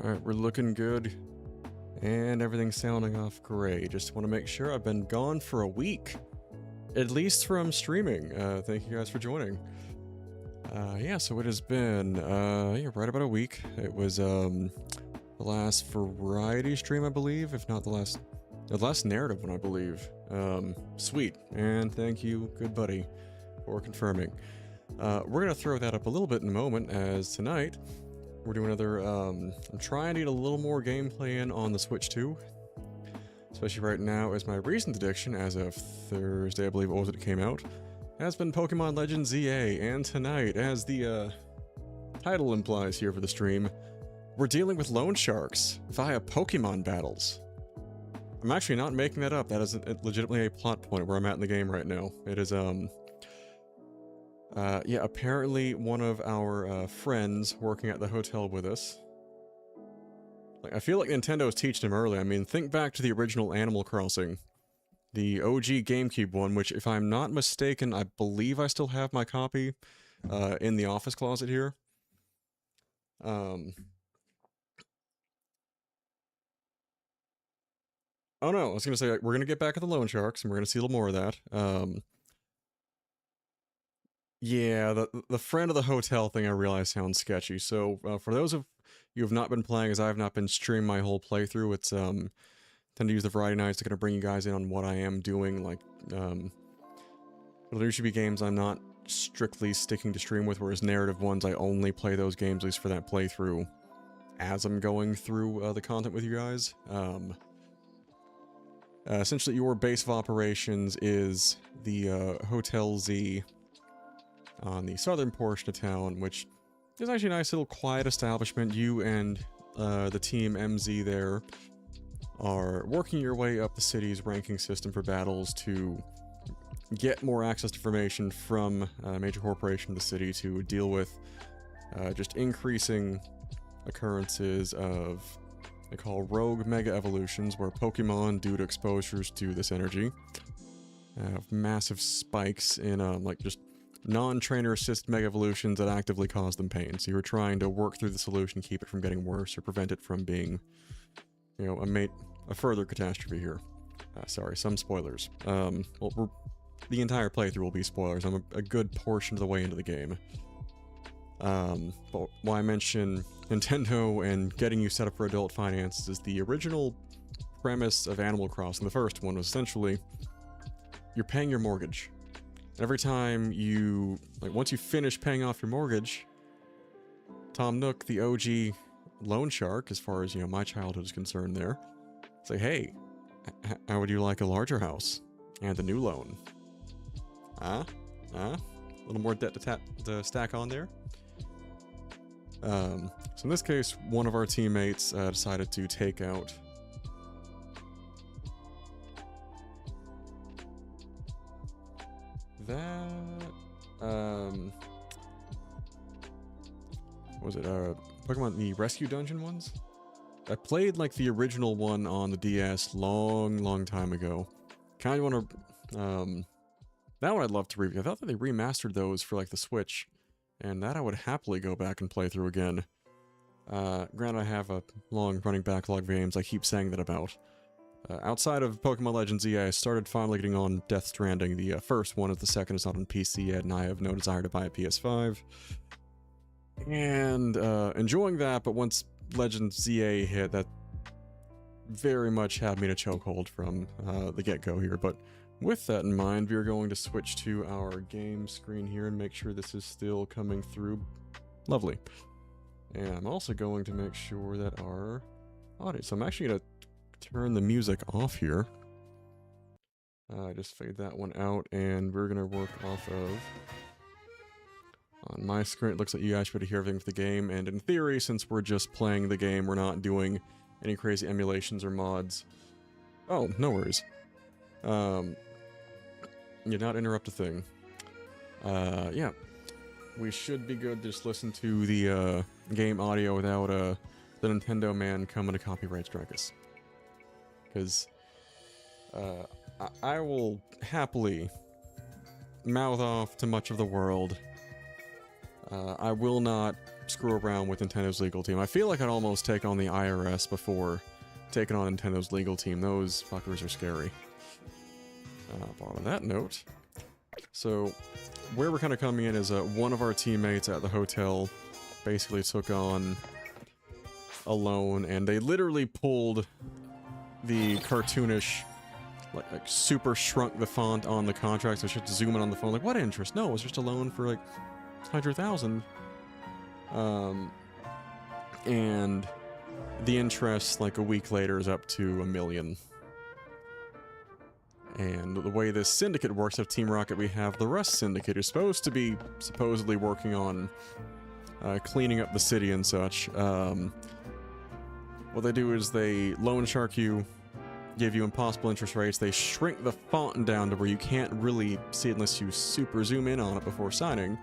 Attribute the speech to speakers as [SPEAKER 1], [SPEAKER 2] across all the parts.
[SPEAKER 1] Alright, we're looking good. And everything's sounding off great. Just want to make sure I've been gone for a week. At least from streaming. Thank you guys for joining. Yeah, so it has been, yeah, right about a week. It was, the last variety stream, I believe, if not the last narrative one, I believe. Sweet. And thank you, good buddy, for confirming. We're gonna throw that up a little bit in a moment, as tonight, we're doing another, I'm trying to get a little more gameplay in on the Switch 2. Especially right now, as my recent addiction, as of Thursday, I believe it was, it came out, has been Pokemon Legends ZA, and tonight, as the, title implies here for the stream, we're dealing with loan sharks via Pokemon battles. I'm actually not making that up, that is legitimately a plot point where I'm at in the game right now. It is, yeah, apparently one of our, friends working at the hotel with us. Like, I feel like Nintendo's teaching him early. I mean, think back to the original Animal Crossing. The OG GameCube one, which, if I'm not mistaken, I believe I still have my copy, in the office closet here. Oh no, I was gonna say, we're gonna get back at the loan sharks, and we're gonna see a little more of that. Yeah, the friend of the hotel thing I realize sounds sketchy. So, for those of you who have not been playing, as I have not been streaming my whole playthrough, it's, tend to use the variety nights to kind of bring you guys in on what I am doing, like, there should be games I'm not strictly sticking to stream with, whereas narrative ones, I only play those games, at least for that playthrough, as I'm going through, the content with you guys. Essentially, your base of operations is the, Hotel Z on the southern portion of town, which is actually a nice little quiet establishment. You and, the team MZ there are working your way up the city's ranking system for battles to get more access to information from a major corporation in the city to deal with just increasing occurrences of, they call rogue mega evolutions, where Pokemon, due to exposures to this energy, have massive spikes in like just non-trainer assist mega evolutions that actively cause them pain. So you're trying to work through the solution, keep it from getting worse, or prevent it from being, you know, a further catastrophe here. Sorry, some spoilers. Well, the entire playthrough will be spoilers. I'm a good portion of the way into the game. But why I mention Nintendo and getting you set up for adult finances is the original premise of Animal Crossing. The first one was essentially, you're paying your mortgage. And every time you, like, once you finish paying off your mortgage, Tom Nook, the OG loan shark, as far as, you know, my childhood is concerned there, say, hey, how would you like a larger house and a new loan? A little more debt to stack on there. So in this case, one of our teammates decided to take out that, was it, Pokemon, the Rescue Dungeon ones? I played, like, the original one on the DS long time ago. Kinda wanna, that one I'd love to review. I thought that they remastered those for, like, the Switch, and that I would happily go back and play through again. Granted, I have a long-running backlog of games I keep saying that about. Outside of Pokemon Legends ZA, I started finally getting on Death Stranding. The first one, as the second is not on PC yet, and I have no desire to buy a PS5. And, enjoying that, but once Legends ZA hit, that very much had me in a chokehold from, the get-go here. But with that in mind, we are going to switch to our game screen here and make sure this is still coming through. Lovely. And I'm also going to make sure that our audio, so I'm actually going to turn the music off here. Just fade that one out, and we're going to work off of, on my screen, it looks like you guys should be able to hear everything with the game, and in theory, since we're just playing the game, we're not doing any crazy emulations or mods. Oh, no worries. You not interrupt a thing. Yeah. We should be good to just listen to the, game audio without, the Nintendo man coming to copyright strike us. Because, I will happily mouth off to much of the world. I will not screw around with Nintendo's legal team. I feel like I'd almost take on the IRS before taking on Nintendo's legal team. Those fuckers are scary. But on that note, so where we're kind of coming in is one of our teammates at the hotel basically took on a loan, and they literally pulled the cartoonish, like super shrunk the font on the contract, so she had to zoom in on the phone, like, what interest? No, it's just a loan for like 100,000. And the interest, like a week later, is up to $1 million. And the way this syndicate works, of Team Rocket, we have the Rust Syndicate, who's supposed to be supposedly working on cleaning up the city and such. What they do is they loan shark you, give you impossible interest rates, they shrink the font down to where you can't really see it unless you super zoom in on it before signing,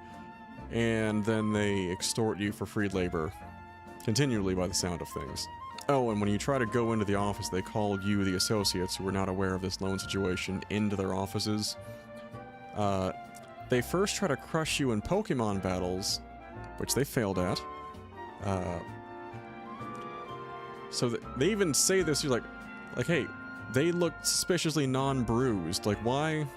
[SPEAKER 1] and then they extort you for free labor, continually by the sound of things. Oh, and when you try to go into the office, they call you, the associates, who are not aware of this loan situation, into their offices. They first try to crush you in Pokemon battles, which they failed at. So they even say this, you're like, hey, they look suspiciously non-bruised. Like, why?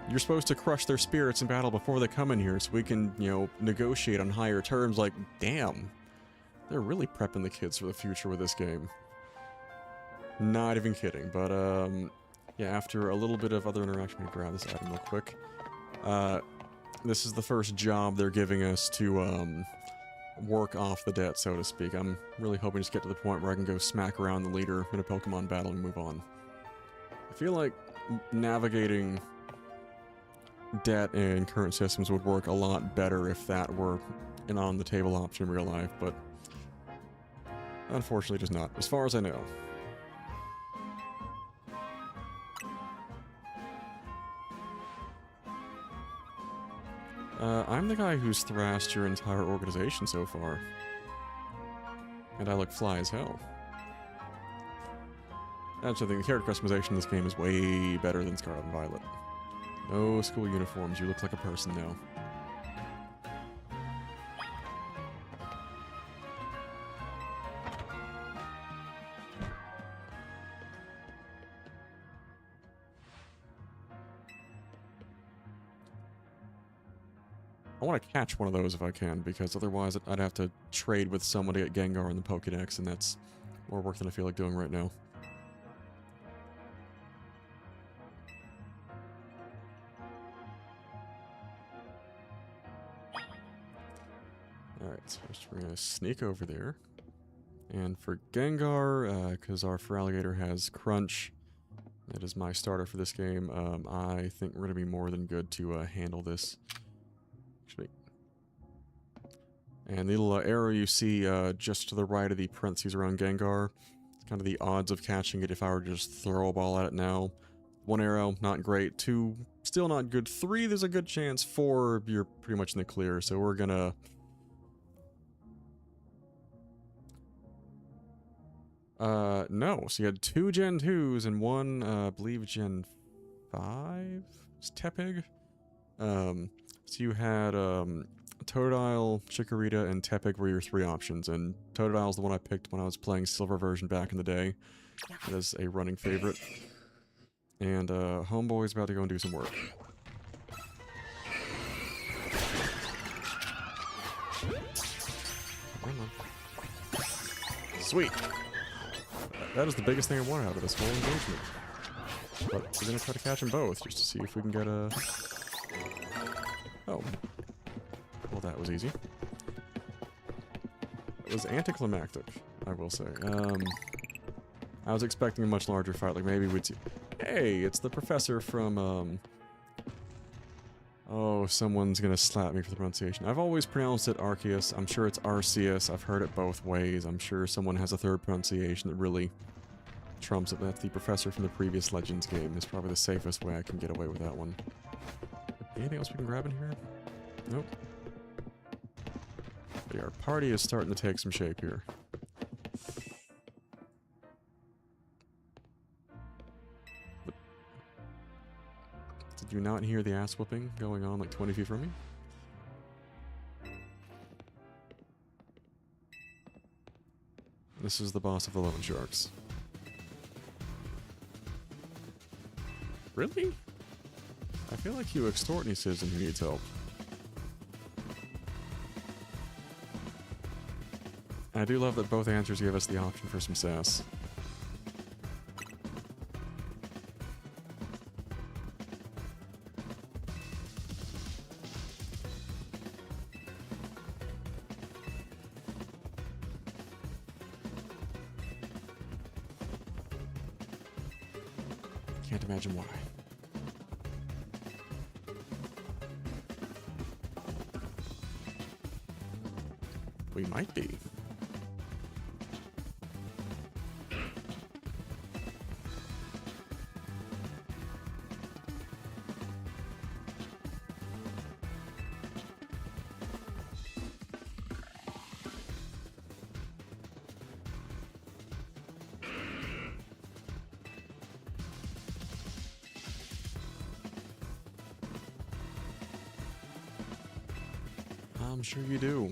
[SPEAKER 1] You're supposed to crush their spirits in battle before they come in here so we can, you know, negotiate on higher terms. Like, damn. They're really prepping the kids for the future with this game. Not even kidding, but, yeah, after a little bit of other interaction, let me grab this item real quick. This is the first job they're giving us to, work off the debt, so to speak. I'm really hoping to just get to the point where I can go smack around the leader in a Pokemon battle and move on. I feel like navigating debt in current systems would work a lot better if that were an on-the-table option in real life, but unfortunately just not, as far as I know. I'm the guy who's thrashed your entire organization so far. And I look fly as hell. Actually, I think the character customization in this game is way better than Scarlet and Violet. No school uniforms, you look like a person now. I want to catch one of those if I can, because otherwise I'd have to trade with someone to get Gengar in the Pokédex, and that's more work than I feel like doing right now. Alright, so we're going to sneak over there. And for Gengar, because our Feraligatr has Crunch, that is my starter for this game, I think we're going to be more than good to handle this. And the little arrow you see just to the right of the parentheses around Gengar, it's kind of the odds of catching it if I were to just throw a ball at it now. 1 arrow, not great. 2, still not good. 3, there's a good chance. 4, you're pretty much in the clear. So we're gonna... no. So you had 2 Gen 2s and 1, I believe Gen 5? It's Tepig? So you had, Totodile, Chikorita, and Tepig were your 3 options, and Totodile's the one I picked when I was playing Silver version back in the day. It is a running favorite. And, Homeboy's about to go and do some work. Sweet! That is the biggest thing I wanted out of this whole engagement. But we're gonna try to catch them both, just to see if we can get a... Oh. Well, that was easy. It was anticlimactic, I will say. I was expecting a much larger fight, like maybe we'd see... Hey, it's the professor from, Oh, someone's gonna slap me for the pronunciation. I've always pronounced it Arceus. I'm sure it's Arceus. I've heard it both ways. I'm sure someone has a third pronunciation that really trumps it. That's the professor from the previous Legends game. It's probably the safest way I can get away with that one. Anything else we can grab in here? Nope. Yeah, our party is starting to take some shape here. But did you not hear the ass whooping going on like 20 feet from me? This is the boss of the loan sharks. Really? I feel like you extort any citizen who needs help. I do love that both answers give us the option for some sass. Can't imagine why. We might be. I'm sure you do.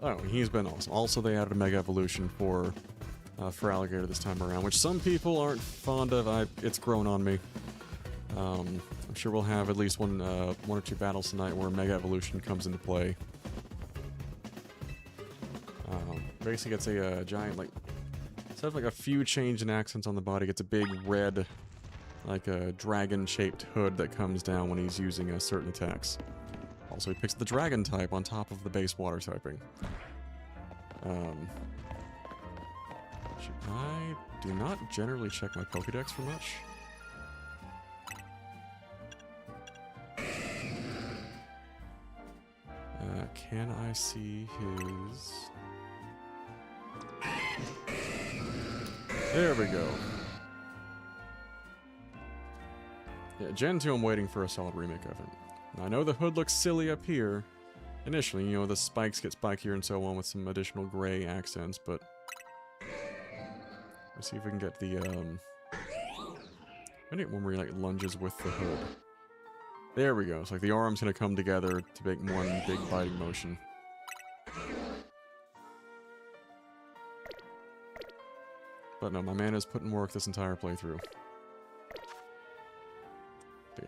[SPEAKER 1] Oh, he's been awesome. Also, they added a Mega Evolution for Alligator this time around, which some people aren't fond of. It's grown on me. I'm sure we'll have at least one or two battles tonight where Mega Evolution comes into play. Basically, gets a giant, like, instead of like a few change in accents on the body, gets a big red, like a dragon-shaped hood that comes down when he's using certain attacks. Also, he picks the dragon type on top of the base water typing. I do not generally check my Pokédex for much. Can I see his... There we go. Yeah, Gen 2 I'm waiting for a solid remake of it. I know the hood looks silly up here. Initially, you know, the spikes get spikier and so on with some additional gray accents, but... Let's see if we can get the, I need one where he, like, lunges with the hood. There we go. It's like the arm's gonna come together to make one big biting motion. But no, my mana's put in work this entire playthrough.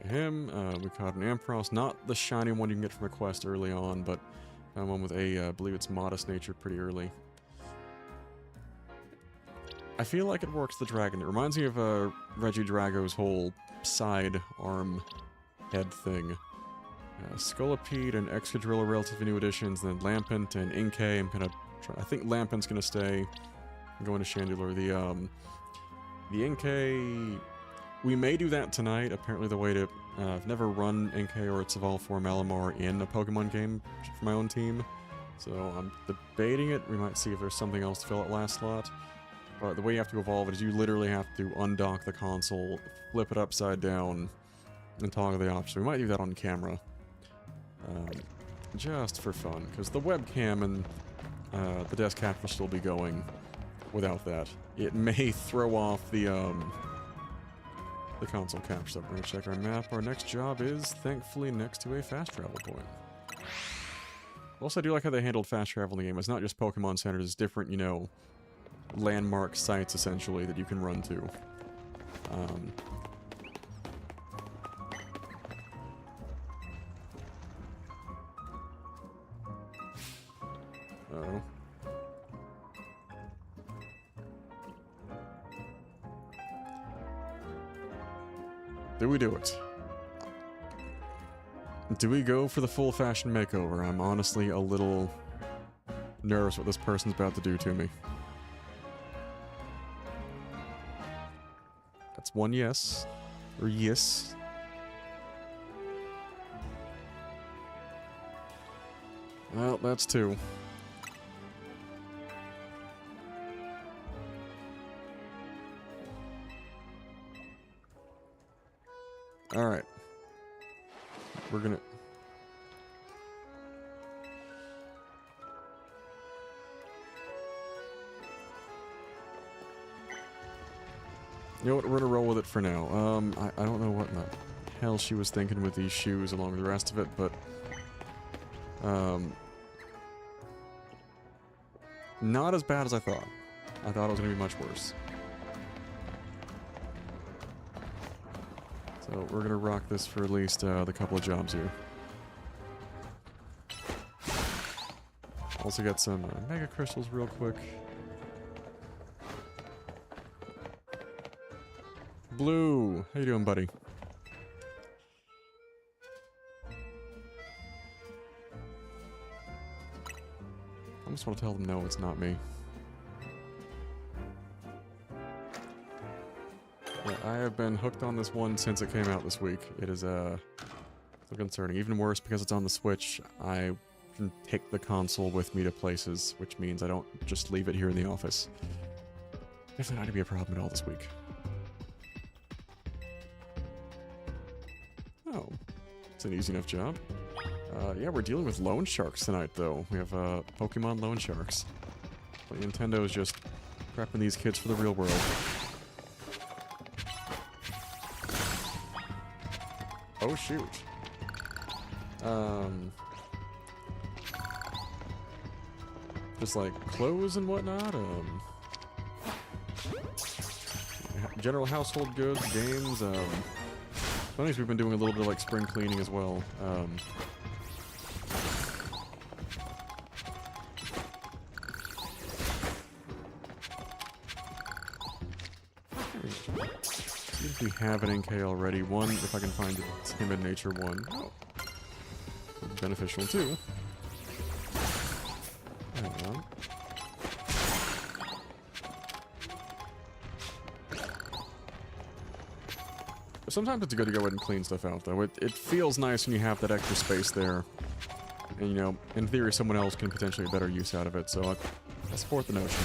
[SPEAKER 1] Him, we caught an Ampharos, not the shiny one you can get from a quest early on, but one with I believe it's modest nature pretty early. I feel like it works the dragon. It reminds me of Regidrago's whole side arm head thing. Scolipede and Excadrill are relatively new additions, then Lampent and Inkay. I think Lampent's gonna stay. I'm going to Chandelure. The Inkay... We may do that tonight. Apparently the way to... I've never run Inkay or its evolved form Malamar in a Pokemon game for my own team. So I'm debating it. We might see if there's something else to fill out last slot. But the way you have to evolve it is you literally have to undock the console, flip it upside down, and toggle the options. We might do that on camera. Just for fun. Because the webcam and the desk cap will still be going without that. It may throw off the console capture stuff. We're gonna check our map. Our next job is, thankfully, next to a fast travel point. Also, I do like how they handled fast travel in the game. It's not just Pokemon centers, it's different, you know, landmark sites, essentially, that you can run to. Uh-oh. Do we do it? Do we go for the full-fashion makeover? I'm honestly a little nervous what this person's about to do to me. That's one yes. Or yes. Well, that's two. Alright. We're gonna... You know what, we're gonna roll with it for now. I don't know what in the hell she was thinking with these shoes along with the rest of it, but... Not as bad as I thought. I thought it was going to be much worse. So we're going to rock this for at least the couple of jobs here. Also got some mega crystals real quick. Blue, how you doing, buddy? I just want to tell them no, it's not me. Yeah, I have been hooked on this one since it came out this week. It is so concerning. Even worse because it's on the Switch. I can take the console with me to places, which means I don't just leave it here in the office. Definitely not going to be a problem at all this week. Oh, it's an easy enough job. Yeah, we're dealing with loan sharks tonight, though. We have Pokemon loan sharks. But Nintendo is just prepping these kids for the real world. Oh, shoot. Just like clothes and whatnot. General household goods, games. Funny, we've been doing a little bit of like spring cleaning as well. If we have an NK already, one, if I can find a timid nature one. Oh. Beneficial too. Sometimes it's good to go ahead and clean stuff out, though. It feels nice when you have that extra space there. And, you know, in theory, someone else can potentially get better use out of it, so I support the notion.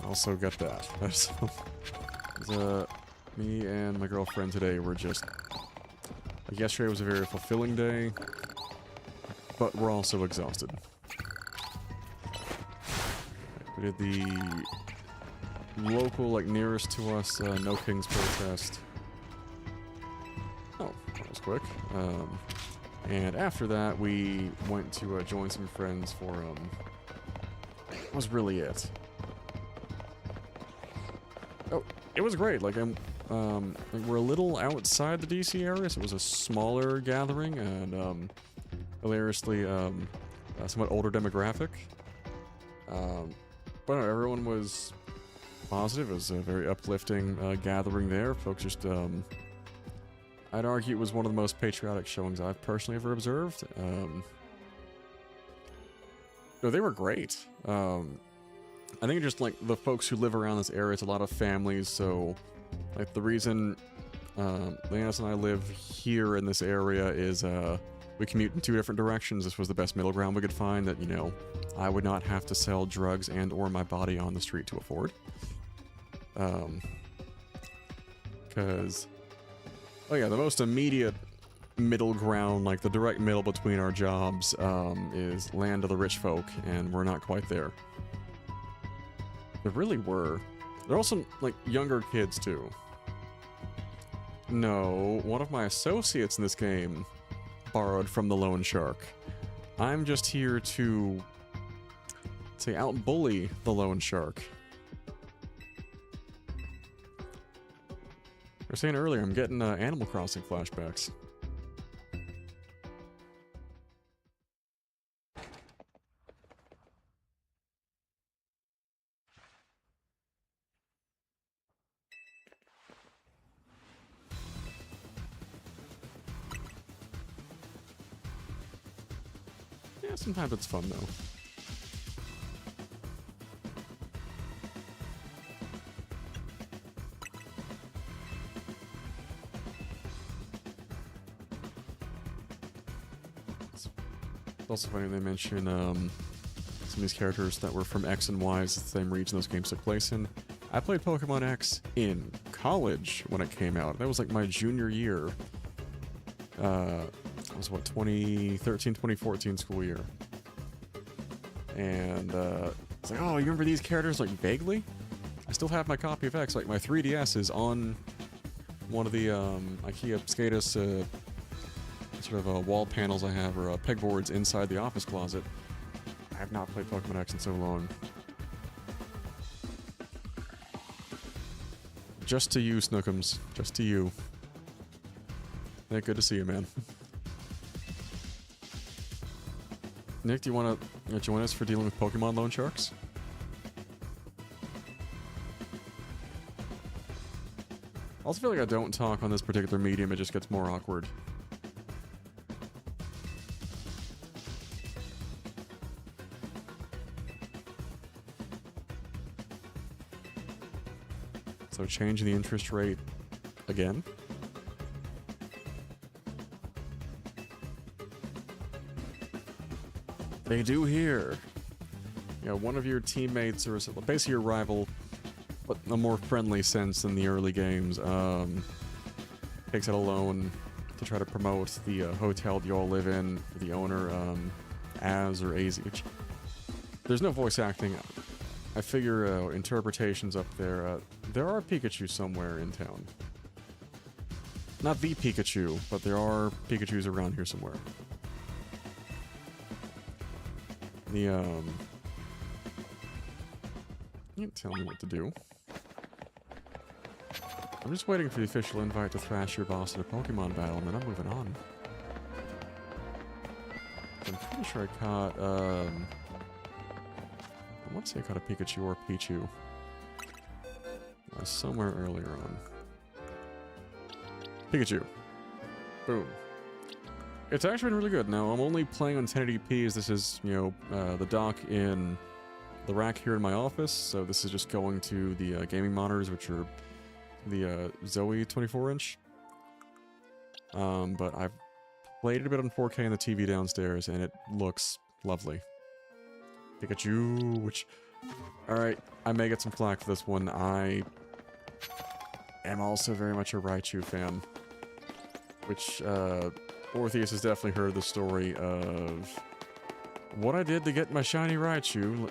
[SPEAKER 1] Also got that. So, me and my girlfriend today were just... yesterday was a very fulfilling day, but we're also exhausted. We did the local, like, nearest to us, No Kings protest. Oh, that was quick. And after that, we went to join some friends for, that was really it. Oh, it was great. Like, we're a little outside the DC area, so it was a smaller gathering, and, hilariously, a somewhat older demographic. But no, everyone was positive. It was a very uplifting gathering there. Folks just, I'd argue it was one of the most patriotic showings I've personally ever observed. No, they were great. I think just, like, the folks who live around this area, it's a lot of families, so, like, the reason Leannis and I live here in this area is, we commute in two different directions. This was the best middle ground we could find that, you know, I would not have to sell drugs and or my body on the street to afford. Because, oh yeah, the most immediate middle ground, like the direct middle between our jobs, is land of the rich folk, and we're not quite there. There really were. There are also, like, younger kids, too. No, one of my associates in this game borrowed from the loan shark. I'm just here to, say, out-bully the loan shark. I was saying earlier, I'm getting Animal Crossing flashbacks. Yeah, sometimes it's fun, though. It's also funny they mention some of these characters that were from X and Y, is the same region those games took place in. I played Pokemon X in college when it came out. That was like my junior year. It was what, 2013, 2014 school year. And it's like, oh, you remember these characters, like, vaguely? I still have my copy of X. Like, my 3DS is on one of the IKEA SCADA's sort of wall panels I have, or pegboards inside the office closet. I have not played Pokemon X in so long. Just to you, Snookums. Just to you. Hey, good to see you, man. Nick, do you want to join us for dealing with Pokemon loan sharks? I also feel like I don't talk on this particular medium, it just gets more awkward. So changing the interest rate again. They do here. You know, one of your teammates, or basically your rival, but in a more friendly sense than the early games, takes out a loan to try to promote the hotel you all live in for the owner, Az or Az, which there's no voice acting. I figure interpretations up there. There are Pikachu somewhere in town. Not the Pikachu, but there are Pikachus around here somewhere. You can't tell me what to do. I'm just waiting for the official invite to thrash your boss in a Pokemon battle, and then I'm moving on. I'm pretty sure I caught, I want to say I caught a Pikachu or a Pichu. Somewhere earlier on. Pikachu. Boom. It's actually been really good. Now, I'm only playing on 1080p as this is, you know, the dock in the rack here in my office, so this is just going to the gaming monitors, which are the Zoe 24-inch. But I've played it a bit on 4K in the TV downstairs, and it looks lovely. Pikachu, which... Alright, I may get some flack for this one. I am also very much a Raichu fan. Which, Orpheus has definitely heard the story of what I did to get my shiny Raichu,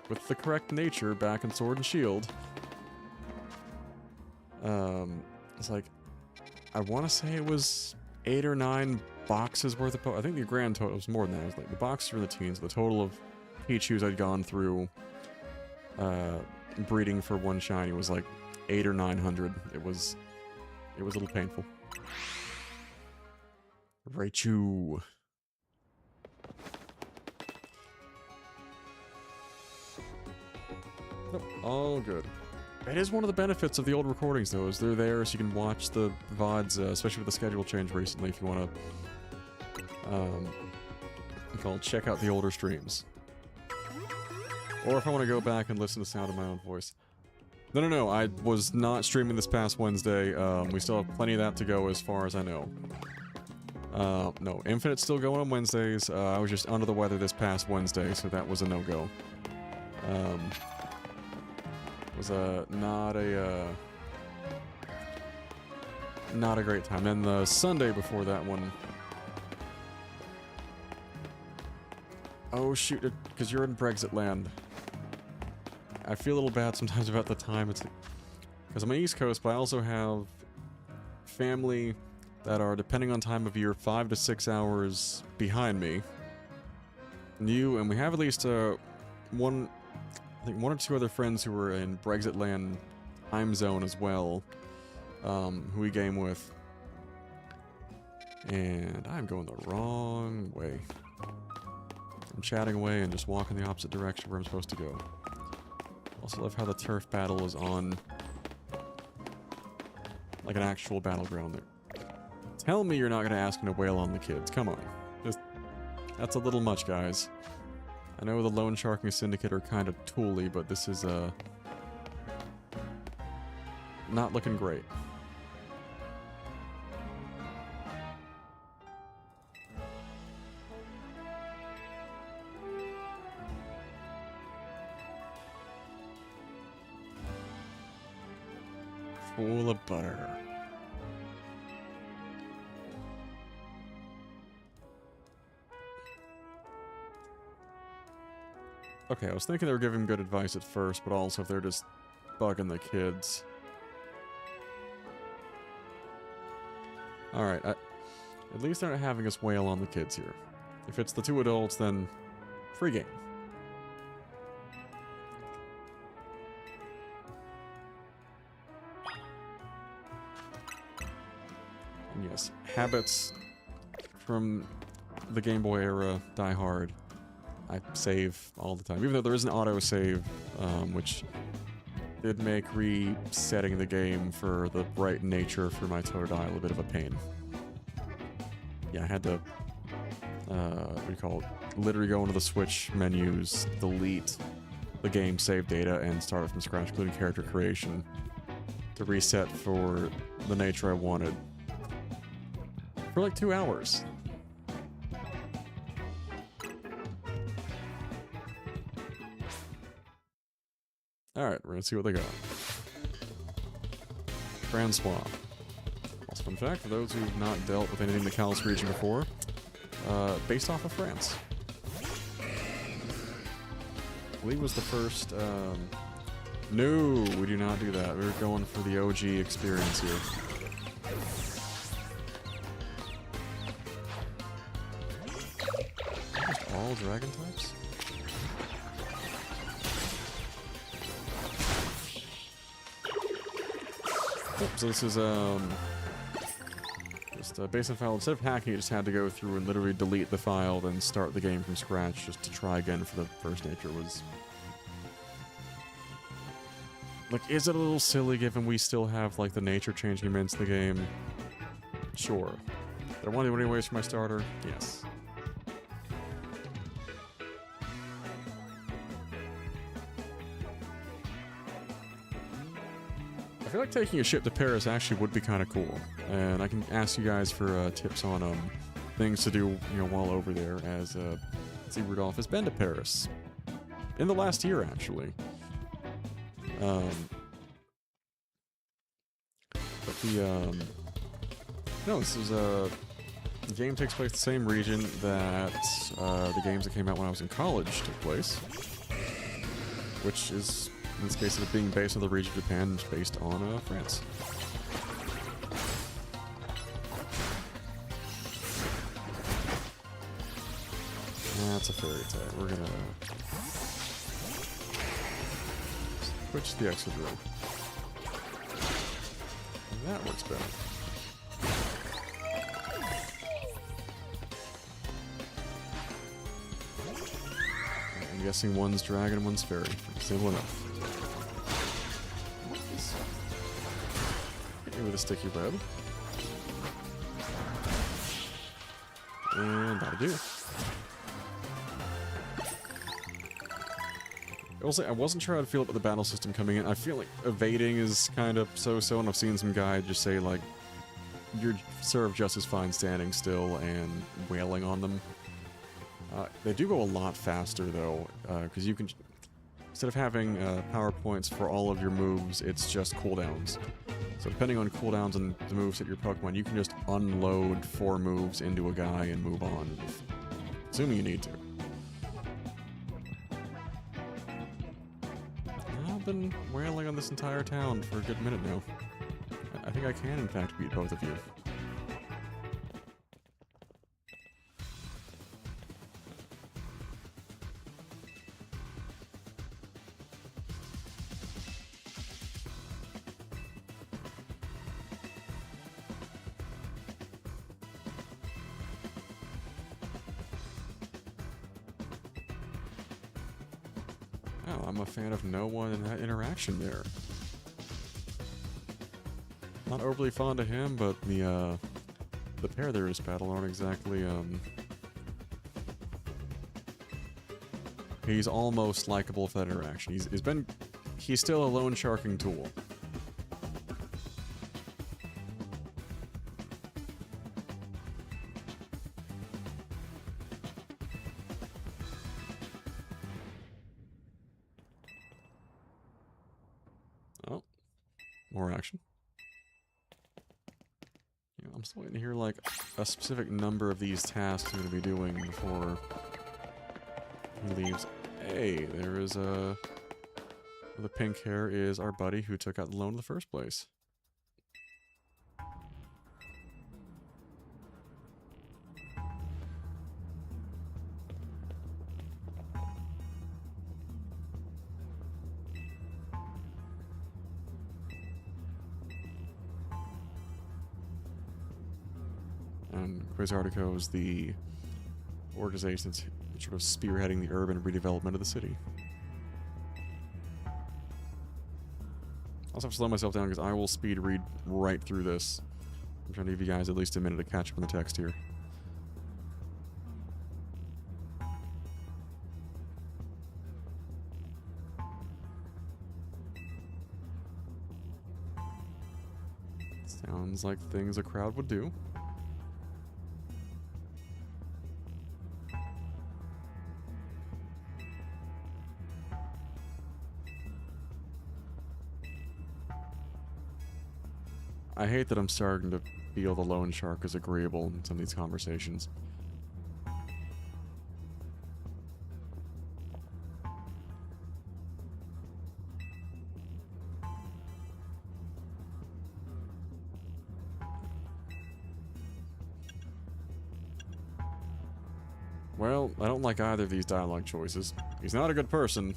[SPEAKER 1] with the correct nature back in Sword and Shield. It's like, I want to say it was 8 or 9 boxes worth of I think the grand total was more than that. It was like the boxes were in the teens. The total of Pichus I'd gone through breeding for one shiny was like 800 or 900. It was a little painful. Raichu. Nope, all good. It is one of the benefits of the old recordings, though, is they're there so you can watch the VODs, especially with the schedule change recently, if you want to, check out the older streams. Or if I want to go back and listen to the sound of my own voice. No, I was not streaming this past Wednesday. We still have plenty of that to go as far as I know. No, Infinite's still going on Wednesdays. I was just under the weather this past Wednesday, so that was a no-go. It was not a great time. And the Sunday before that one... Oh shoot, because you're in Brexit land. I feel a little bad sometimes about the time. It's because I'm on the East Coast, but I also have family that are, depending on time of year, 5 to 6 hours behind me. And we have at least I think 1 or 2 other friends who are in Brexit land time zone as well, who we game with. And I'm going the wrong way. I'm chatting away and just walking the opposite direction where I'm supposed to go. Also love how the turf battle is on like an actual battleground there. Tell me you're not going to ask me to wail on the kids. Come on. That's a little much, guys. I know the Loan Sharking Syndicate are kind of tooly, but this is not looking great. Full of butter. Okay, I was thinking they were giving good advice at first, but also if they're just bugging the kids. Alright, At least they're not having us wail on the kids here. If it's the 2 adults, then free game. And yes, habits from the Game Boy era die hard. I save all the time, even though there is an auto-save, which did make resetting the game for the right nature for my Totodile a bit of a pain. Yeah, I had to, what do you call it? Literally go into the Switch menus, delete the game save data, and start from scratch, including character creation, to reset for the nature I wanted. For like 2 hours. Alright, we're gonna see what they got. Francois. Also, fun fact, for those who've not dealt with anything in the Kalos region before, based off of France. I believe it was the first, no, we do not do that. We're going for the OG experience here. Almost all dragon types? So this is, just a basic file. Instead of hacking, you just had to go through and literally delete the file, then start the game from scratch just to try again for the first nature. Was like, is it a little silly given we still have, like, the nature-changing events in the game? Sure. Did I want to do it anyways for my starter? Yes. I feel like taking a ship to Paris actually would be kind of cool, and I can ask you guys for tips on things to do, you know, while over there. As see, Rudolph has been to Paris in the last year, actually. But the no, this is the game takes place in the same region that the games that came out when I was in college took place, which is, in this case, of being based on the region of Japan, it's based on France. That's a fairy type. We're gonna switch the exit room. That works better. I'm guessing one's dragon and one's fairy. Simple enough. Hit me with a sticky web. And that'll do. Also, I wasn't sure how to feel about the battle system coming in. I feel like evading is kind of so-so, and I've seen some guy just say, like, you're served just as fine standing still and wailing on them. They do go a lot faster, though, because you can, instead of having PowerPoints for all of your moves, it's just cooldowns. So depending on cooldowns and the moves at your Pokemon, you can just unload 4 moves into a guy and move on, assuming you need to. I've been wailing on this entire town for a good minute now. I think I can, in fact, beat both of you. Oh, I'm a fan of no one in that interaction there. Not overly fond of him, but the pair there is battle aren't exactly, he's almost likable for that interaction. He's still a lone sharking tool. Oh, more action. Yeah, I'm still waiting to hear, like, a specific number of these tasks I'm going to be doing before he leaves. Hey, there is a... The pink hair is our buddy who took out the loan in the first place. And Quasartico is the organization that's sort of spearheading the urban redevelopment of the city. I also have to slow myself down because I will speed read right through this. I'm trying to give you guys at least a minute to catch up on the text here. Sounds like things a crowd would do. I hate that I'm starting to feel the loan shark is agreeable in some of these conversations. Well, I don't like either of these dialogue choices. He's not a good person.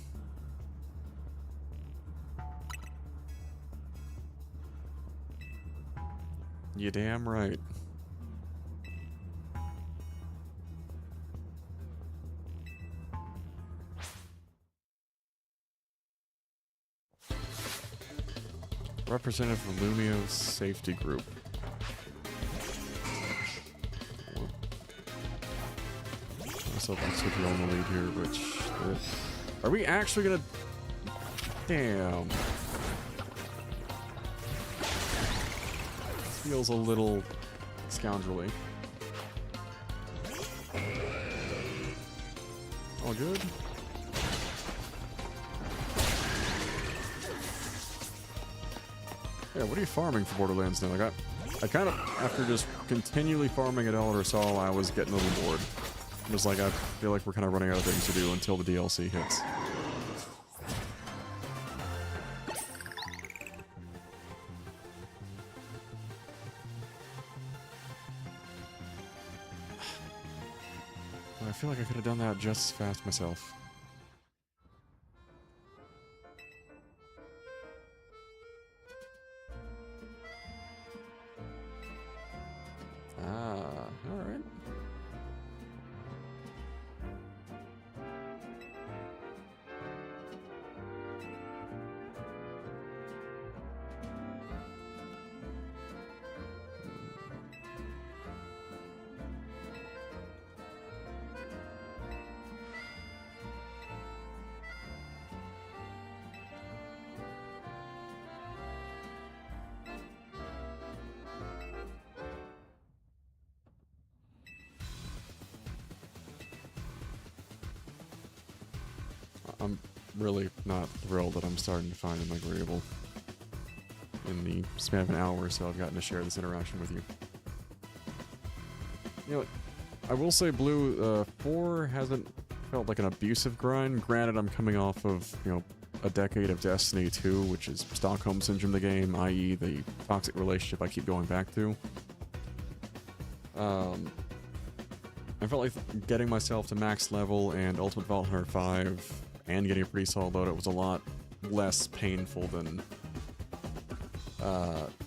[SPEAKER 1] You damn right. Representative of Lumio's safety group. So that's what you're on the lead here, which... Are we actually gonna... Damn. Feels a little scoundrelly. All good? Yeah, what are you farming for Borderlands now? Like I kind of, after just continually farming at Elder Sol, I was getting a little bored. It was like, I feel like we're kind of running out of things to do until the DLC hits. I feel like I could have done that just as fast myself. Ah, alright. I'm really not thrilled that I'm starting to find him agreeable. In the span of an hour or so, I've gotten to share this interaction with you. You know what? I will say Blue, 4 hasn't felt like an abusive grind. Granted, I'm coming off of, you know, a decade of Destiny 2, which is Stockholm Syndrome the game, i.e. the toxic relationship I keep going back to. I felt like getting myself to max level and Ultimate Vault Hunter 5 and getting a pretty solid loadout was a lot less painful than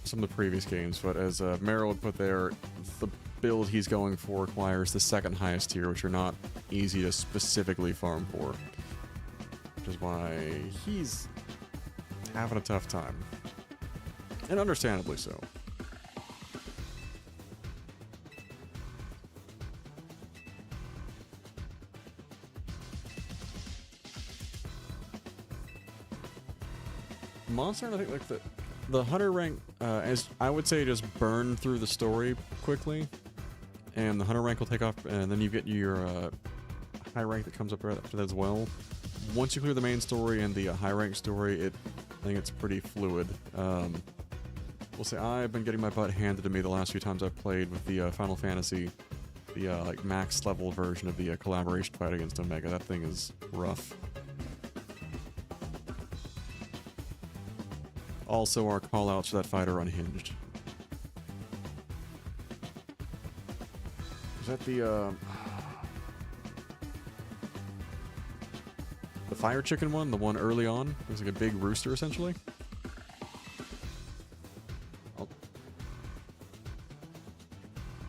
[SPEAKER 1] some of the previous games. But as Merrill would put there, the build he's going for requires the second highest tier, which are not easy to specifically farm for. Which is why he's having a tough time. And understandably so. Monster, I think, like the hunter rank, as I would say, just burn through the story quickly, and the hunter rank will take off, and then you get your high rank that comes up right after that as well. Once you clear the main story and the high rank story, I think it's pretty fluid. We'll say I've been getting my butt handed to me the last few times I've played with the Final Fantasy, the like max level version of the collaboration fight against Omega. That thing is rough. Also, our callouts for that fight are unhinged. Is that the fire chicken one? The one early on? It was like a big rooster, essentially?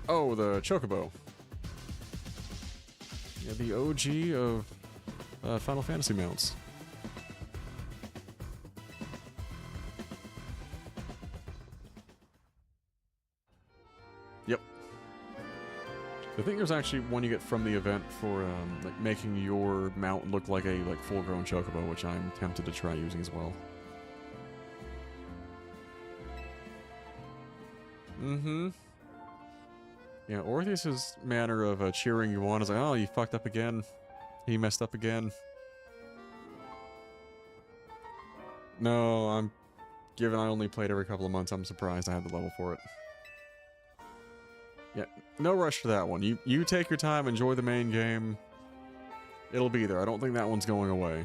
[SPEAKER 1] Oh, Oh, the Chocobo. Yeah, the OG of Final Fantasy mounts. Yep. I think there's actually one you get from the event for like making your mount look like a full-grown Chocobo, which I'm tempted to try using as well. Mm-hmm. Yeah, Orpheus's manner of cheering you on is like, oh, you fucked up again. He messed up again. No, given I only played every couple of months, I'm surprised I had the level for it. Yeah, no rush for that one. You take your time, enjoy the main game. It'll be there. I don't think that one's going away.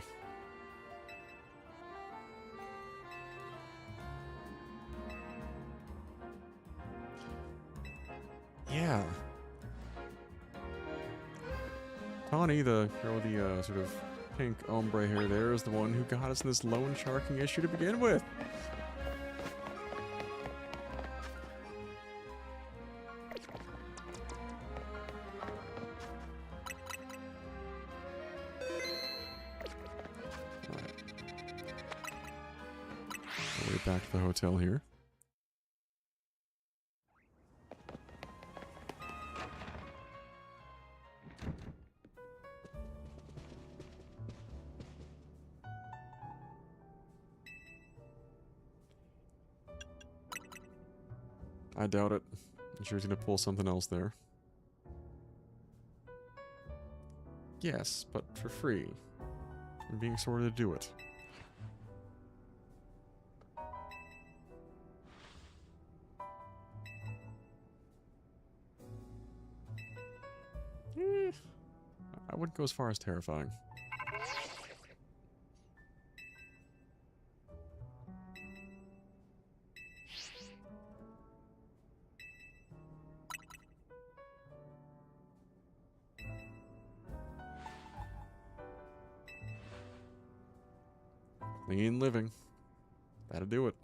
[SPEAKER 1] Yeah. Tawny, the girl with the sort of pink ombre hair there, is the one who got us in this loan sharking issue to begin with. Back to the hotel here. I doubt it. I'm sure he's gonna pull something else there. Yes, but for free. I'm being sorted to do it. I wouldn't go as far as terrifying. Clean living. That'll do it.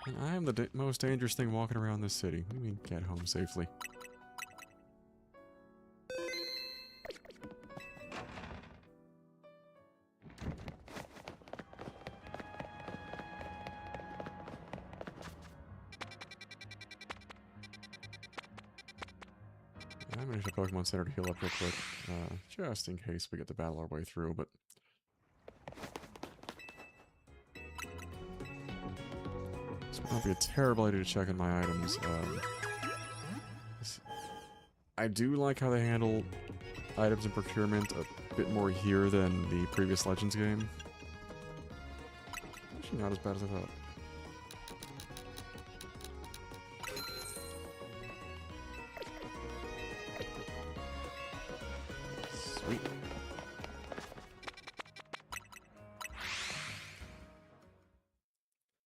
[SPEAKER 1] And I am the most dangerous thing walking around this city. What do you mean, get home safely? I'm gonna hit the Pokemon Center to heal up real quick, just in case we get to battle our way through, but... This might not be a terrible idea to check on my items. I do like how they handle items and procurement a bit more here than the previous Legends game. Actually not as bad as I thought. Sweet.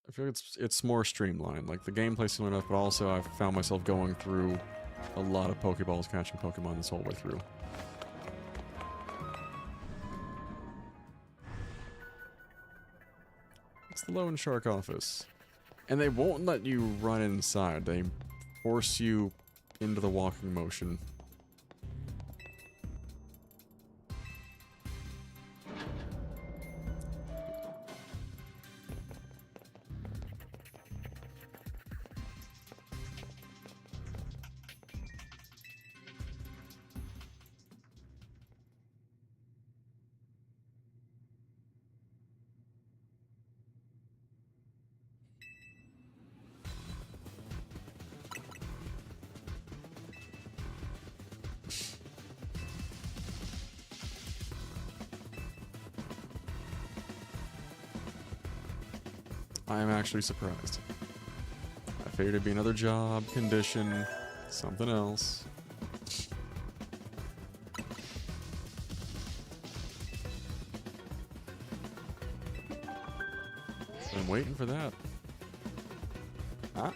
[SPEAKER 1] I feel like it's more streamlined. Like, the gameplay's similar enough, but also I've found myself going through a lot of Pokeballs, catching Pokemon this whole way through. It's the Loan Shark office. And they won't let you run inside. They force you into the walking motion. I am actually surprised. I figured it'd be another job, condition, something else. I'm waiting for that. Ah.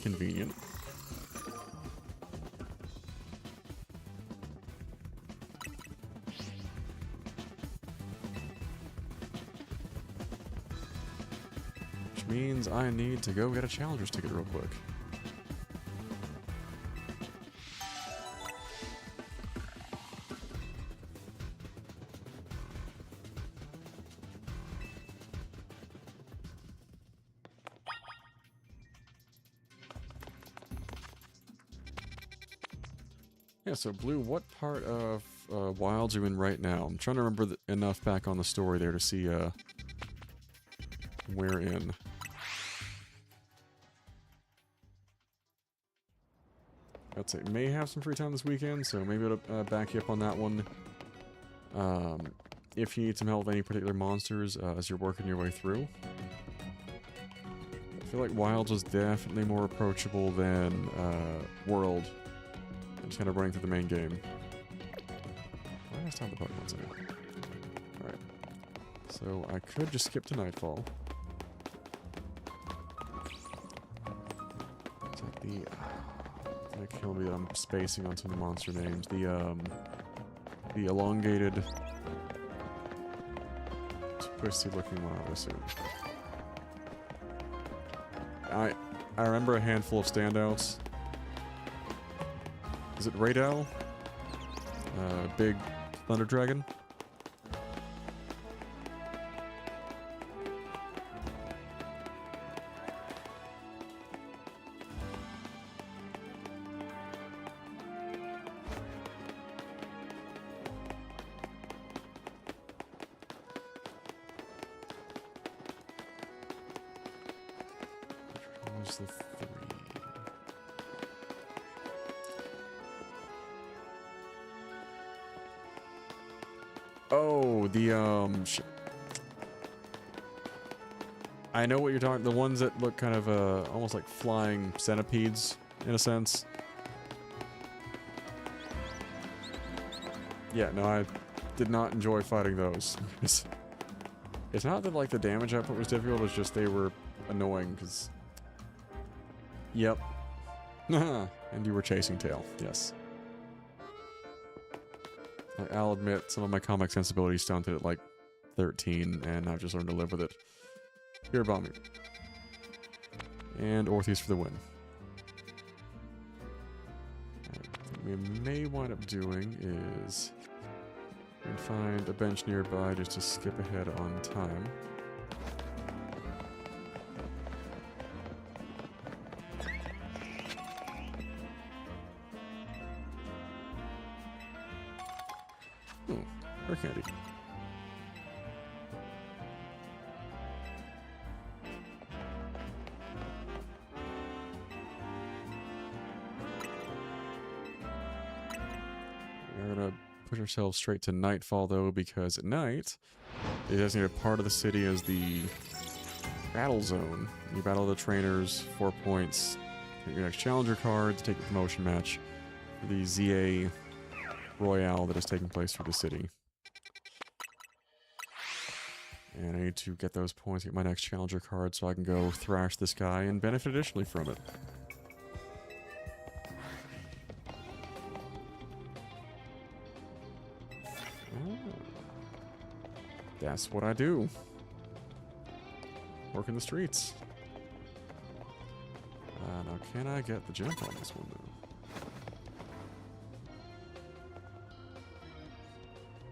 [SPEAKER 1] Convenient. means I need to go get a Challenger's ticket real quick. Yeah, so Blue, what part of Wilds are you in right now? I'm trying to remember enough back on the story there to see where in. I'd say may have some free time this weekend, so maybe it'll back you up on that one. If you need some help with any particular monsters as you're working your way through. I feel like Wilds was definitely more approachable than World. Just kind of running through the main game. Why did I stop the button one second? Alright. So I could just skip to Nightfall. It's like the... it's gonna kill me that I'm spacing on some of the monster names. The elongated... twisty looking one, I would assume. I remember a handful of standouts. Is it Raydell? Big Thunder Dragon? What was the 3? Oh, the, I know what you're talking... The ones that look kind of, almost like flying centipedes, in a sense. Yeah, no, I did not enjoy fighting those. It's not that, like, the damage output was difficult, it's just they were annoying, because... Yep. And you were chasing tail, yes. I'll admit, some of my comic sensibilities stunted at like 13, and I've just learned to live with it. Here about me. And Orthes for the win. What we may wind up doing is... we can find a bench nearby just to skip ahead on time. Or candy. We're gonna push ourselves straight to Nightfall though, because at night the designated part of the city is the battle zone. You battle the trainers, 4 points, get your next challenger card to take the promotion match for the ZA Royale that is taking place through the city. And I need to get those points, get my next challenger card so I can go thrash this guy and benefit additionally from it. Oh. That's what I do. Work in the streets. Now can I get the jump on this one though?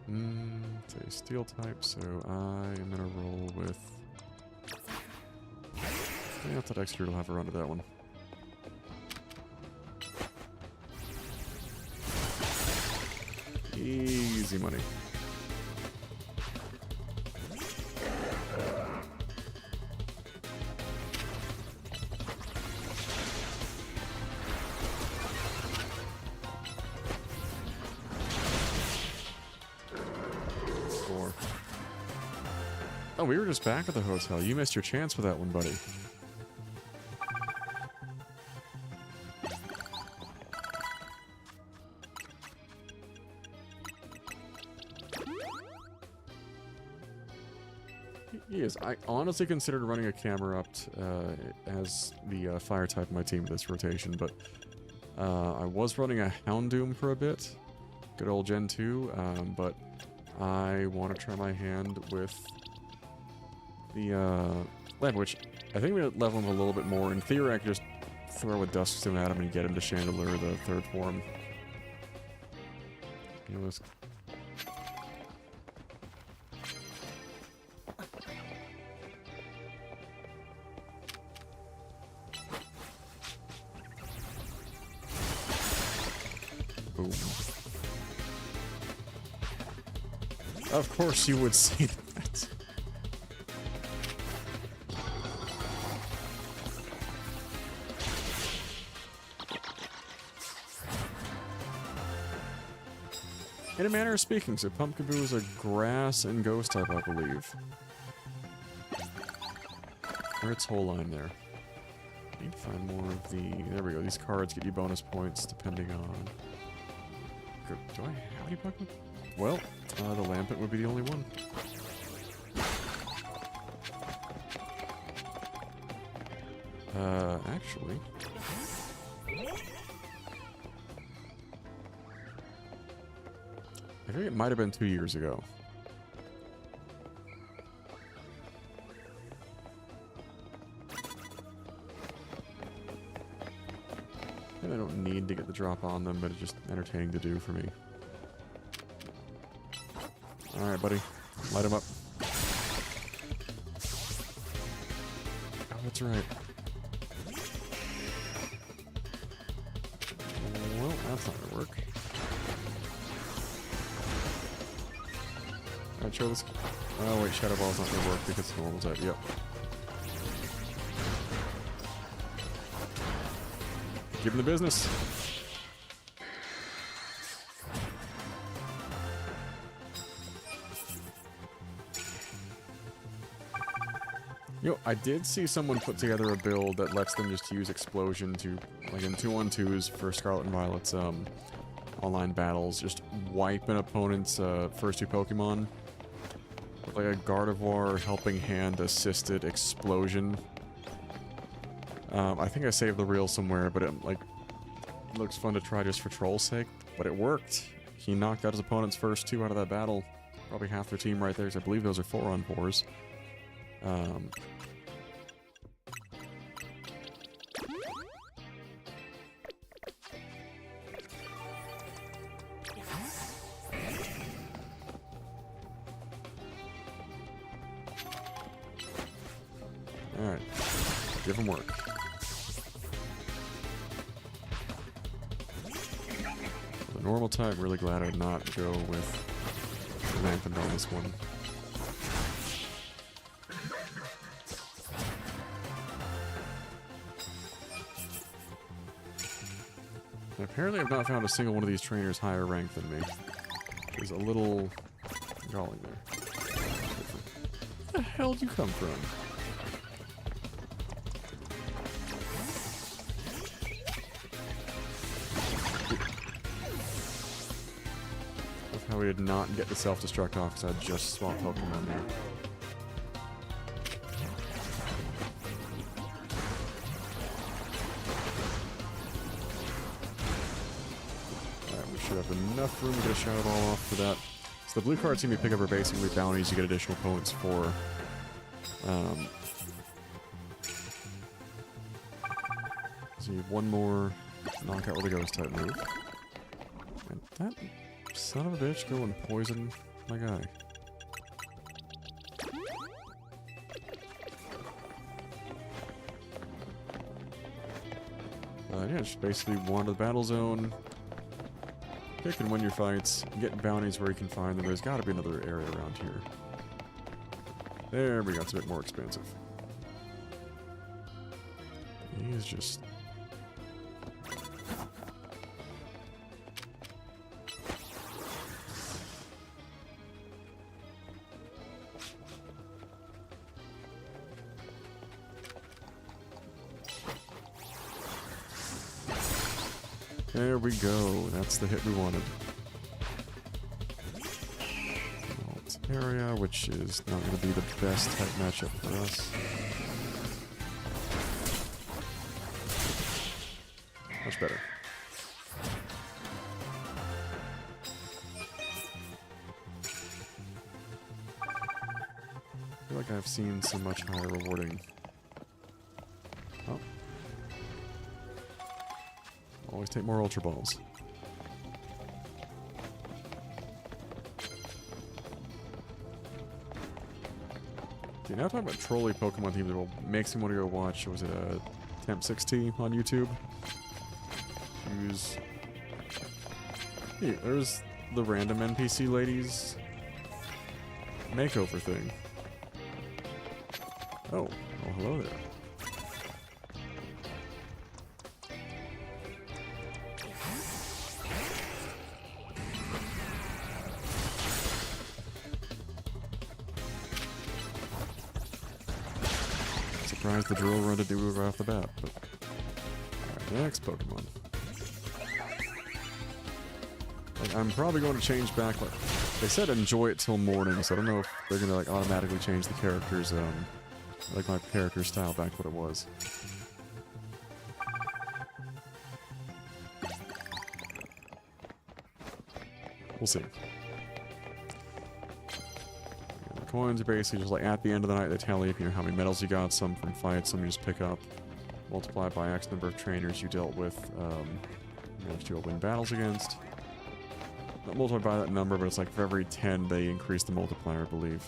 [SPEAKER 1] It's a steel type, so I am gonna roll with... I thought Exeter will have a run at that one. Easy money. Oh, we were just back at the hotel. You missed your chance with that one, buddy. Yes, I honestly considered running a camera up as the fire type of my team this rotation, but I was running a Houndoom for a bit. Good old Gen 2, but I want to try my hand with the Land, which I think we level him a little bit more. In theory, I could just throw a Dusk Stone at him and get him to Chandelier the third form. You know, this. Boom. Of course you would say that. In a manner of speaking, so Pumpkaboo is a grass and ghost type, I believe. Or its whole line there. Need to find more of the... There we go. These cards get you bonus points depending on... Do I have any Pokemon? Well, the Lampent would be the only one. Actually... I think it might have been 2 years ago. And I don't need to get the drop on them, but it's just entertaining to do for me. Alright, buddy. Light him up. Oh, that's right. Well, that's not gonna work. I'd show this. Oh, wait, Shadow Ball's not gonna work because it's normal type. Yep. Give him the business. Yo, I did see someone put together a build that lets them just use Explosion to, like in 2-on-2s for Scarlet and Violet's online battles, just wipe an opponent's first 2 Pokemon with like a Gardevoir Helping Hand assisted Explosion. I think I saved the reel somewhere, but it looks fun to try just for troll's sake. But it worked. He knocked out his opponent's first 2 out of that battle. Probably half their team right there, because I believe those are 4-on-4s. Alright. Give him work. The normal type, really glad I did not go with the Lampent on this one. And apparently I've not found a single one of these trainers higher ranked than me. There's a little galling there. Where the hell did you come from? How we did not get the self-destruct off because I just swapped Pokemon there. Alright, we should have enough room to get a Shadow Ball off for that. So the blue cards seem to pick up are basically bounties you get additional points for. So you have one more knockout with a ghost type move. And that son of a bitch, go and poison my guy. Yeah, just basically wander the battle zone, pick and win your fights, get bounties where you can find them. There's got to be another area around here. There we go, it's a bit more expansive. He is just... There we go. That's the hit we wanted. Area, which is not going to be the best type matchup for us. Much better. I feel like like I've seen some much higher rewarding. Oh. Always take more Ultra Balls. Okay, now talking about trolley Pokemon teams that makes me want to go watch, was it Temp 60 on YouTube? Use... Hey, there's the random NPC lady's makeover thing. Oh, well, hello there. Surprised the drill run to do it right off the bat, but... Alright, next Pokemon. Like, I'm probably going to change back, like... They said enjoy it till morning, so I don't know if they're gonna, like, automatically change the character's, like, my character's style back to what it was. We'll see. The coins are basically just like at the end of the night they tell you, how many medals you got, some from fights, some you just pick up, multiplied by X number of trainers you dealt with, managed to win battles against. Not multiplied by that number, but it's like for every 10 they increase the multiplier, I believe.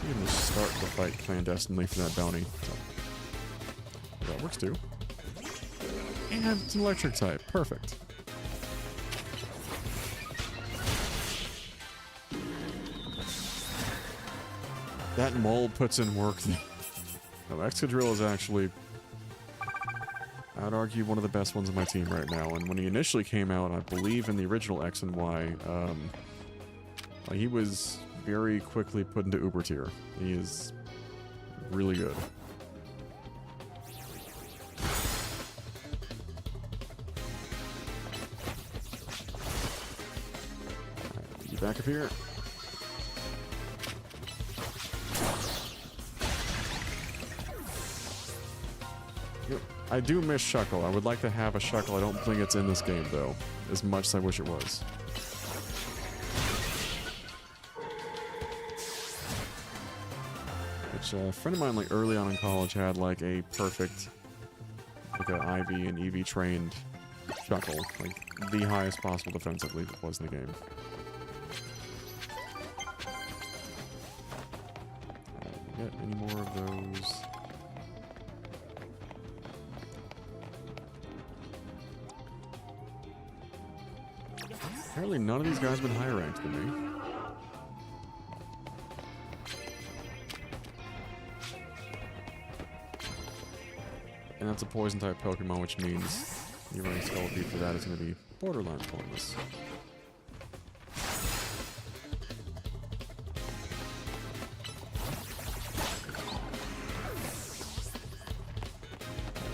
[SPEAKER 1] You can just start the fight clandestinely for that bounty. So. That works too. And it's an electric type. Perfect. That mold puts in work. No, Excadrill is actually, I'd argue, one of the best ones on my team right now. And when he initially came out, I believe in the original X and Y, he was very quickly put into Uber tier. He is really good. Alright, you back up here. Yep. I do miss Shuckle. I would like to have a Shuckle. I don't think it's in this game, though, as much as I wish it was. Which a friend of mine, like, early on in college had, like, a perfect, like, an IV and EV trained Shuckle. Like, the highest possible defense, I believe it was in the game. Get any more of those? Apparently none of these guys have been higher ranked than me. And that's a poison type Pokemon, which means your running Scolipede for that is going to be borderline pointless.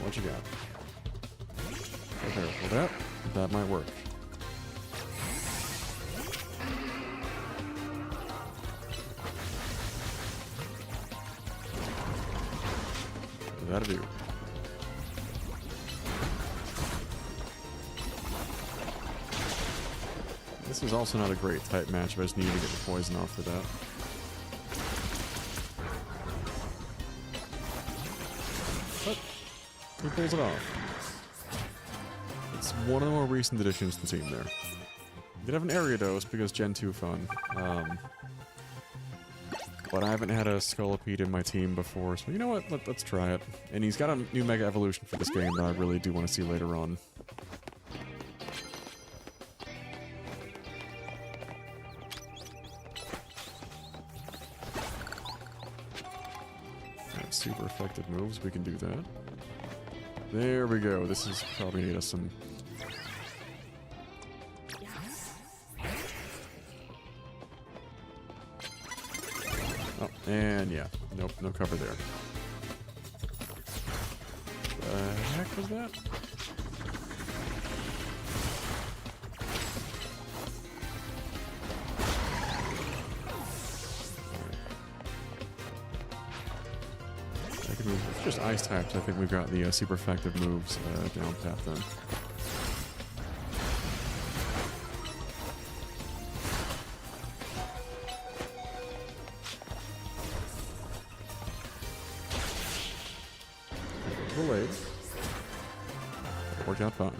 [SPEAKER 1] What you got? Okay, well that might work. That'll do. This is also not a great type match, but I just needed to get the poison off for that. But he pulls it off. It's one of the more recent additions to the team there. Did have an Ariados because Gen 2 fun. But I haven't had a Scolipede in my team before, so you know what? Let's try it. And he's got a new Mega Evolution for this game that I really do want to see later on. Alright, super effective moves, we can do that. There we go, this is probably need us some... Oh, and yeah, nope, no cover there. The heck was that? just ice types, I think we've got the super effective moves down pat then. Delayed. Worked out fine.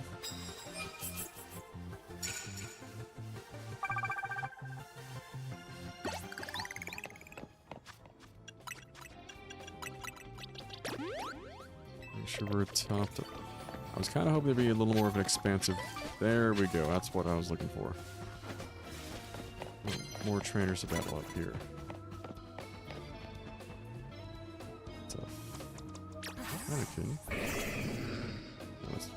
[SPEAKER 1] Make sure we're topped. I was kind of hoping to be a little more of an expansive. There we go. That's what I was looking for. More trainers to battle up here. Fennekin. No, that's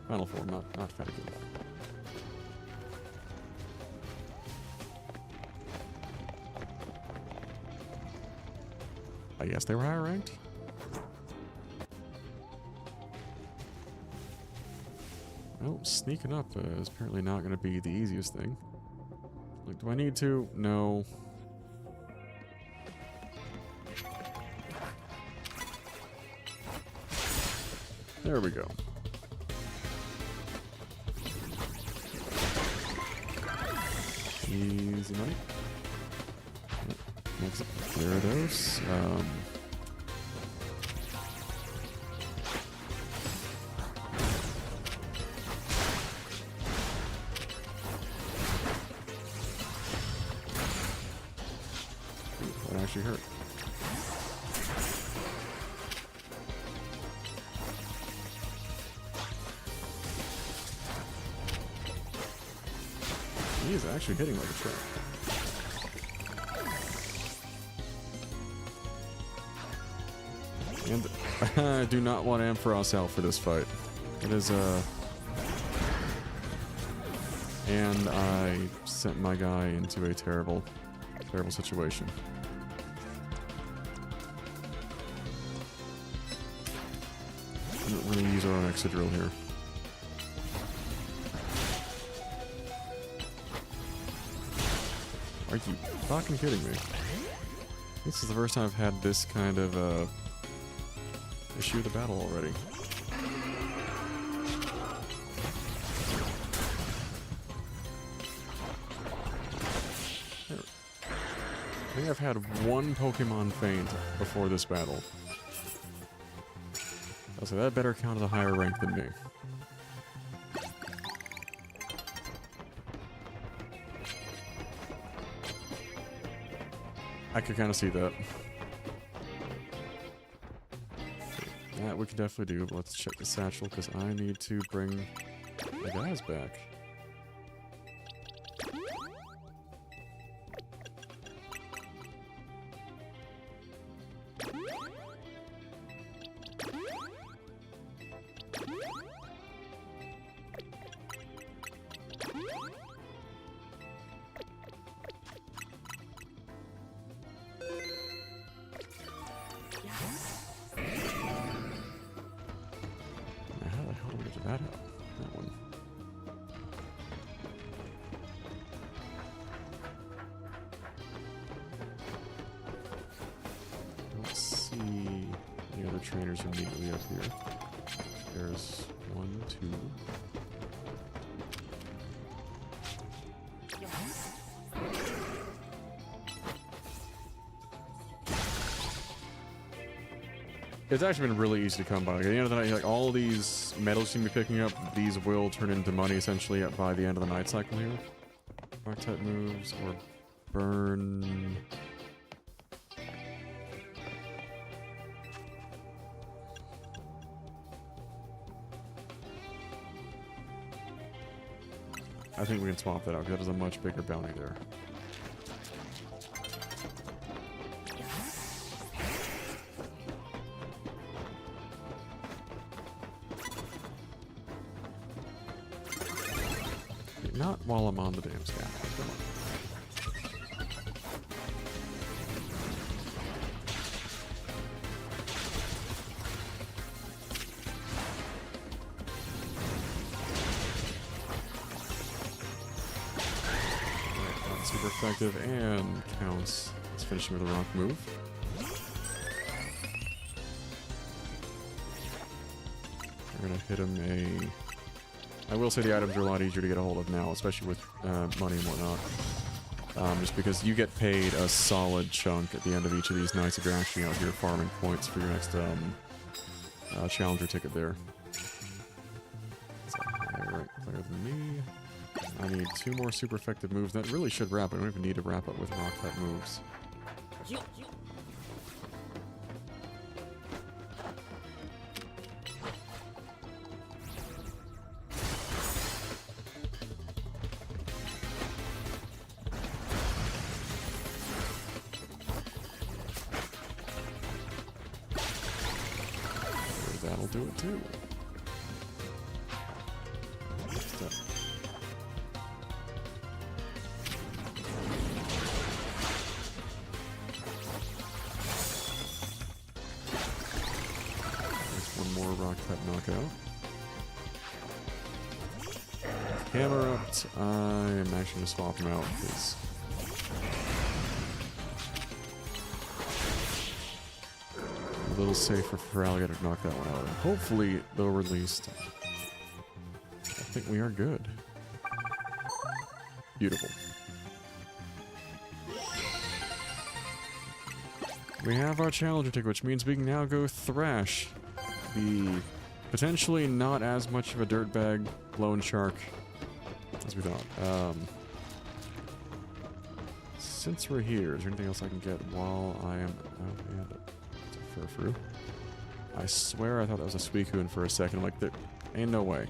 [SPEAKER 1] final form, not Fennekin. I guess they were higher ranked. Well, sneaking up is apparently not going to be the easiest thing. Like, do I need to? No. There we go. Easy money. Next up, Gyarados. That actually hurt. He is actually hitting like a truck. And I do not want Ampharos out for this fight. It is and I sent my guy into a terrible, terrible situation. Didn't really use our own Excadrill here. Are you fucking kidding me? This is the first time I've had this kind of issue with the battle already. I think I've had one Pokemon faint before this battle. So that better count as a higher rank than me. I could kind of see that. That we could definitely do. Let's check the satchel because I need to bring my guys back. Trainers immediately up here. There's 1, 2. It's actually been really easy to come by. Like, at the end of the night, like all these medals you can be picking up, these will turn into money essentially by the end of the night cycle here. Dark type moves or burn. I think we can swap that out because that is a much bigger bounty there. Not while I'm on the damn scaffold. Come on. Super effective and counts. Let's finish him with a rock move. We're gonna hit him I will say the items are a lot easier to get a hold of now, especially with money and whatnot. Just because you get paid a solid chunk at the end of each of these nights if you're actually out here farming points for your next challenger ticket there. So, right, clearer than me. I need 2 more super effective moves. That really should wrap it. I don't even need to wrap up with rock type moves. That'll do it too. There's one more rock type knockout. Hammer up. I am actually going to swap him out because a little safer for Alligator to knock that one out. And hopefully, though released, I think we are good. Beautiful. We have our challenger ticket, which means we can now go thrash the potentially not as much of a dirtbag loan shark as we thought. Since we're here, is there anything else I can get while I am... Oh, yeah, it's a Furfru. I swear I thought that was a Suicune for a second. I'm like, there ain't no way.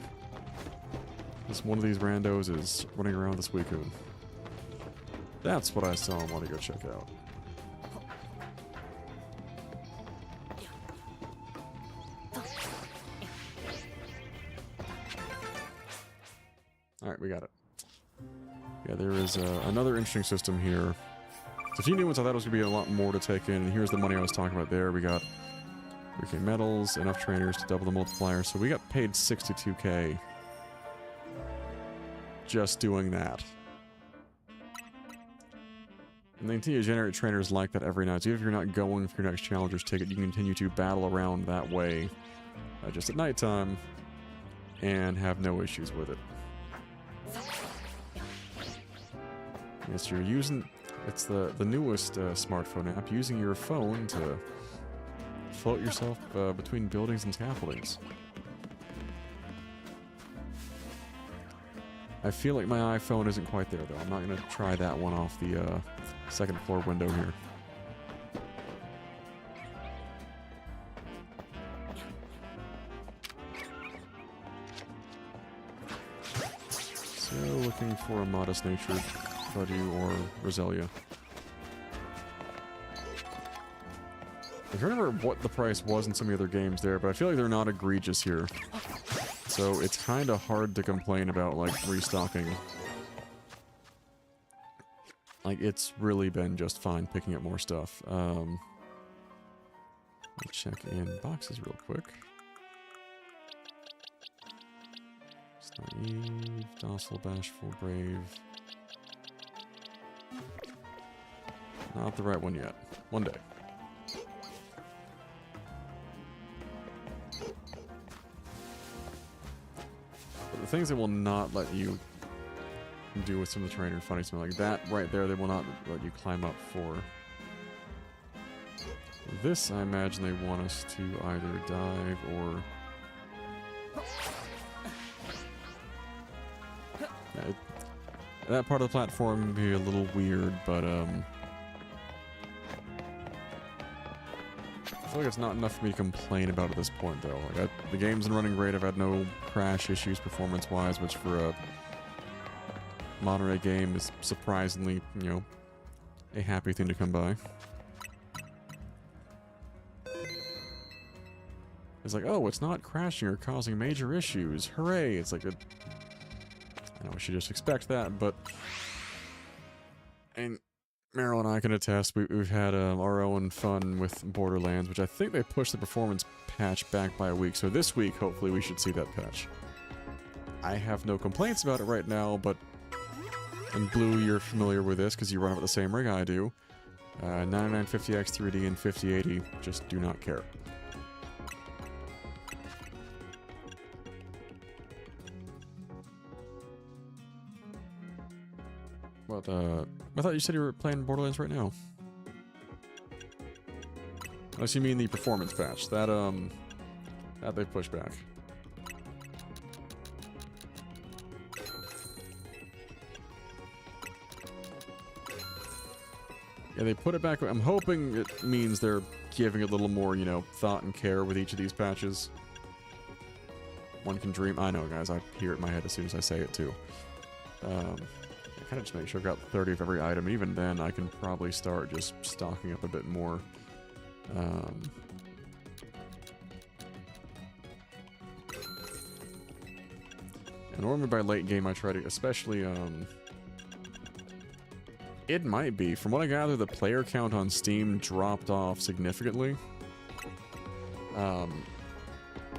[SPEAKER 1] This one of these randos is running around with a Suicune. That's what I saw and want to go check out. Alright, we got it. Yeah, there is another interesting system here. So a few new ones, I thought it was going to be a lot more to take in. And here's the money I was talking about there. We got 3k medals, enough trainers to double the multiplier. So we got paid 62k just doing that. And they continue to generate trainers like that every night. So even if you're not going for your next challenger's ticket, you can continue to battle around that way just at nighttime and have no issues with it. Yes, you're using... It's the newest smartphone app, using your phone to float yourself between buildings and scaffoldings. I feel like my iPhone isn't quite there, though. I'm not going to try that one off the second floor window here. So, looking for a modest-natured Buddy or Roselia. I can't remember what the price was in some of the other games there, but I feel like they're not egregious here. So it's kind of hard to complain about, like, restocking. Like, it's really been just fine picking up more stuff. Let me check in boxes real quick. Naive, docile, bashful, brave. Not the right one yet. One day. But the things they will not let you do with some of the trainer funny stuff like that right there, they will not let you climb up for. This, I imagine they want us to either dive or... Yeah, that part of the platform would be a little weird, but I feel like it's not enough for me to complain about at this point, though. Like the game's been running great. I've had no crash issues performance-wise, which for a modern-day game is surprisingly, you know, a happy thing to come by. It's like, oh, it's not crashing or causing major issues. Hooray! It's like, I know we should just expect that, but... And Meryl and I can attest, we've had our own fun with Borderlands, which I think they pushed the performance patch back by a week, so this week, hopefully, we should see that patch. I have no complaints about it right now, but... And Blue, you're familiar with this, because you run it with the same rig I do. 9950X 3D and 5080 just do not care. What, I thought you said you were playing Borderlands right now. Unless you mean the performance patch. That they pushed back. Yeah, they put it back. I'm hoping it means they're giving it a little more, you know, thought and care with each of these patches. One can dream. I know, guys. I hear it in my head as soon as I say it, too. I kind of just make sure I've got 30 of every item. Even then, I can probably start just stocking up a bit more. And normally by late game, I try to, especially, it might be. From what I gather, the player count on Steam dropped off significantly.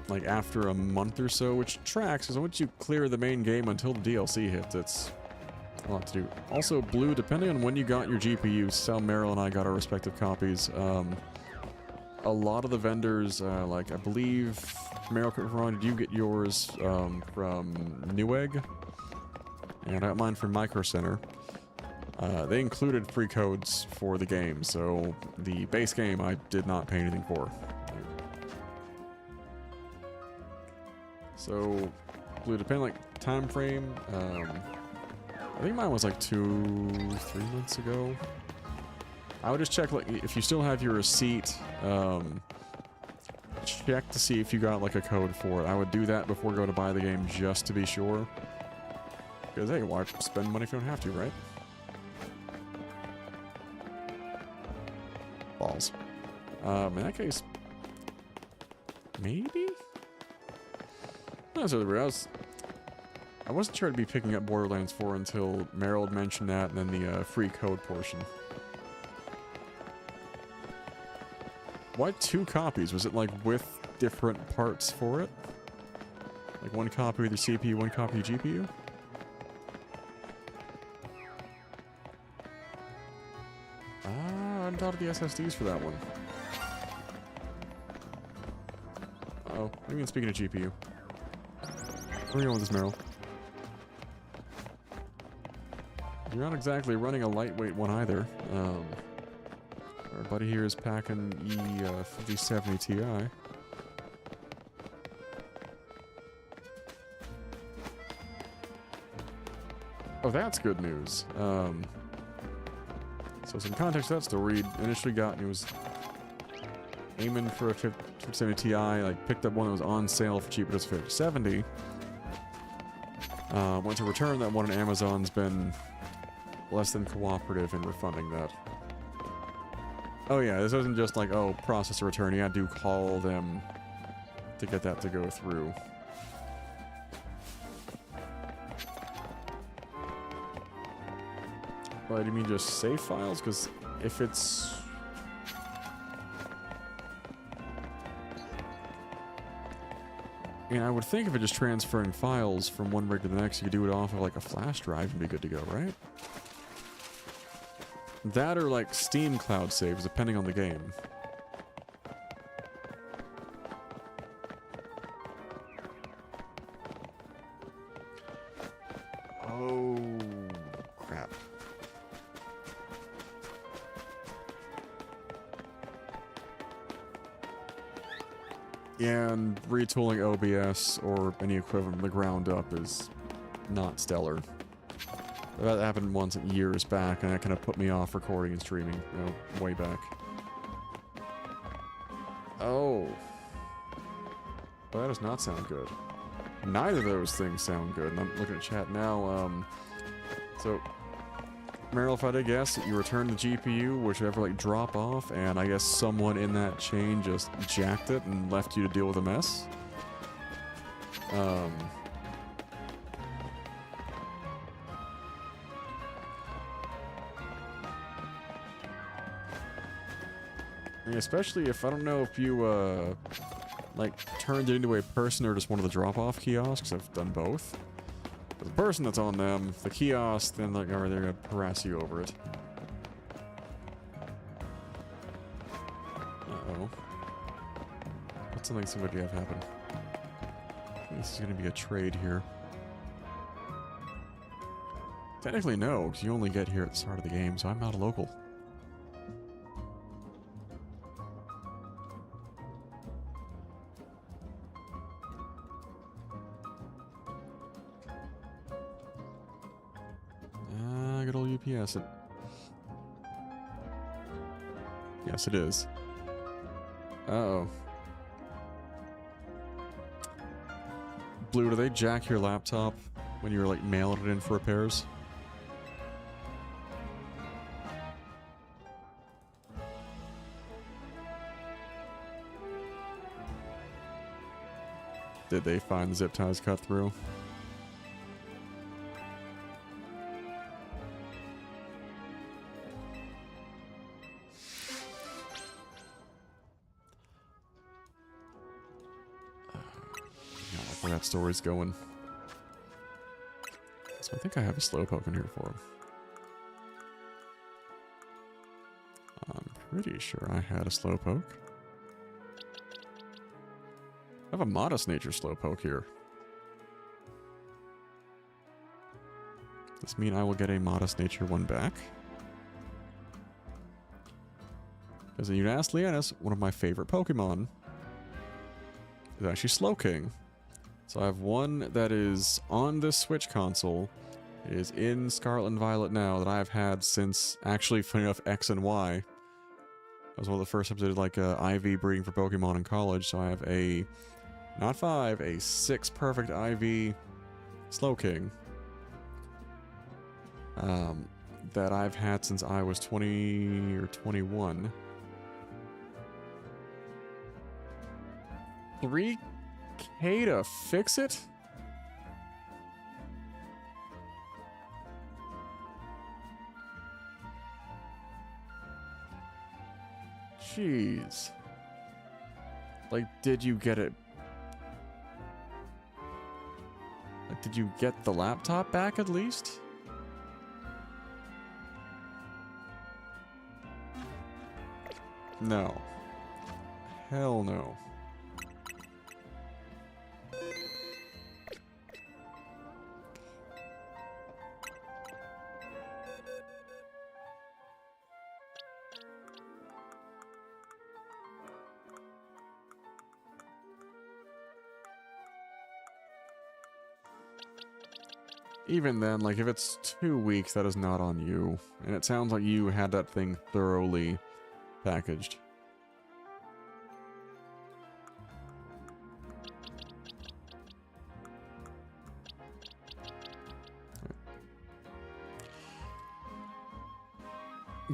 [SPEAKER 1] Like after a month or so, which tracks, because once you clear the main game until the DLC hits, it's a lot to do. Also, Blue, depending on when you got your GPU, Sal, Meryl, and I got our respective copies. A lot of the vendors, like I believe, Meryl, did you get yours from Newegg? And I got mine from Micro Center. They included free codes for the game, so the base game I did not pay anything for. So, Blue, depending like time frame, I think mine was like 2-3 months ago. I would just check like if you still have your receipt. Check to see if you got like a code for it. I would do that before going to buy the game just to be sure. Because hey, why spend money if you don't have to, right? Balls. In that case, maybe? Not so I wasn't sure I'd be picking up Borderlands 4 until Meryl had mentioned that, and then the free code portion. Why 2 copies? Was it like with different parts for it? Like one copy of the CPU, one copy of GPU? Ah, I hadn't thought of the SSDs for that one. Uh-oh. What do you mean speaking of GPU? Where are you going with this, Meryl? You're not exactly running a lightweight one either. Our buddy here is packing E5070 Ti. Oh, that's good news. So some context to that story. Initially got, he was aiming for a 5070 Ti, like picked up one that was on sale for cheap, but it's 5070. Went to return that one, and Amazon's been less than cooperative in refunding that. Oh yeah, this isn't just like, oh, process a return. You had to call them to get that to go through. But you mean just save files? Because if it's... I mean, I would think if it's just transferring files from one rig to the next, you could do it off of like a flash drive and be good to go, right? That or like Steam cloud saves, depending on the game. Oh, crap. Yeah, and retooling OBS or any equivalent from the ground up is not stellar. That happened once years back, and that kind of put me off recording and streaming, you know, way back. Oh. Well, that does not sound good. Neither of those things sound good. And I'm looking at chat now. So, Meryl, if I had to guess, you returned the GPU, which would ever, like, drop off, and I guess someone in that chain just jacked it and left you to deal with a mess? Especially if, I don't know if you, like, turned it into a person or just one of the drop-off kiosks. I've done both. But the person that's on them, the kiosk, then like, they're gonna harass you over it. Uh-oh. What's something somebody have happen? This is gonna be a trade here. Technically, no, because you only get here at the start of the game, so I'm not a local. Good old UPS. Yes, it is. Uh-oh. Blue, do they jack your laptop when you're, like, mailing it in for repairs? Did they find the zip ties cut through? Where that story's going. So I think I have a slowpoke in here for him. I'm pretty sure I had a slowpoke. I have a modest nature slowpoke here. Does this mean I will get a modest nature one back? Because you asked Leannis, one of my favorite Pokemon is actually Slowking. So I have one that is on this Switch console, is in Scarlet and Violet now, that I've had since, actually, funny enough, X and Y. That was one of the first times I did, like, IV breeding for Pokemon in college, so I have a, not 5, a 6 perfect IV Slowking. That I've had since I was 20 or 21. 3K to fix it? Jeez. Like, did you get it? Like, did you get the laptop back at least? No. Hell no. Even then, like, if it's 2 weeks, that is not on you. And it sounds like you had that thing thoroughly packaged.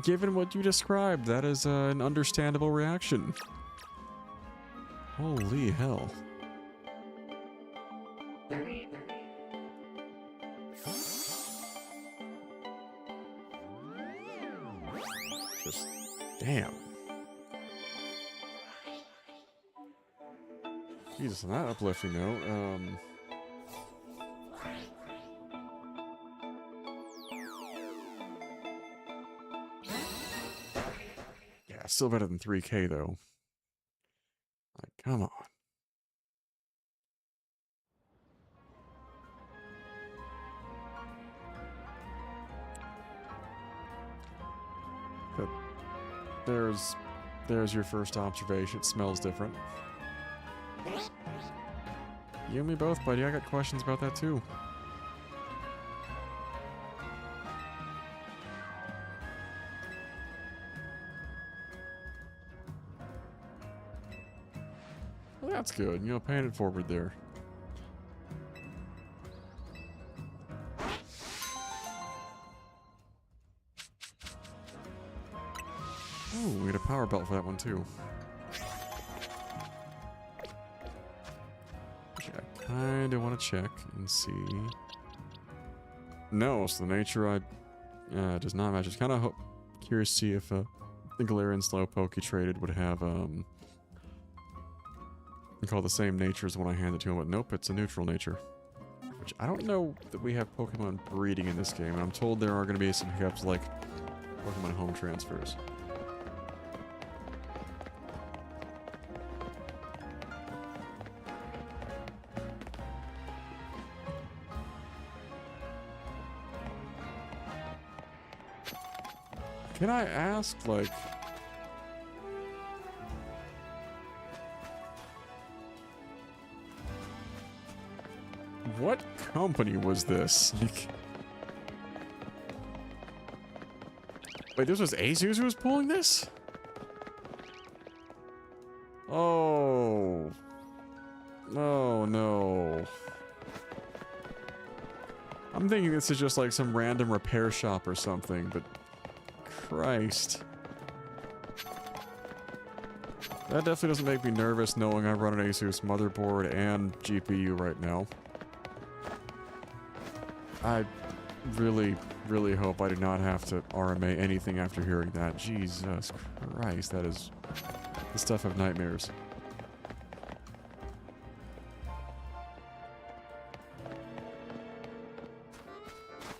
[SPEAKER 1] Given what you described, that is an understandable reaction. Holy hell. Just, damn. Jesus, on that uplifting note, yeah, still better than 3K though. Like, come on. But there's your first observation. It smells different. You and me both, buddy. I got questions about that too. Well, that's good. You know, paying it forward there. Oh, we get a power belt for that one too. Which I kind of want to check and see. No, so the nature does not match. It's kind of curious to see if the Galarian Slowpoke he traded would have call the same nature as the one I handed to him, but nope, it's a neutral nature. Which I don't know that we have Pokemon breeding in this game, and I'm told there are going to be some hiccups like Pokemon home transfers. Can I ask, like... what company was this? Like... wait, this was Asus who was pulling this? Oh. Oh, no. I'm thinking this is just like some random repair shop or something, but... Christ. That definitely doesn't make me nervous knowing I run an Asus motherboard and GPU right now. I really, really hope I do not have to RMA anything after hearing that. Jesus Christ, that is the stuff of nightmares.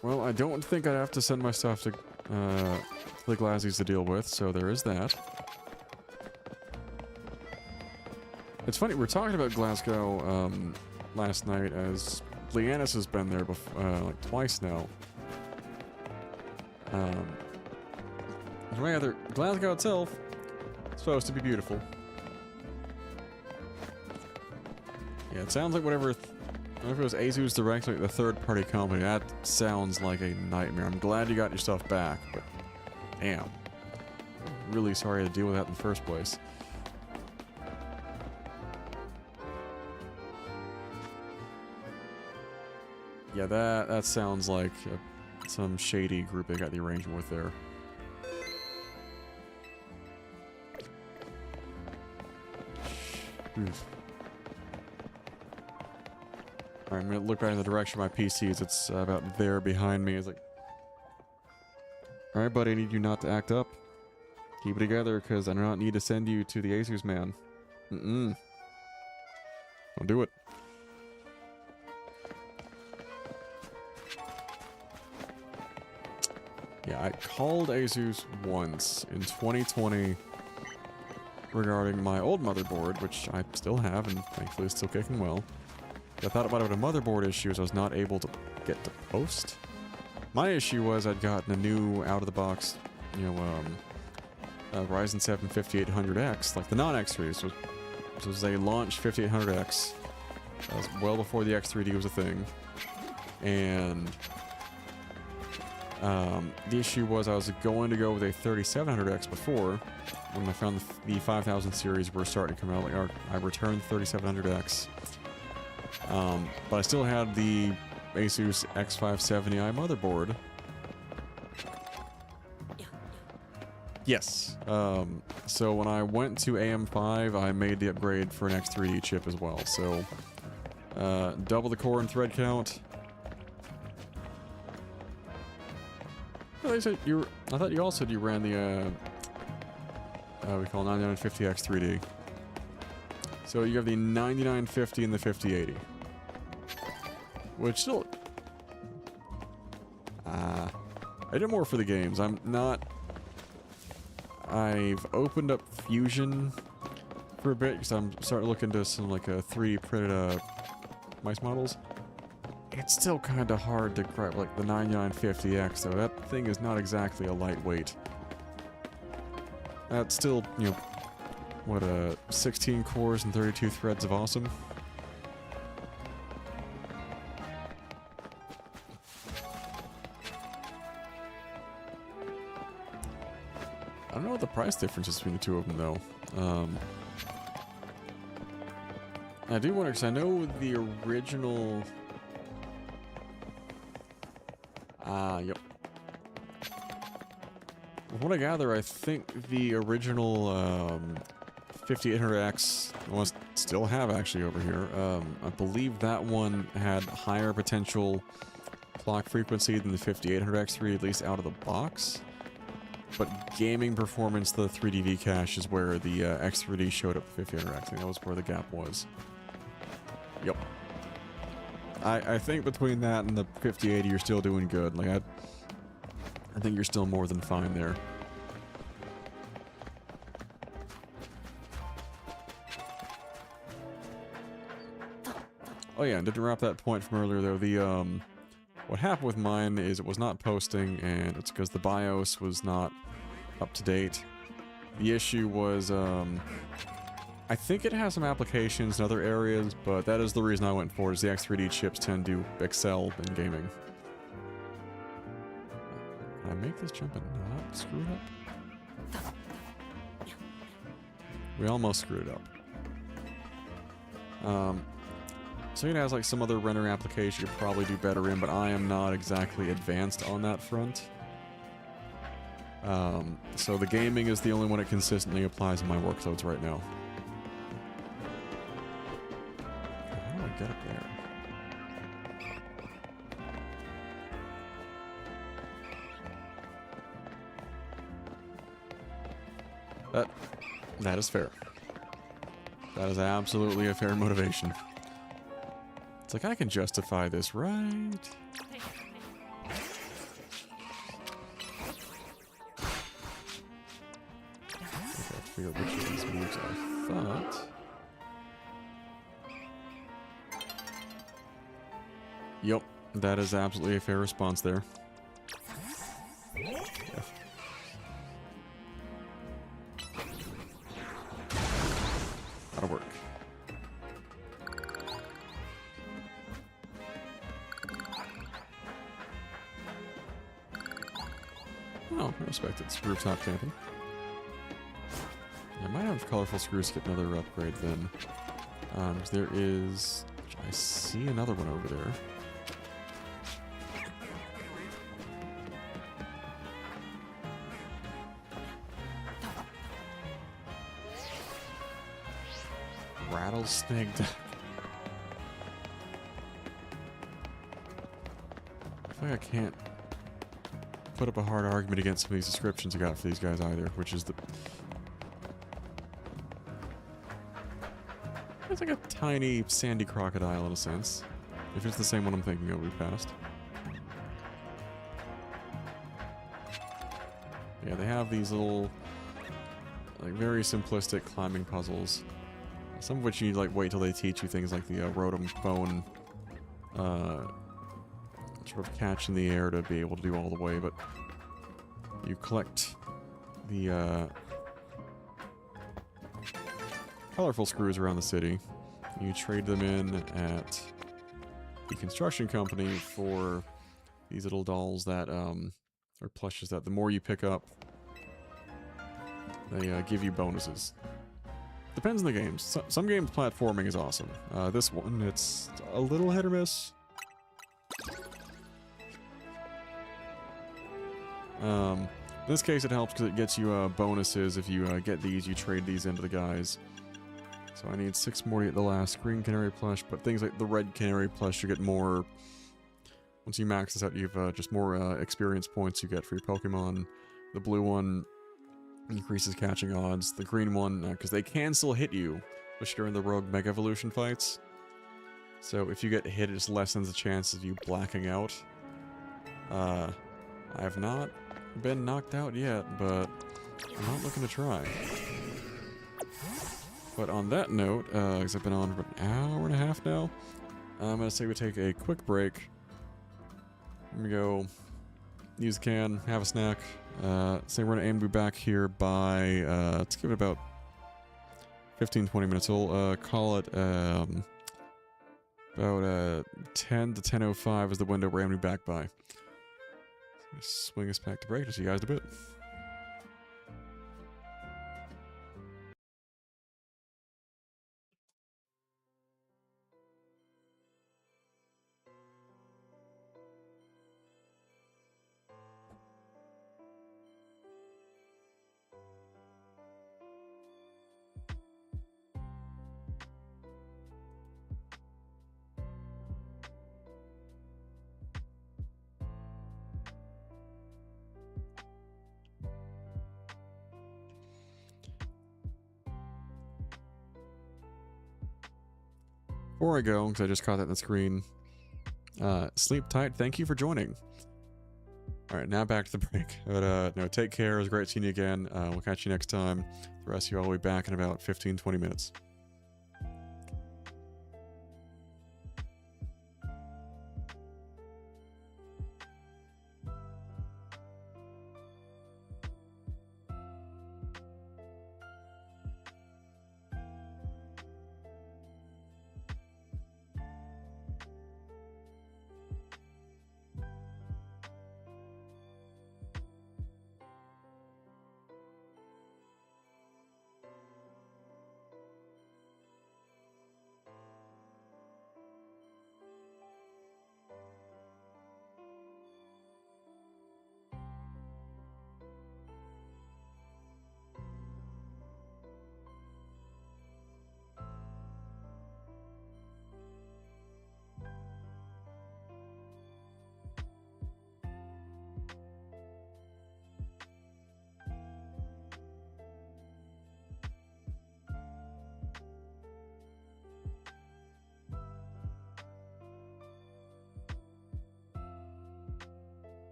[SPEAKER 1] Well, I don't think I'd have to send my stuff to the Glazies to deal with, so there is that. It's funny, we're talking about Glasgow last night, as Leannis has been there like twice now. Rather, Glasgow itself is supposed to be beautiful. Yeah, it sounds like whatever if it was Asus directly, the third-party company, that sounds like a nightmare. I'm glad you got your stuff back, but damn. Really sorry to deal with that in the first place. Yeah, that sounds like some shady group they got the arrangement with there. Alright, I'm gonna look back in the direction of my PCs. It's about there behind me. It's like... alright, buddy, I need you not to act up. Keep it together, because I do not need to send you to the Asus man. Don't do it. Yeah, I called Asus once in 2020 regarding my old motherboard, which I still have, and thankfully it's still kicking well. I thought about it with a motherboard issue, so I was not able to get to post. My issue was I'd gotten a new out-of-the-box, you know, Ryzen 7 5800X, like the non-X series. This was a launch 5800X. That was well before the X3D was a thing. And the issue was I was going to go with a 3700X before, when I found the 5000 series were starting to come out. Like, I returned 3700X. But I still had the Asus X570i motherboard. Yes. So when I went to AM5, I made the upgrade for an X3D chip as well. So, double the core and thread count. Oh, they said I thought you also said you ran the, we call 9950X3D. So you have the 9950 and the 5080. Which still... I did more for the games. I've opened up Fusion for a bit, because I'm starting to look into some, like, 3D printed, mice models. It's still kind of hard to grab, like, the 9950X, though. That thing is not exactly a lightweight. That's still, you know... what, 16 cores and 32 threads of awesome? I don't know what the price difference is between the two of them, though. I do wonder, because I know the original... yep. From what I gather, I think the original, 5800X, I still have actually over here. I believe that one had higher potential clock frequency than the 5800X3, at least out of the box. But gaming performance, the 3D cache is where the X3D showed up 5800X. I think that was where the gap was. Yep. I think between that and the 5080, you're still doing good. Like, I think you're still more than fine there. Oh yeah, and didn't wrap that point from earlier though. The what happened with mine is it was not posting, and it's because the BIOS was not up to date. The issue was, I think it has some applications in other areas, but that is the reason I went for it, is the X3D chips tend to excel in gaming. Can I make this jump and not screw it up? We almost screwed it up. So it has like some other rendering application you could probably do better in, but I am not exactly advanced on that front. So the gaming is the only one that consistently applies in my workloads right now. How do I get up there? That is fair. That is absolutely a fair motivation. It's like, I can justify this, right? I have to figure out which of these moves I thought. Yep, that is absolutely a fair response there. That'll work. Oh, I respect it. It's rooftop camping. I might have colorful screws to get another upgrade then. There is... I see another one over there. Rattlesnake. I feel like I can't put up a hard argument against some of these descriptions I got for these guys either, which is the... It's like a tiny sandy crocodile in a sense. If it's the same one I'm thinking of, we passed. Yeah, they have these little, like, very simplistic climbing puzzles. Some of which you need to, like, wait till they teach you things like the rotom bone sort of catch in the air to be able to do all the way, but you collect the colorful screws around the city. You trade them in at the construction company for these little dolls that, or plushes that the more you pick up, they give you bonuses. Depends on the games. Some games platforming is awesome. This one, it's a little hit or miss. In this case, it helps because it gets you bonuses. If you get these, you trade these into the guys. So I need 6 more to get the last green canary plush, but things like the red canary plush, you get more... Once you max this out, you have just more experience points you get for your Pokemon. The blue one increases catching odds. The green one, because they can still hit you, especially during the Rogue Mega Evolution fights. So if you get hit, it just lessens the chances of you blacking out. I have not been knocked out yet, but I'm not looking to try. But on that note, because I've been on for an hour and a half now, I'm going to say we take a quick break. Let me go use a can, have a snack. Say we're going to aim to be back here by, let's give it about 15-20 minutes. We'll call it about 10 to 10:05 is the window we're aiming to be back by. So swing us back to break. I'll see you guys in a bit. Before I go, because I just caught that on the screen, sleep tight. Thank you for joining. Alright, now back to the break. But, no, take care. It was great seeing you again. We'll catch you next time. The rest of you all will be back in about 15-20 minutes.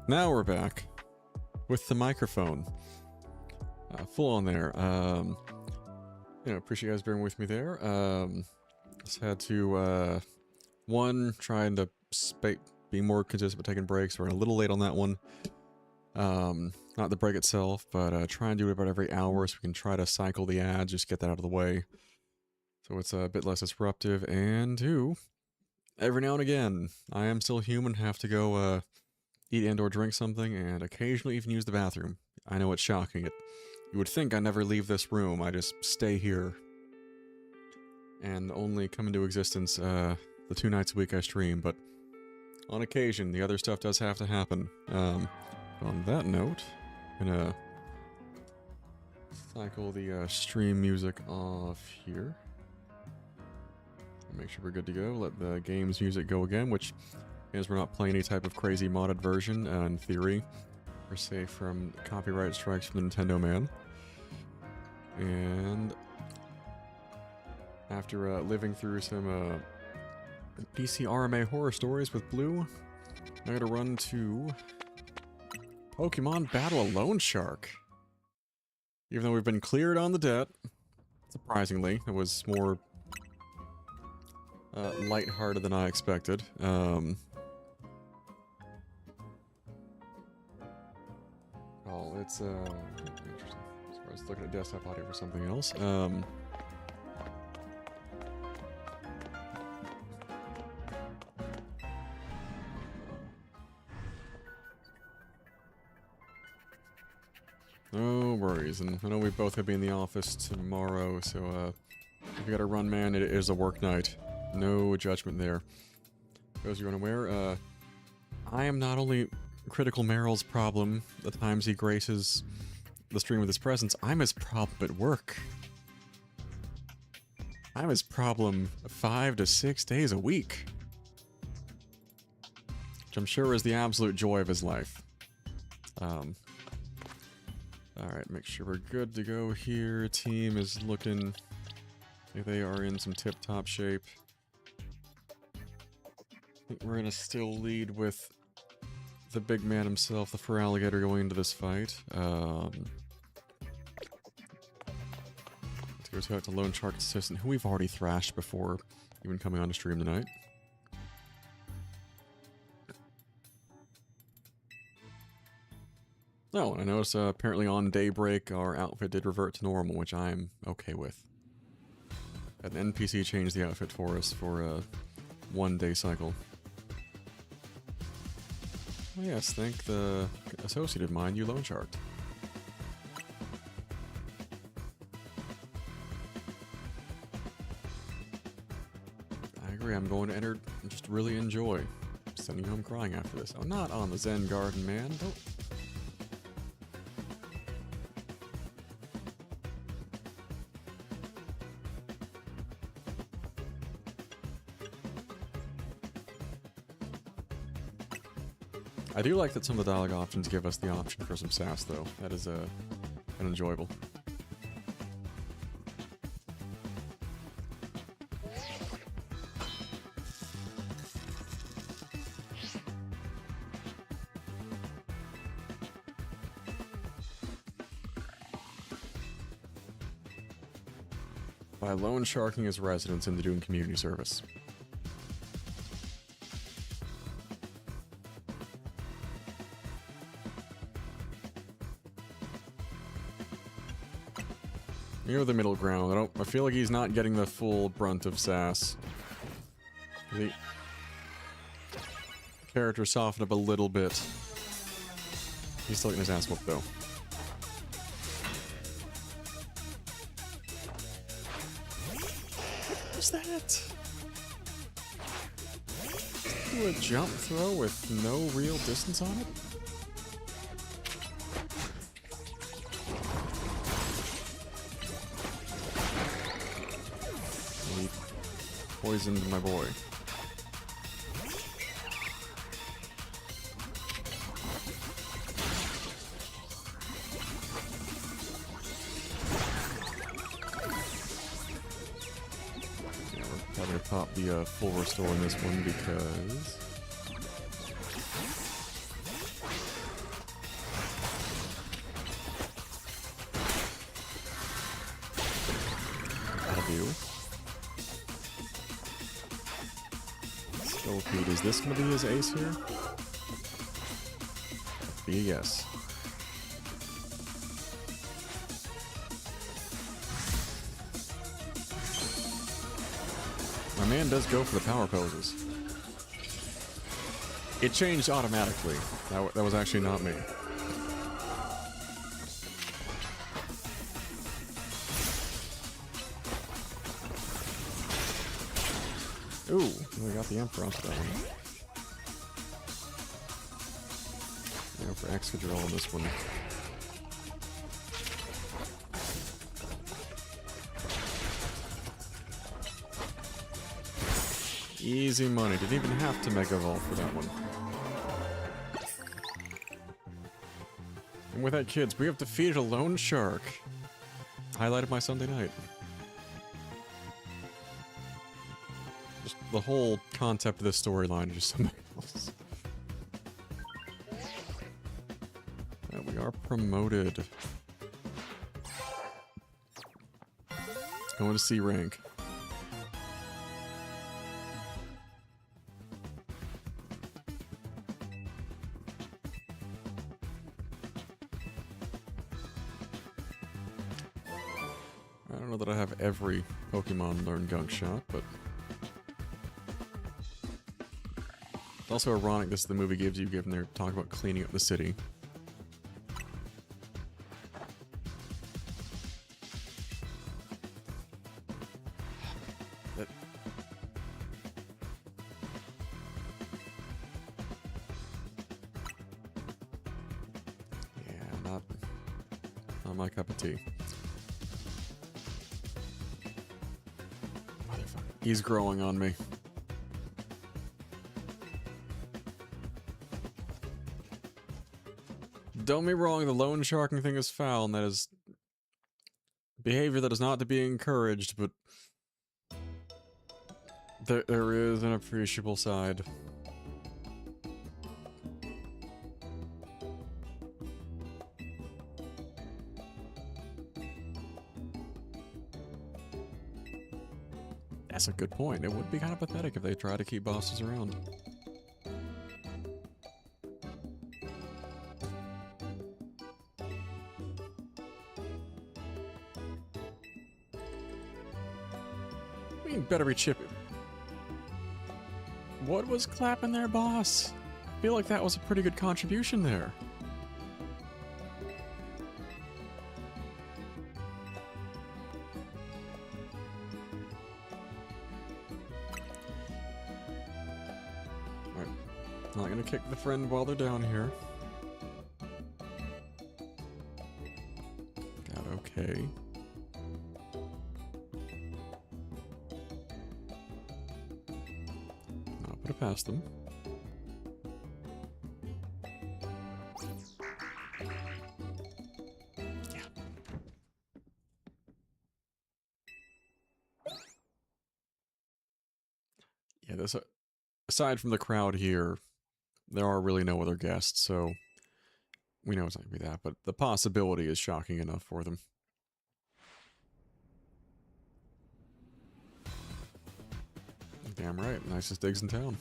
[SPEAKER 1] Now we're back with the microphone. Full on there. Appreciate you guys bearing with me there. Just had to, trying to be more consistent with taking breaks. We're a little late on that one. Not the break itself, but try and do it about every hour so we can try to cycle the ads, just get that out of the way. So it's a bit less disruptive. And two, every now and again, I am still human, have to go eat and or drink something, and occasionally even use the bathroom. I know it's shocking. You would think I never leave this room, I just stay here. And only come into existence the 2 nights a week I stream, but on occasion, the other stuff does have to happen. On that note, I'm gonna cycle the stream music off here. Make sure we're good to go. Let the game's music go again, which is we're not playing any type of crazy modded version, in theory. We're safe from copyright strikes from the Nintendo man. And after living through some PC RMA horror stories with Blue, I gotta run to Pokemon Battle a Loan Shark. Even though we've been cleared on the debt, surprisingly, it was more lighthearted than I expected. It's interesting. So I was looking at desktop audio for something else. No worries, and I know we both have to be in the office tomorrow, so if you gotta run, man, it is a work night. No judgment there. For those of you unaware, I am not only Critical Meryl's problem the times he graces the stream with his presence, I'm his problem at work. I'm his problem 5 to 6 days a week. Which I'm sure is the absolute joy of his life. Alright, make sure we're good to go here. Team is looking like they are in some tip-top shape. I think we're gonna still lead with the big man himself, the Feraligatr, going into this fight. Let's go out to Lone Shark's assistant, who we've already thrashed before, even coming on to stream tonight. Oh, I noticed apparently on Daybreak our outfit did revert to normal, which I'm okay with. An NPC changed the outfit for us for a 1-day cycle. Oh yes, thank the associate of mine, you Lone Shark. I agree, I'm going to enter and just really enjoy sending you home crying after this. Oh, not on the Zen Garden, man. Don't. I do like that some of the dialogue options give us the option for some sass, though. That is enjoyable. By loan sharking his residents into doing community service. Near the middle ground. I feel like he's not getting the full brunt of sass. The character softened up a little bit. He's still getting his ass whooped though. What was that? Do a jump throw with no real distance on it? Poisoned my boy. Yeah, we're probably gonna pop the full restore in this one because you. Scolipede, is this going to be his ace here? Be a yes. My man does go for the power poses. It changed automatically. That was actually not me. Ooh, we got the Emperor onto that one. Yeah, for Excadrill on this one. Easy money. Didn't even have to Mega Evolve for that one. And with that, kids, we have defeated a lone shark. Highlight of my Sunday night. Just the whole concept of this storyline is just something else. And we are promoted. Going to C rank. I don't know that I have every Pokemon learn Gunk Shot, but it's also ironic this is the movie gives you, given they're talking about cleaning up the city. Yeah, not my cup of tea. He's growing on me. Don't be wrong, the loan sharking thing is foul, and that is behavior that is not to be encouraged, but there is an appreciable side. That's a good point. It would be kind of pathetic if they tried to keep bosses around. I mean, better be chippy. What was clapping there, boss? I feel like that was a pretty good contribution there. Not gonna kick the friend while they're down here. Got okay. Not put it past them. Yeah. Yeah, this aside from the crowd here, there are really no other guests, so we know it's not going to be that, but the possibility is shocking enough for them. Damn right, nicest digs in town.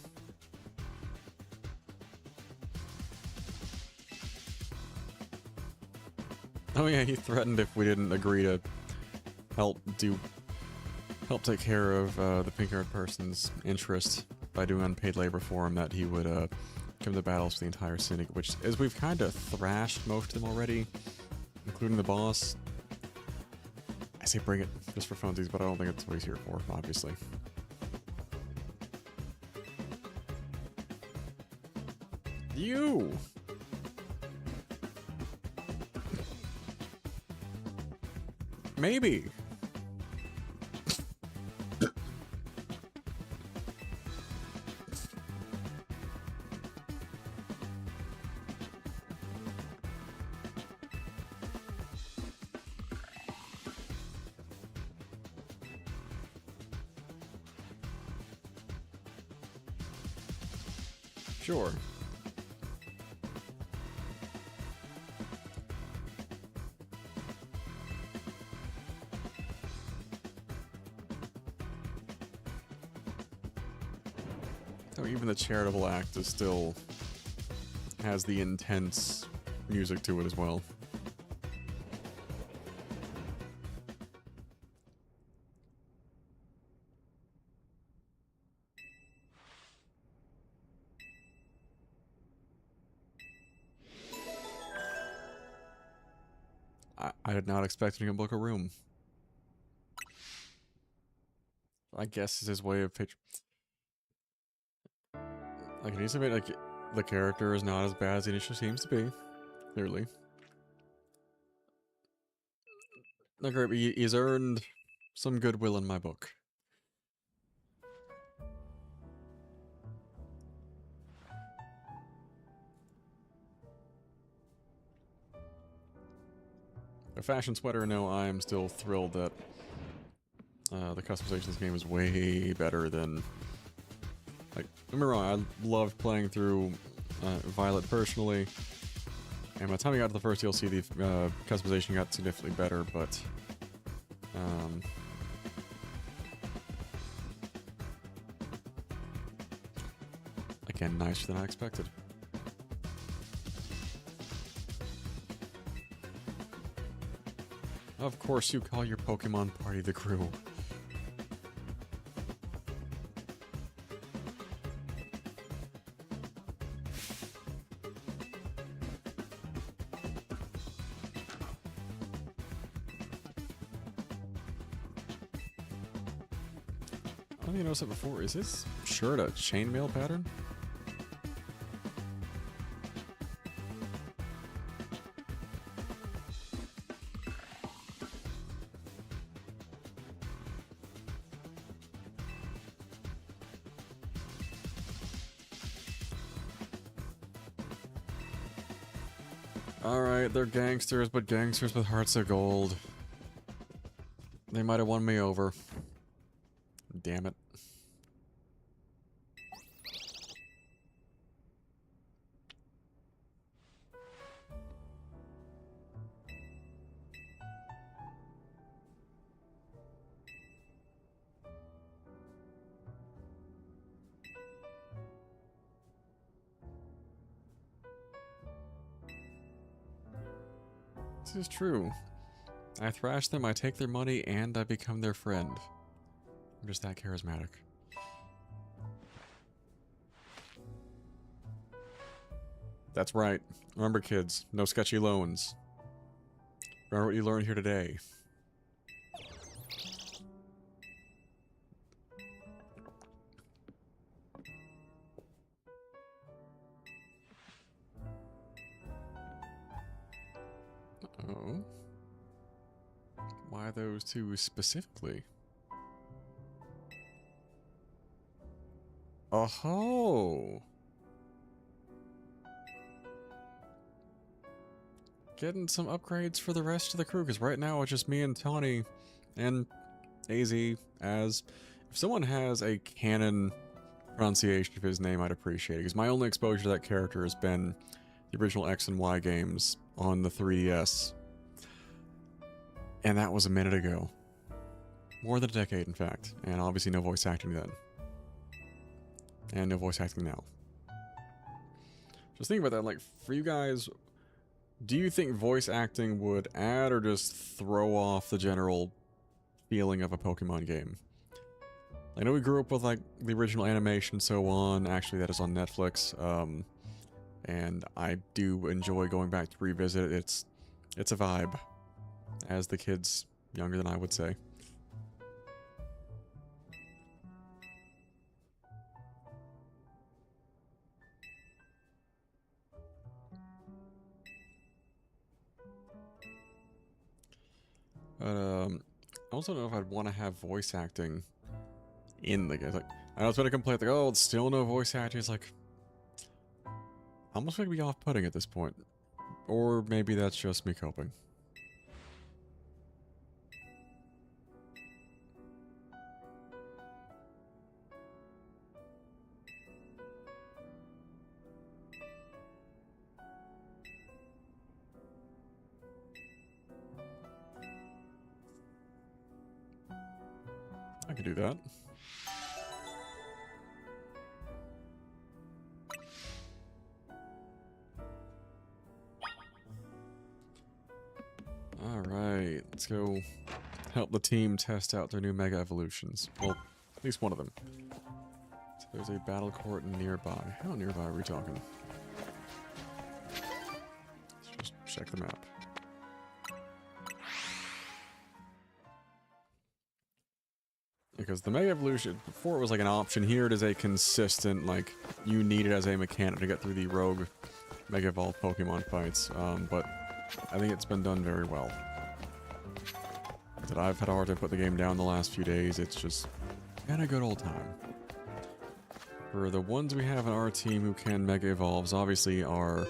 [SPEAKER 1] Oh yeah, he threatened if we didn't agree to help take care of the pink-haired person's interest by doing unpaid labor for him, that he would come to battles for the entire syndicate, which, as we've kind of thrashed most of them already, including the boss. I say bring it just for funsies, but I don't think that's what he's here for, obviously. You! Maybe. Sure. So even the charitable act is still has the intense music to it as well. I did not expect him to book a room. I guess it's his way of pitch. Like, it needs to be, like, the character is not as bad as it initially seems to be. Clearly. Like, he's earned some goodwill in my book. A fashion sweater, no, I am still thrilled that the customization of this game is way better than... Like, don't get me wrong, I loved playing through Violet personally, and by the time we got to the first DLC, the customization got significantly better, but... again, nicer than I expected. Of course you call your Pokemon party the crew. I don't think I noticed it before. Is this shirt a chainmail pattern? Alright, they're gangsters, but gangsters with hearts of gold. They might have won me over. Damn it. This is true. I thrash them, I take their money, and I become their friend. I'm just that charismatic. That's right. Remember, kids, no sketchy loans. Remember what you learned here today. Oh. Why those two specifically? Oh-ho! Getting some upgrades for the rest of the crew, because right now it's just me and Tawny and AZ as... If someone has a canon pronunciation of his name, I'd appreciate it, because my only exposure to that character has been the original X and Y games on the 3DS. And that was a minute ago. More than a decade, in fact. And obviously no voice acting then. And no voice acting now. Just think about that, like, for you guys... Do you think voice acting would add or just throw off the general feeling of a Pokemon game? I know we grew up with, like, the original animation and so on. Actually, that is on Netflix. And I do enjoy going back to revisit it. It's a vibe. As the kids younger than I would say. But, I also don't know if I'd want to have voice acting in the game. Like, I was going to complain, like, oh, it's still no voice acting. It's like, almost going to be off-putting at this point. Or maybe that's just me coping. I could do that. Alright, let's go help the team test out their new Mega Evolutions. Well, at least one of them. So there's a battle court nearby. How nearby are we talking? Let's just check the map. Because the Mega Evolution, before it was like an option, here it is a consistent, like, you need it as a mechanic to get through the rogue Mega Evolved Pokemon fights, but I think it's been done very well. That I've had a hard time putting the game down the last few days, it's just been a good old time. For the ones we have in our team who can Mega Evolves, obviously our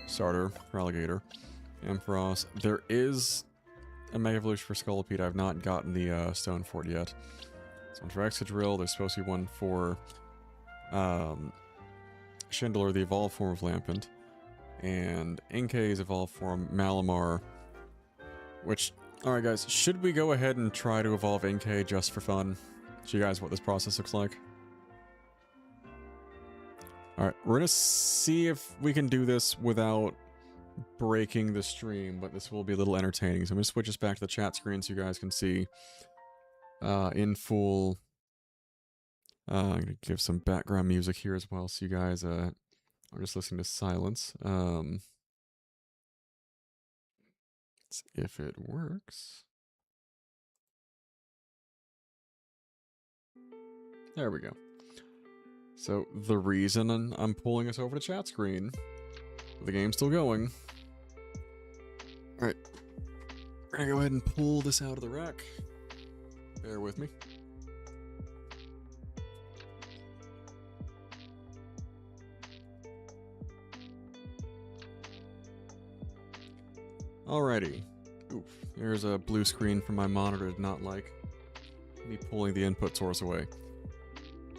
[SPEAKER 1] starter, Alligator, Ampharos. There is a Mega Evolution for Scolipede. I've not gotten the Stone Fort yet. So for Excadrill, there's supposed to be one for Schindler, the evolved form of Lampent, and Inkay's evolved form, Malamar, which, alright guys, should we go ahead and try to evolve Inkay just for fun? Show you guys what this process looks like. Alright, we're gonna see if we can do this without breaking the stream, but this will be a little entertaining. So I'm gonna switch us back to the chat screen so you guys can see in full. I'm gonna give some background music here as well, so you guys are just listening to silence. Let's see if it works. There we go. So the reason I'm pulling us over to chat screen, the game's still going. All right, we're gonna go ahead and pull this out of the rack. Bear with me. Alrighty. Oof, there's a blue screen from my monitor I did not like. Me pulling the input source away.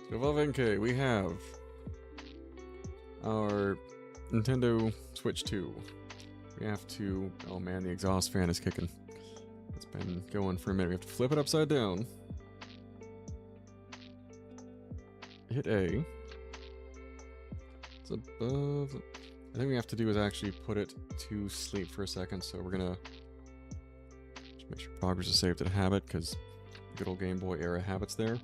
[SPEAKER 1] So above NK, we have our Nintendo Switch 2. We have to... Oh man, the exhaust fan is kicking. It's been going for a minute. We have to flip it upside down. Hit A. It's above... I think we have to do is actually put it to sleep for a second, so we're gonna just make sure progress is saved at habit, because good old Game Boy era habits there.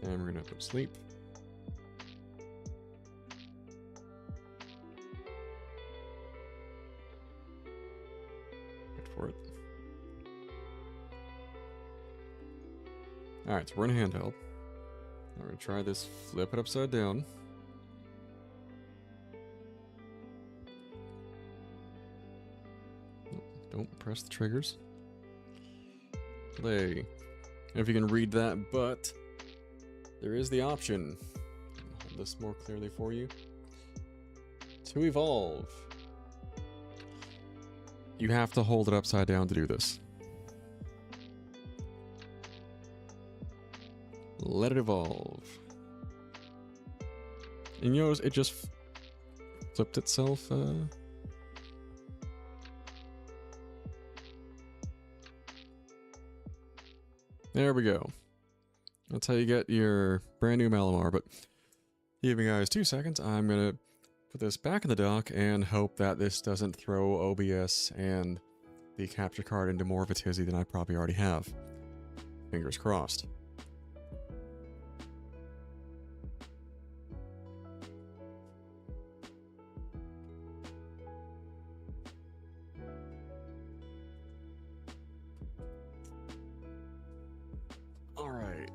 [SPEAKER 1] And we're gonna put sleep. Wait for it. Alright, so we're in handheld. Now we're gonna try this, flip it upside down. Don't press the triggers. Play. I don't know if you can read that, but there is the option. I'll hold this more clearly for you. To evolve. You have to hold it upside down to do this. Let it evolve. And you notice it just flipped itself. There we go. That's how you get your brand new Malamar, but give me guys 2 seconds. I'm gonna put this back in the dock and hope that this doesn't throw OBS and the capture card into more of a tizzy than I probably already have. Fingers crossed. Alright.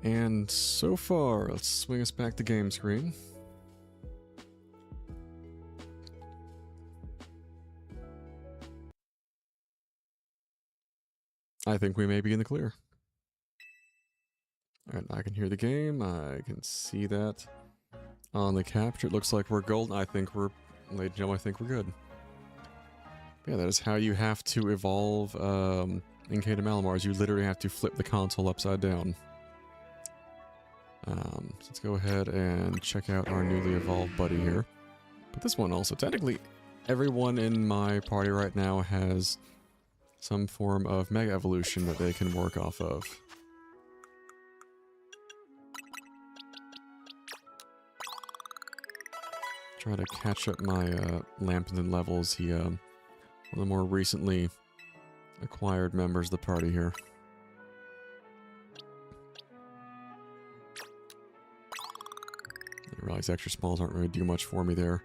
[SPEAKER 1] And so far, let's swing us back to game screen. I think we may be in the clear. Alright, I can hear the game. I can see that on the capture. It looks like we're golden. I think we're... Ladies and gentlemen, I think we're good. Yeah, that is how you have to evolve in Kingdom Malamars. You literally have to flip the console upside down. So let's go ahead and check out our newly evolved buddy here. But this one also, technically, everyone in my party right now has some form of Mega Evolution that they can work off of. Try to catch up my Lambton levels. He, one of the more recently acquired members of the party here. I realize extra smalls aren't going to do much for me there.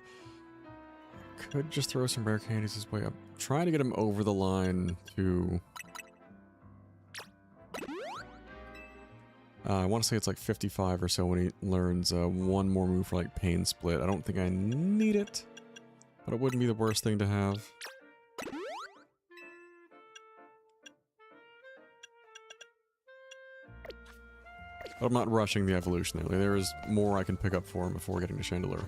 [SPEAKER 1] Could just throw some rare candies his way up. Trying to get him over the line to... I want to say it's like 55 or so when he learns one more move for like Pain Split. I don't think I need it, but it wouldn't be the worst thing to have. But I'm not rushing the evolution there. There is more I can pick up for him before getting to Chandelure.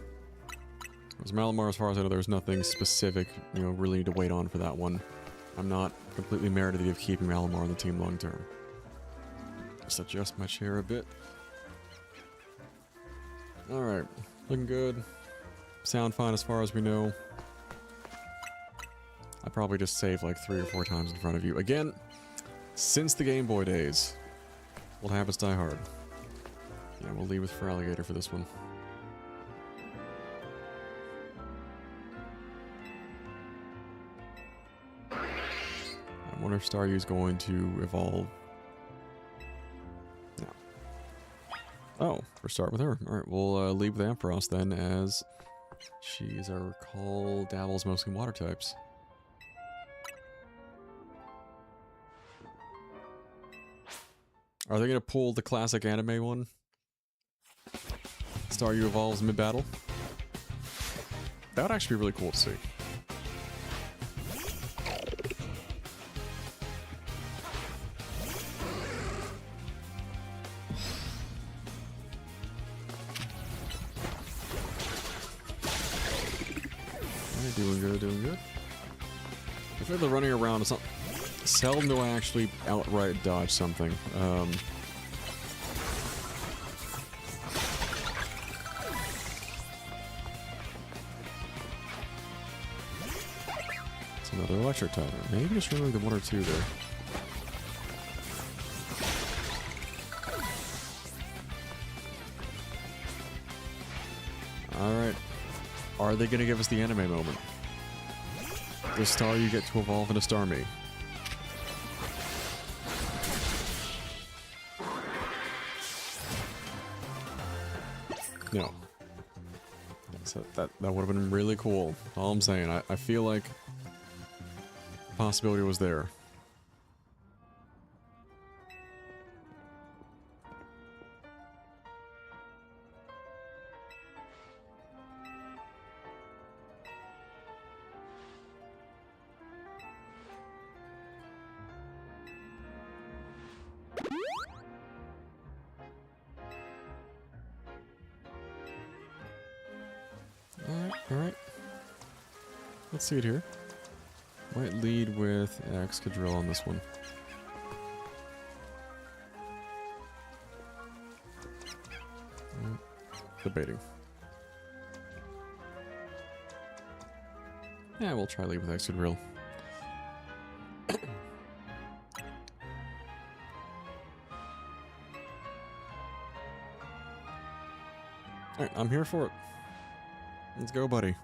[SPEAKER 1] As Malamar, as far as I know, there's nothing specific, you know, really need to wait on for that one. I'm not completely merited of keeping Malamar on the team long term. Just adjust my chair a bit. Alright, looking good. Sound fine as far as we know. I probably just saved like 3 or 4 times in front of you. Again, since the Game Boy days, old habits die hard. Yeah, we'll leave with Feraligatr for this one. I wonder if Staryu's going to evolve. No. Oh, we're starting with her. Alright, we'll leave with Ampharos then, as she, as I recall, dabbles mostly in water types. Are they going to pull the classic anime one? Staryu evolves mid-battle? That would actually be really cool to see. Doing good, doing good. I feel like they're running around. It's not seldom do I actually outright dodge something. It's another electric type. Maybe just remove the 1 or 2 there. Alright. Are they going to give us the anime moment? Does Staryu get to evolve into Starmie? No. So that would have been really cool. All I'm saying. I feel like the possibility was there. Alright. Let's see it here. Might lead with Excadrill on this one. Debating. Yeah, we'll try lead with Excadrill. Alright, I'm here for it. Let's go, buddy.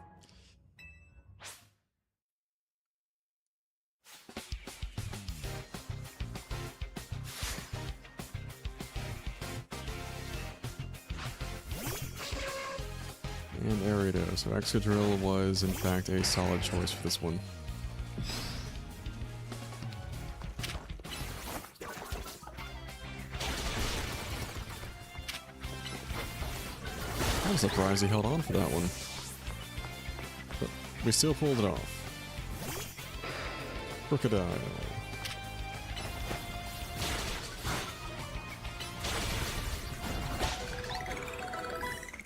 [SPEAKER 1] And Ariado. So Excadrill was, in fact, a solid choice for this one. I'm surprised he held on for that one. But we still pulled it off. Crocodile.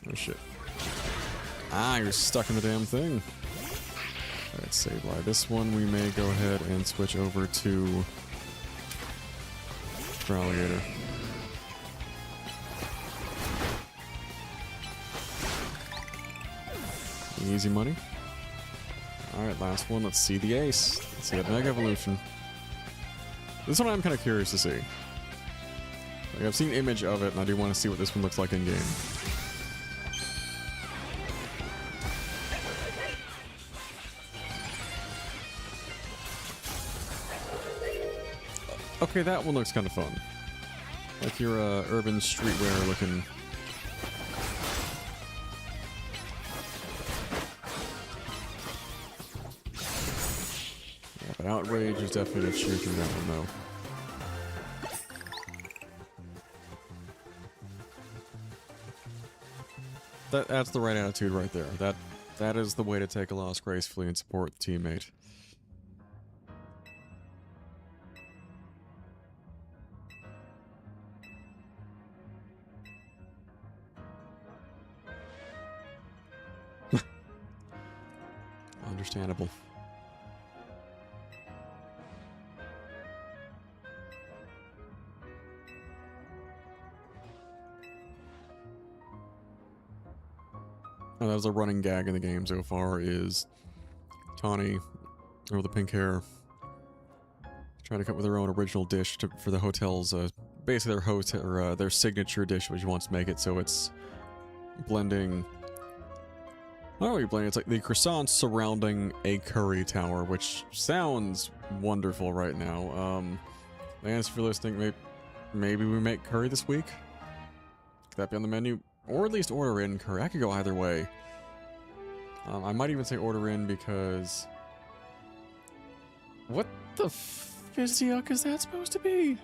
[SPEAKER 1] Oh shit. Ah, you're stuck in the damn thing. Alright, Sableye. This one we may go ahead and switch over to Feraligatr. Easy money. Alright, last one. Let's see the ace. Let's see that Mega Evolution. This one I'm kind of curious to see. Like, I've seen image of it, and I do want to see what this one looks like in game. Okay, that one looks kind of fun. Like your urban streetwear looking. Yeah, but Outrage is definitely a cheer through that one though. That's the right attitude right there. That is the way to take a loss gracefully and support the teammate. Understandable. Oh, that was a running gag in the game so far, is Tawny, or the pink hair, trying to come up with her own original dish for the hotel's, basically their hotel, or their signature dish, which she wants to make it, so it's blending. Not really blending, it's like the croissants surrounding a curry tower, which sounds wonderful right now. Lance, if you're listening, maybe we make curry this week? Could that be on the menu? Or at least order in curry. I could go either way. I might even say order in because... What the yuck is that supposed to be?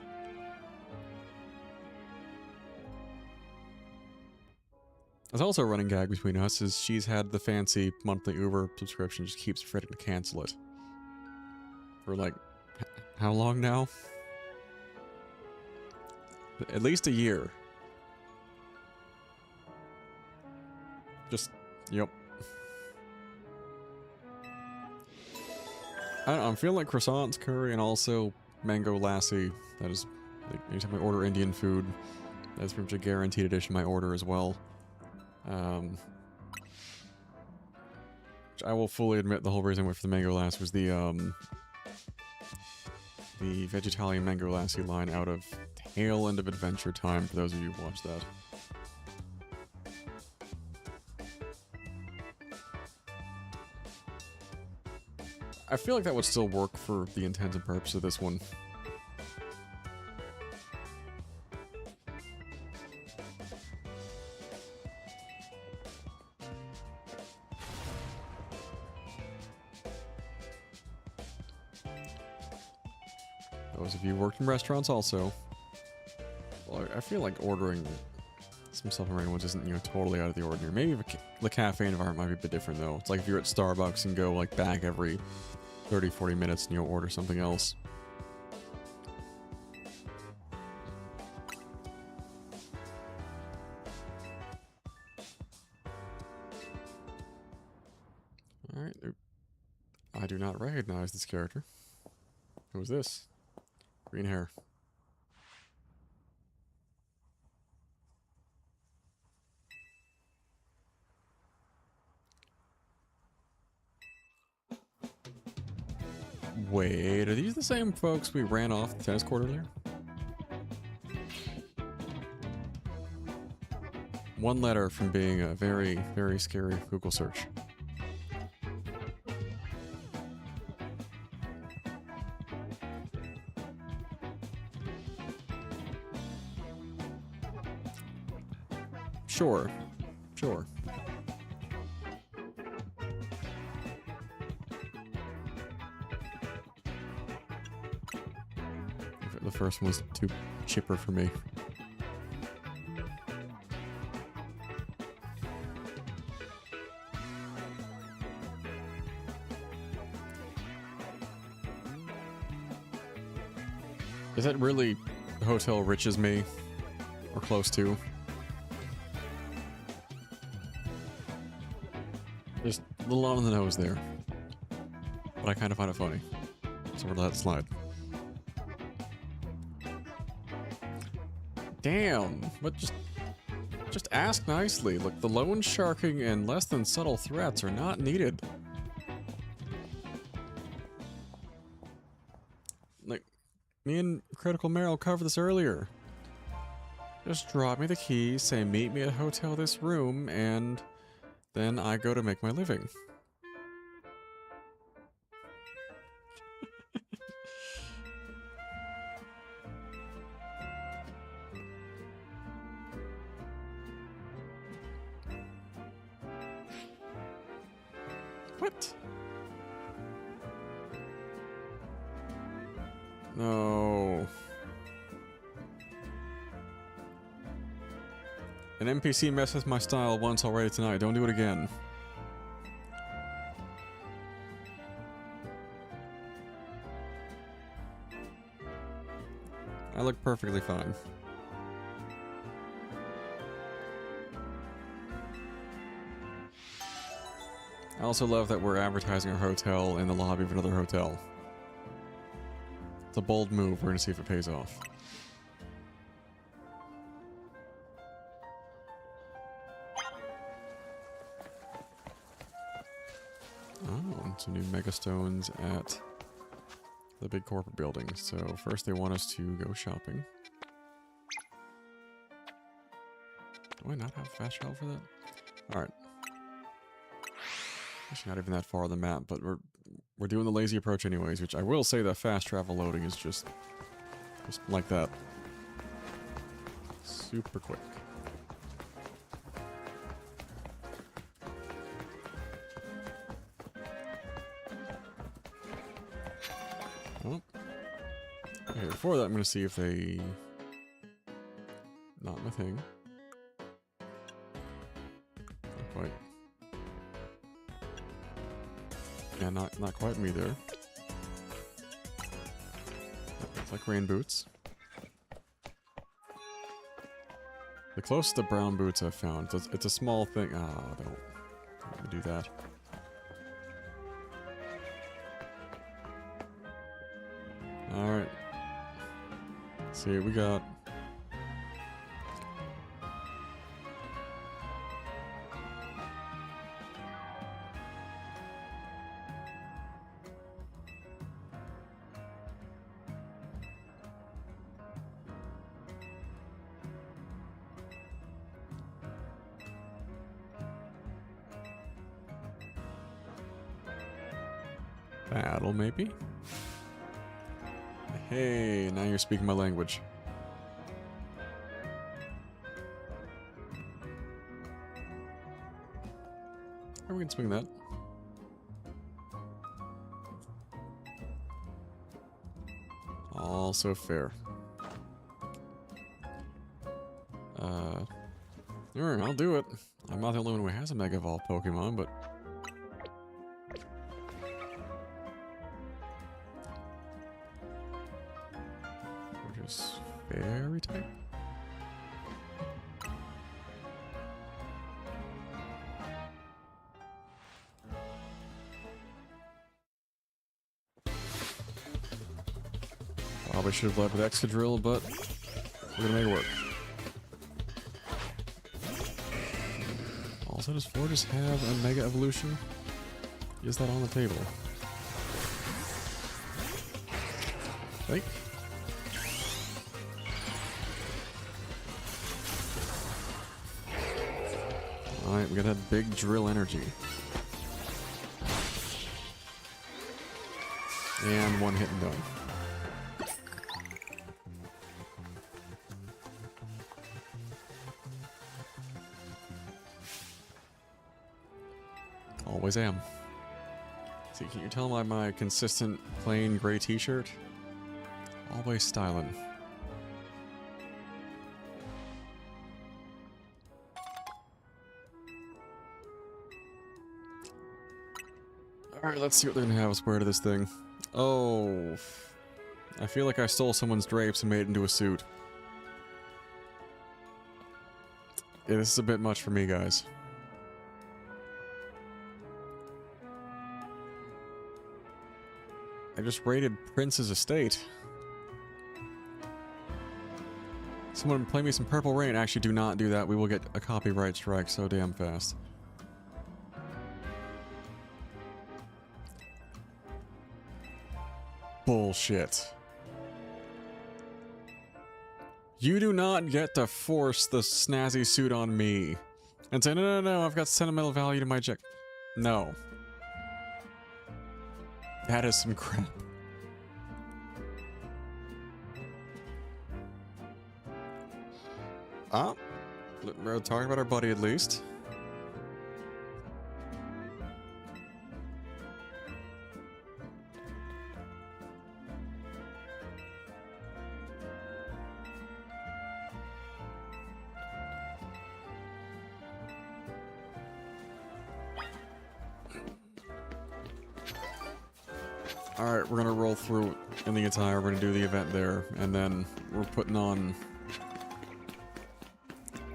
[SPEAKER 1] There's also a running gag between us, is she's had the fancy monthly Uber subscription, just keeps fretting to cancel it. For like, how long now? At least a year. Just, yep. I don't know, I'm feeling like croissants, curry, and also mango lassi. That is, like, anytime I order Indian food, that's pretty much a guaranteed addition to my order as well. Which I will fully admit the whole reason I went for the mango lassi was the Vegetalian mango lassi line out of Tail End of Adventure Time, for those of you who watched that. I feel like that would still work for the intent and purpose of this one. Those of you who worked in restaurants also. Well, I feel like ordering some stuff from random ones isn't, you know, totally out of the ordinary. Maybe the cafe environment might be a bit different though. It's like if you're at Starbucks and go like back every 30-40 minutes and you'll order something else. Alright. I do not recognize this character. Who's this? Green hair. Wait, are these the same folks we ran off the tennis court earlier? One letter from being a very, very scary Google search. Sure. Sure. The first one was too chipper for me. Is that really Hotel Riches me? Or close to? Just a little on the nose there. But I kind of find it funny. So we're gonna let it slide. Damn! But just ask nicely. Look, the loan sharking and less than subtle threats are not needed. Like, me and Critical Meryl covered this earlier. Just drop me the key, say meet me at hotel this room, and then I go to make my living. What? No. An NPC messed with my style once already tonight. Don't do it again. I look perfectly fine. I also love that we're advertising our hotel in the lobby of another hotel. It's a bold move. We're gonna see if it pays off. Oh, some new megastones at the big corporate building. So first they want us to go shopping. Do I not have fast travel for that? Alright. Actually not even that far on the map, but we're doing the lazy approach anyways, which I will say that fast travel loading is just like that. Super quick. Oh. Okay, before that I'm gonna see if they... Not my thing. Not quite. Yeah, not quite me there. It's like rain boots. The closest to brown boots I've found. It's a small thing. Ah, don't do that. Alright. Let's see what we got. Battle, maybe? Hey, now you're speaking my language. We can swing that. Also fair. Alright, I'll do it. I'm not the only one who has a Mega Evolved Pokemon, but... We're just fairy type? Probably should have led with Excadrill, but we're gonna make it work. Also, does Fortis have a Mega Evolution? Is that on the table? Fake? Alright, we got that big drill energy. And one hit and done. Always am. See, can you tell by my consistent plain gray t-shirt? Always styling. Alright, let's see what they're gonna have us wear to this thing. Oh. I feel like I stole someone's drapes and made it into a suit. Yeah, this is a bit much for me, guys. I just raided Prince's estate. Someone play me some Purple Rain. Actually, do not do that. We will get a copyright strike so damn fast. Bullshit. You do not get to force the snazzy suit on me. And say, no, I've got sentimental value to my jack. No. That is some crap. Ah. We're talking about our buddy at least. Alright, we're gonna roll through in the attire, we're gonna do the event there, and then we're putting on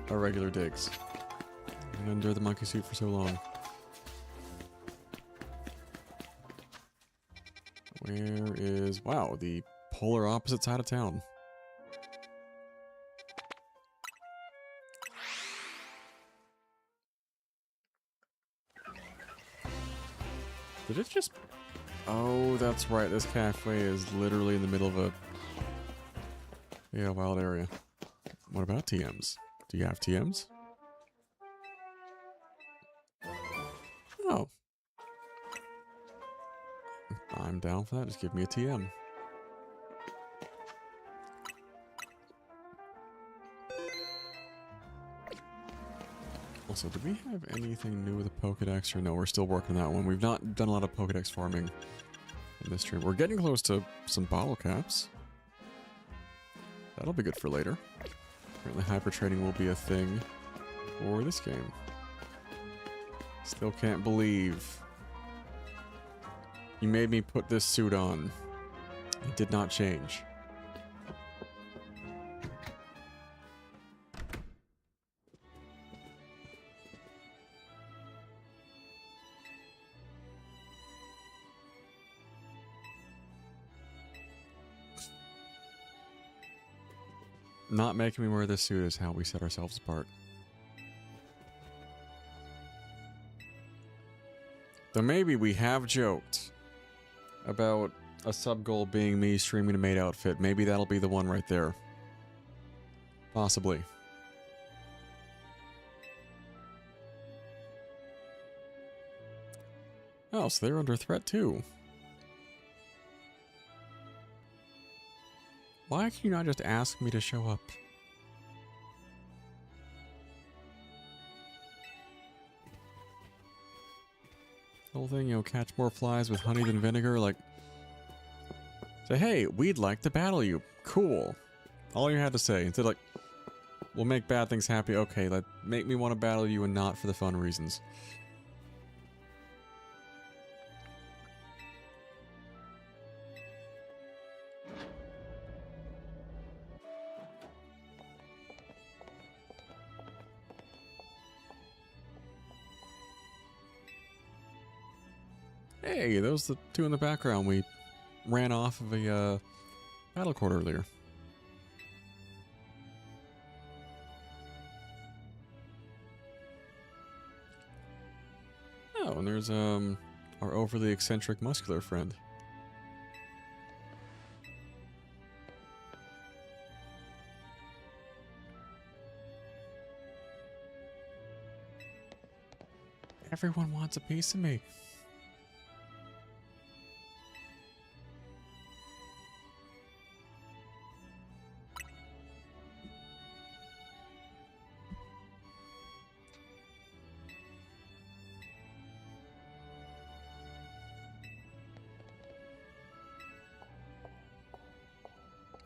[SPEAKER 1] our regular digs. And endure the monkey suit for so long. Where is... Wow, the polar opposite side of town. Did it just... Oh, that's right. This cafe is literally in the middle of a... Yeah, wild area. What about TMs? Do you have TMs? Oh. I'm down for that. Just give me a TM. Also, do we have anything new with the Pokedex? Or no, we're still working on that one. We've not done a lot of Pokedex farming in this stream. We're getting close to some bottle caps. That'll be good for later. Apparently hyper training will be a thing for this game. Still can't believe you made me put this suit on. It did not change. Not making me wear this suit is how we set ourselves apart. Though maybe we have joked about a sub-goal being me streaming a maid outfit. Maybe that'll be the one right there. Possibly. Oh, so they're under threat too. Why can you not just ask me to show up? The whole thing, you know, catch more flies with honey than vinegar, like... Say, hey, we'd like to battle you. Cool. All you had to say. Instead, like, we'll make bad things happy. Okay, make me want to battle you and not for the fun reasons. Hey, those the two in the background. We ran off of a battle court earlier. Oh, and there's our overly eccentric muscular friend. Everyone wants a piece of me.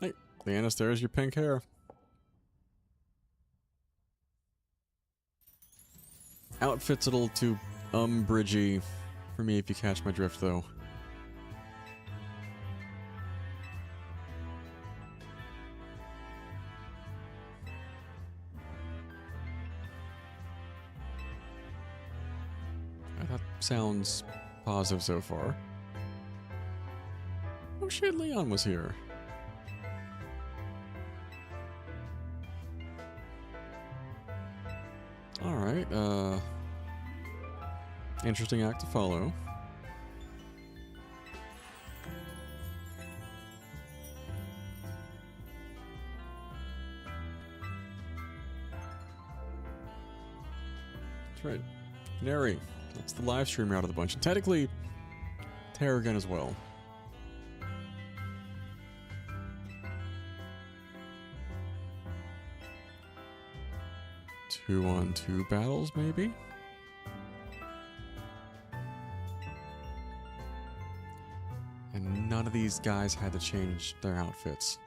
[SPEAKER 1] Hey, Leannis, there's your pink hair. Outfit's a little too bridgy for me if you catch my drift, though. That sounds positive so far. Oh shit, Leon was here. Alright, interesting act to follow. That's right. Canary. That's the live streamer out of the bunch. And technically, Terragon as well. 2-on-2 battles, maybe? And none of these guys had to change their outfits.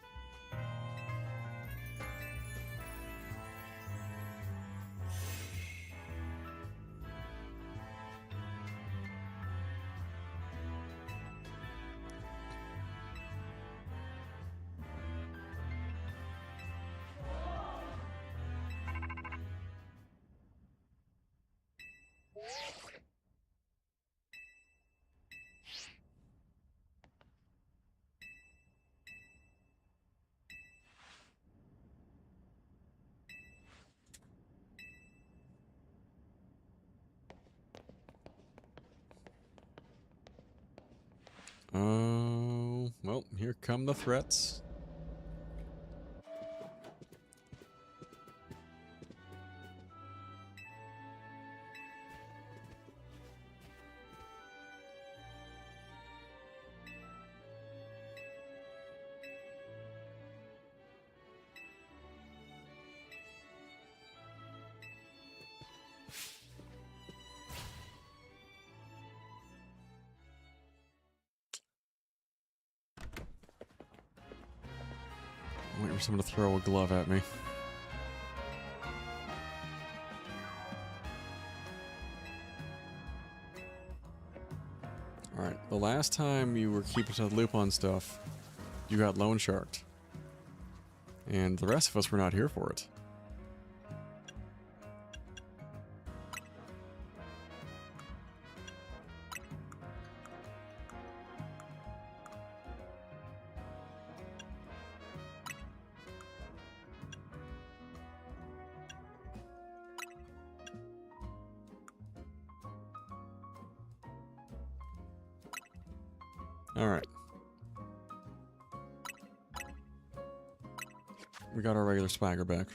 [SPEAKER 1] Oh, well, here come the threats. I'm waiting for someone to throw a glove at me. Alright, the last time you were keeping to the loop on stuff, you got loan sharked. And the rest of us were not here for it. Alright. We got our regular swagger back.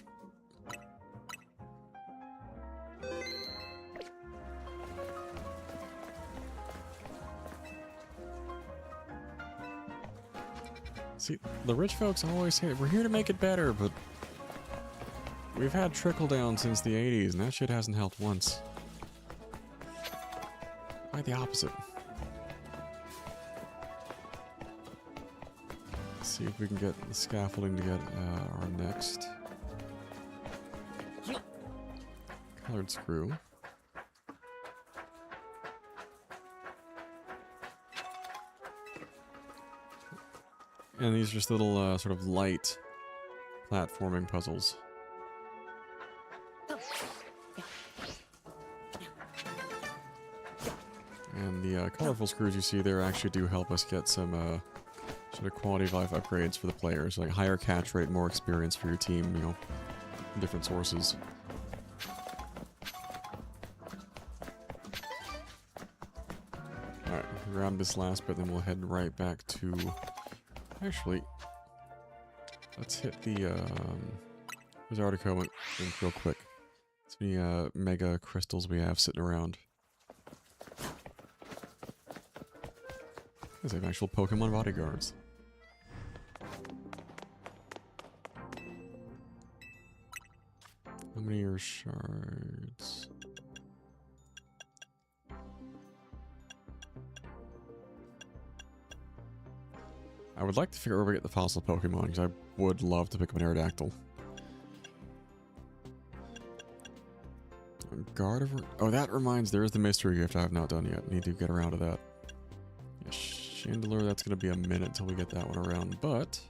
[SPEAKER 1] See, the rich folks always say, we're here to make it better, but we've had trickle down since the 80s, and that shit hasn't helped once. Quite the opposite. Let's see if we can get the scaffolding to get our next colored screw. And these are just little sort of light platforming puzzles. And the colorful screws you see there actually do help us get some sort of quality of life upgrades for the players, like higher catch rate, more experience for your team, you know, from different sources. Alright, grab this last bit, then we'll head right back to... Actually, let's hit the, there's article link real quick. How many mega crystals we have sitting around. These have actual Pokemon bodyguards. How many are shards? I would like to figure out where we get the fossil Pokemon, because I would love to pick up an Aerodactyl. Gardevoir. Oh, that reminds, there is the mystery gift I have not done yet. Need to get around to that. Yeah, Chandelure, that's going to be a minute until we get that one around, but...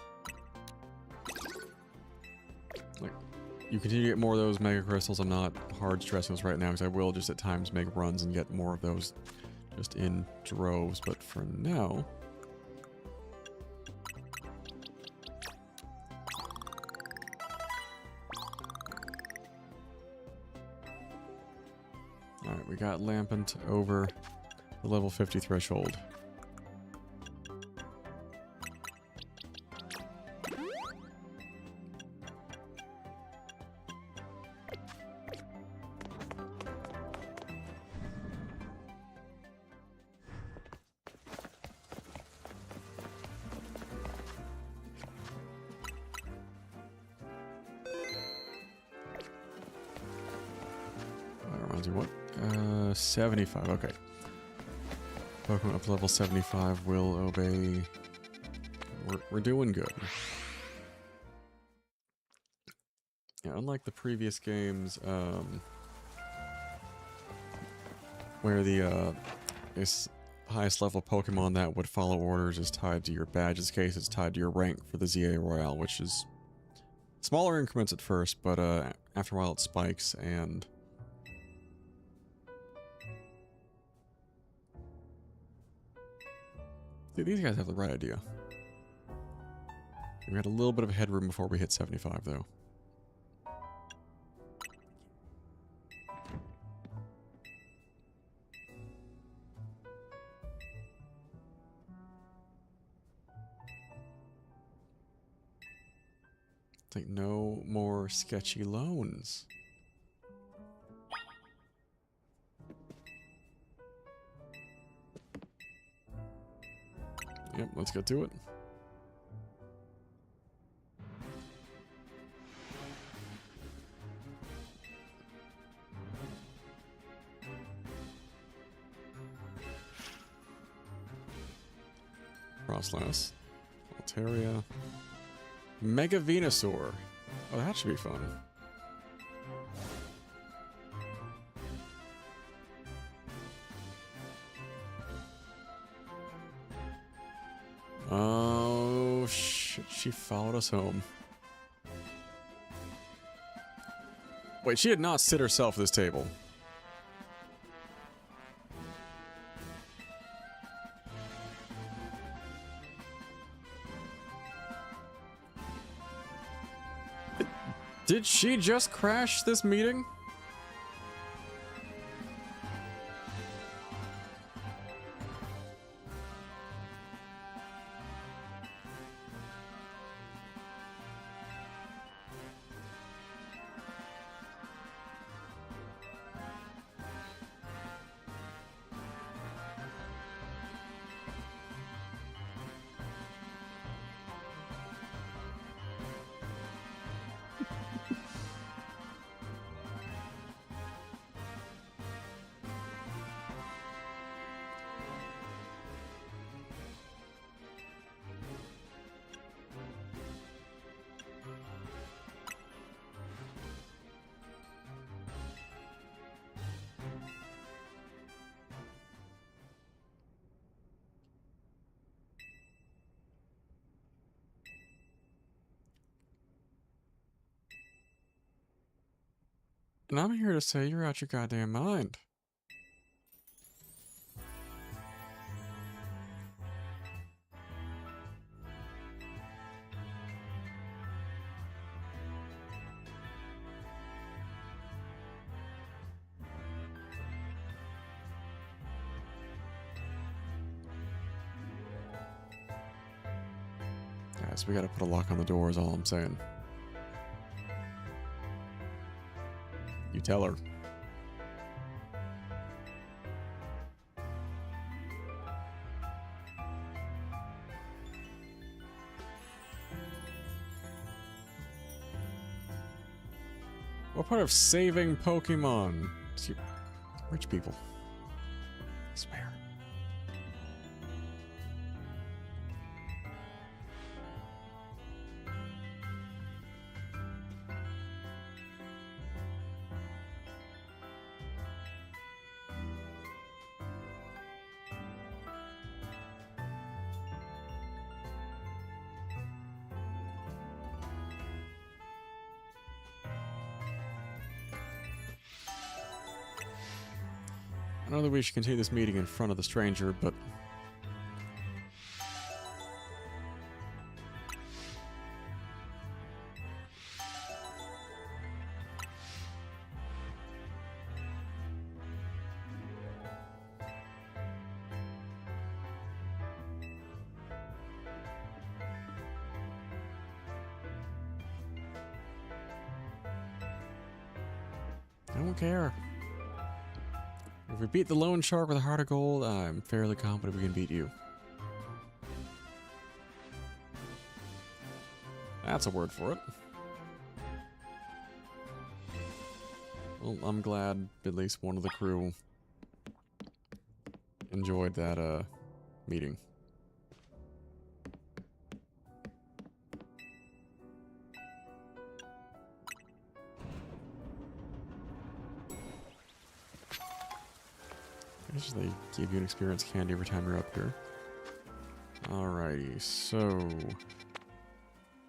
[SPEAKER 1] like, you continue to get more of those Mega Crystals. I'm not hard stressing those right now, because I will just at times make runs and get more of those just in droves, but for now... Alright, we got Lampent over the level 50 threshold. That reminds me, what? 75, okay. Pokemon up to level 75 will obey. We're doing good. Yeah, unlike the previous games, where the highest level Pokemon that would follow orders is tied to your badge. In this case, it's tied to your rank for the ZA Royale, which is smaller increments at first, but after a while it spikes, and see, these guys have the right idea. We had a little bit of headroom before we hit 75, though. Think no more sketchy loans. Yep, let's get to it. Frostlass, Altaria, Mega Venusaur. Oh, that should be fun. Oh, shit. She followed us home. Wait, she did not sit herself at this table. Did she just crash this meeting? And I'm here to say you're out your goddamn mind. Guys, we gotta put a lock on the door is all I'm saying. You tell her. What part of saving Pokemon? See, rich people. I swear. I know that we should continue this meeting in front of the stranger, but... I don't care. If we beat the lone shark with a heart of gold, I'm fairly confident we can beat you. That's a word for it. Well, I'm glad at least one of the crew enjoyed that, meeting. I guess they give you an experience candy every time you're up here. Alrighty, so...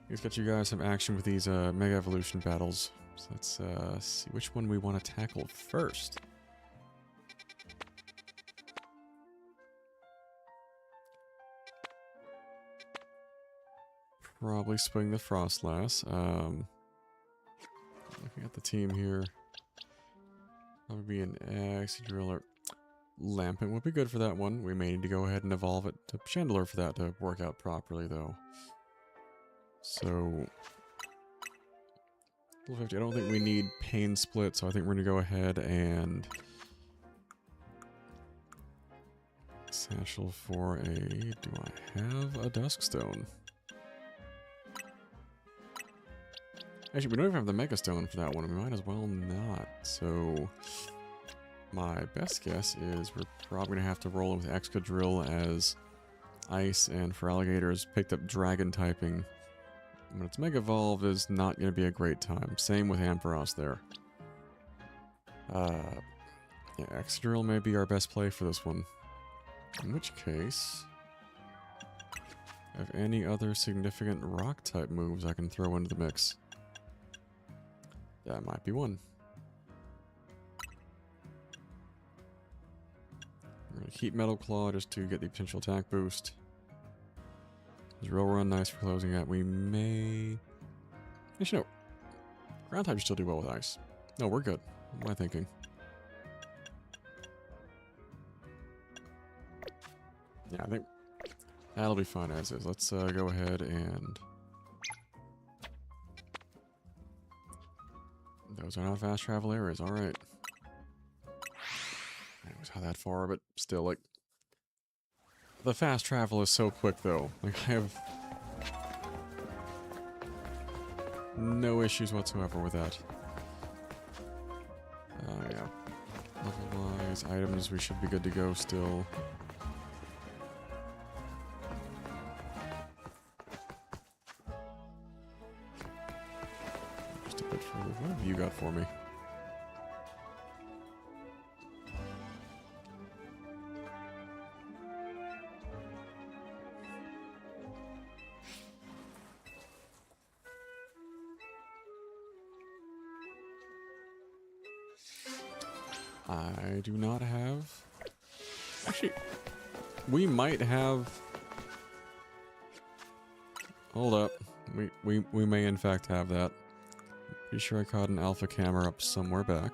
[SPEAKER 1] let's get you guys some action with these Mega Evolution battles. So let's see which one we want to tackle first. Probably swing the Frostlass. Looking at the team here. Probably be an Excadrill. Lampent would be good for that one. We may need to go ahead and evolve it to Chandelure for that to work out properly, though. So... 50. I don't think we need pain split, so I think we're gonna go ahead and satchel for a. Do I have a dusk stone? Actually, we don't even have the mega stone for that one. We might as well not. So my best guess is we're probably gonna have to roll with Excadrill as ice, and for alligators, picked up dragon typing. But its Mega Evolve is not going to be a great time. Same with Ampharos there. Yeah, Excadrill may be our best play for this one. In which case, have any other significant rock type moves I can throw into the mix? That might be one. We're going to keep Metal Claw just to get the potential attack boost. Drill Run, nice for closing out. We may... Actually, no. Ground type should still do well with ice. No, we're good. What am I thinking? Yeah, I think that'll be fine as is. Let's go ahead and... Those are not fast travel areas. Alright. It was not that far, but still, like... The fast travel is so quick, though. Like, I have no issues whatsoever with that. Yeah. Level-wise, items, we should be good to go still. Just a bit further. What have you got for me? I do not have... Actually, we might have... Hold up. We may in fact have that. Pretty sure I caught an alpha camera up somewhere back.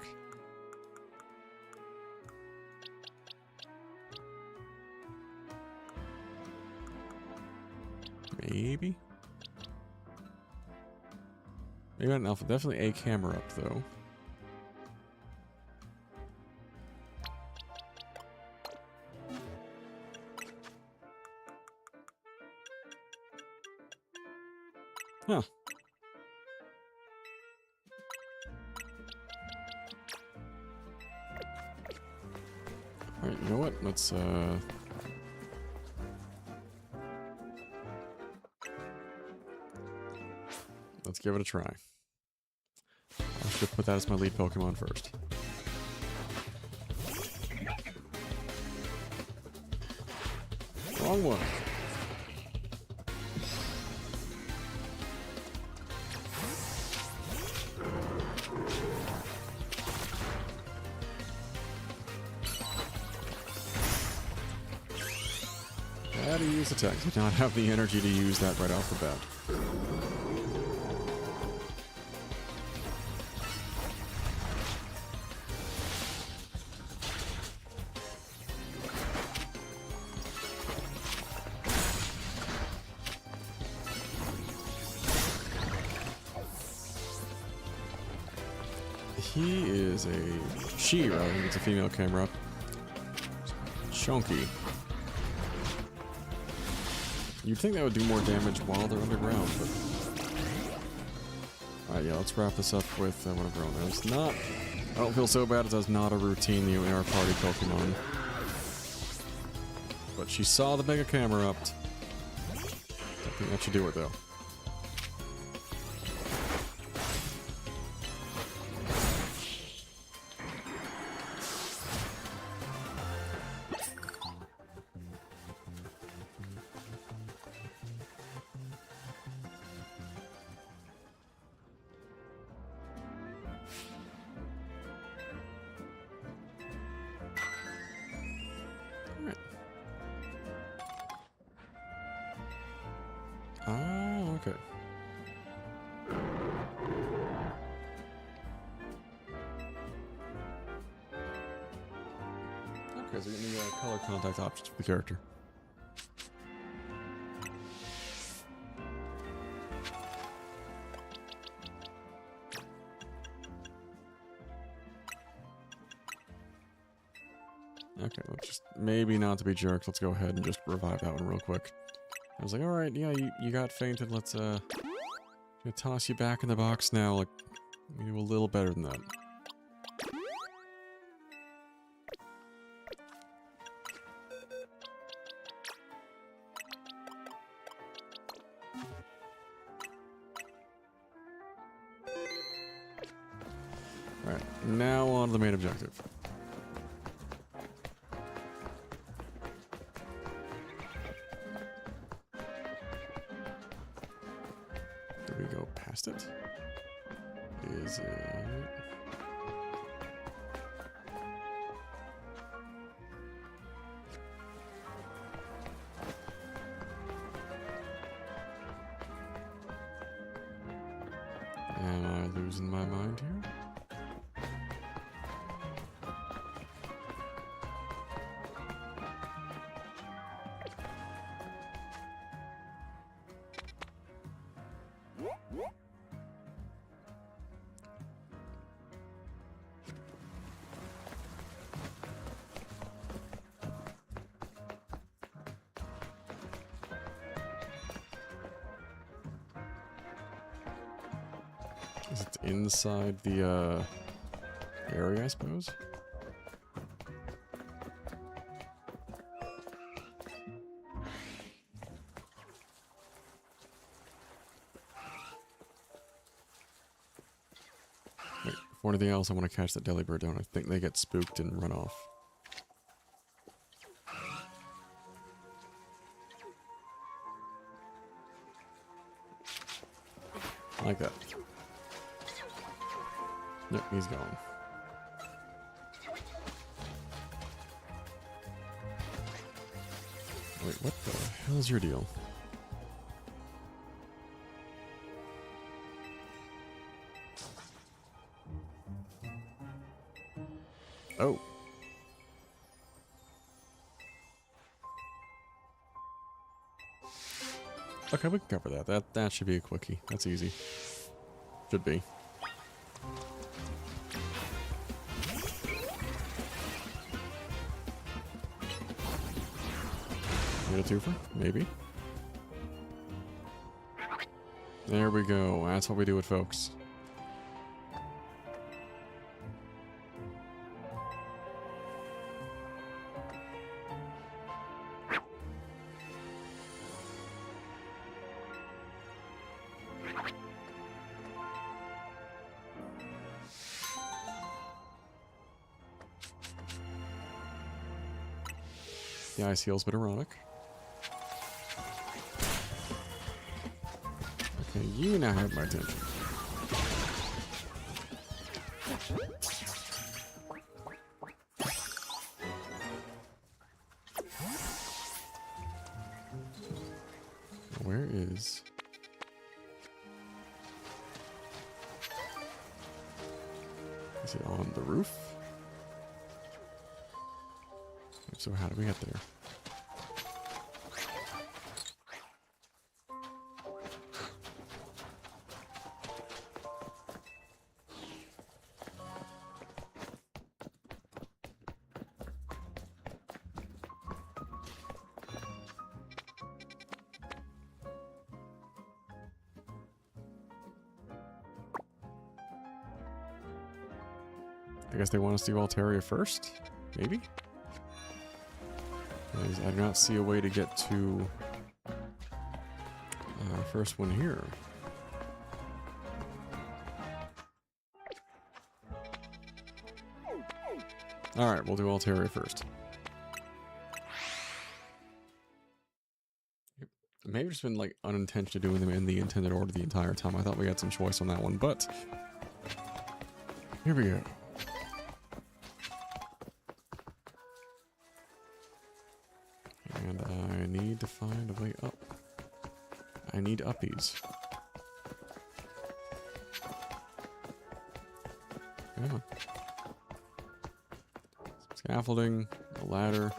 [SPEAKER 1] Maybe? Maybe not an alpha. Definitely a camera up, though. Huh. Alright, you know what? Let's give it a try. I should put that as my lead Pokemon first. Wrong one. How to use attack. Did not have the energy to use that right off the bat. He is a... She, rather. It's a female camera. Chunky. You'd think that would do more damage while they're underground, but... Alright, yeah, let's wrap this up with one of our own. That's not... I don't feel so bad as that's not a routine in our party Pokemon. But she saw the Mega Camera up. I think that should do it, though. Oh, okay. Okay, so you're getting the color contact options for the character. Okay, let's just, maybe not to be jerks, let's go ahead and just revive that one real quick. I was like, alright, yeah, you got fainted, let's, gonna toss you back in the box now, like, we do a little better than that. Alright, now on to the main objective. Do we go past it? Is it... Am I losing my mind here? Is it inside the area, I suppose? Wait, before anything else, I want to catch that delibird, don't I? Think they get spooked and run off. Like that. Yep, he's gone. Wait, what the hell is your deal? Oh. Okay, we can cover that. That should be a quickie. That's easy. Should be. Get a twofer? Maybe. There we go. That's what we do it, folks. The ice heel's been erotic. Okay, you now have my attention. Where is... Is it on the roof? So how do we get there? I guess they want us to do Altaria first? Maybe? I do not see a way to get to first one here. Alright, we'll do Altaria first. Maybe just been like unintentionally doing them in the intended order the entire time. I thought we had some choice on that one, but here we go. And I need to find a way up. I need uppies. Come on. Scaffolding, a ladder.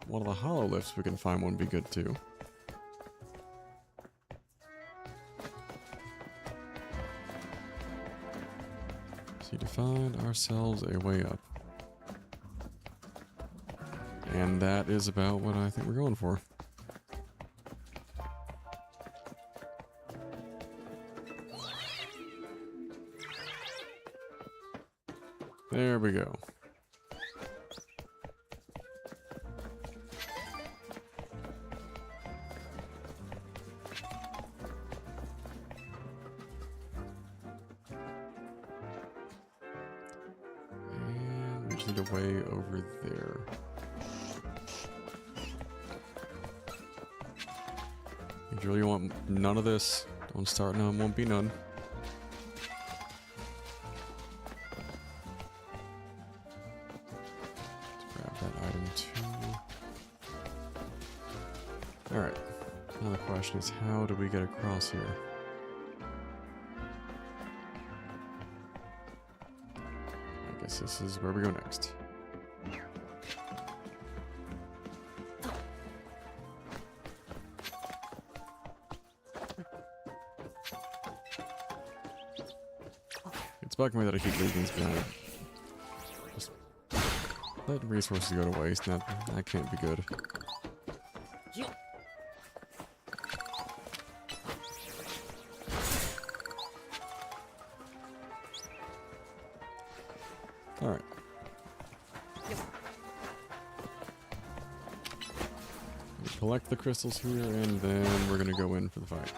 [SPEAKER 1] One of the hollow lifts, we can find one would be good too. So to find ourselves a way up. And that is about what I think we're going for. There we go. And we just need a way over there. You really want none of this? Don't start now, won't be none. Alright, now the question is, how do we get across here? I guess this is where we go next. It's bugging me that I keep leaving these behind. Just let resources go to waste, that can't be good. Alright. Collect the crystals here, and then we're gonna go in for the fight.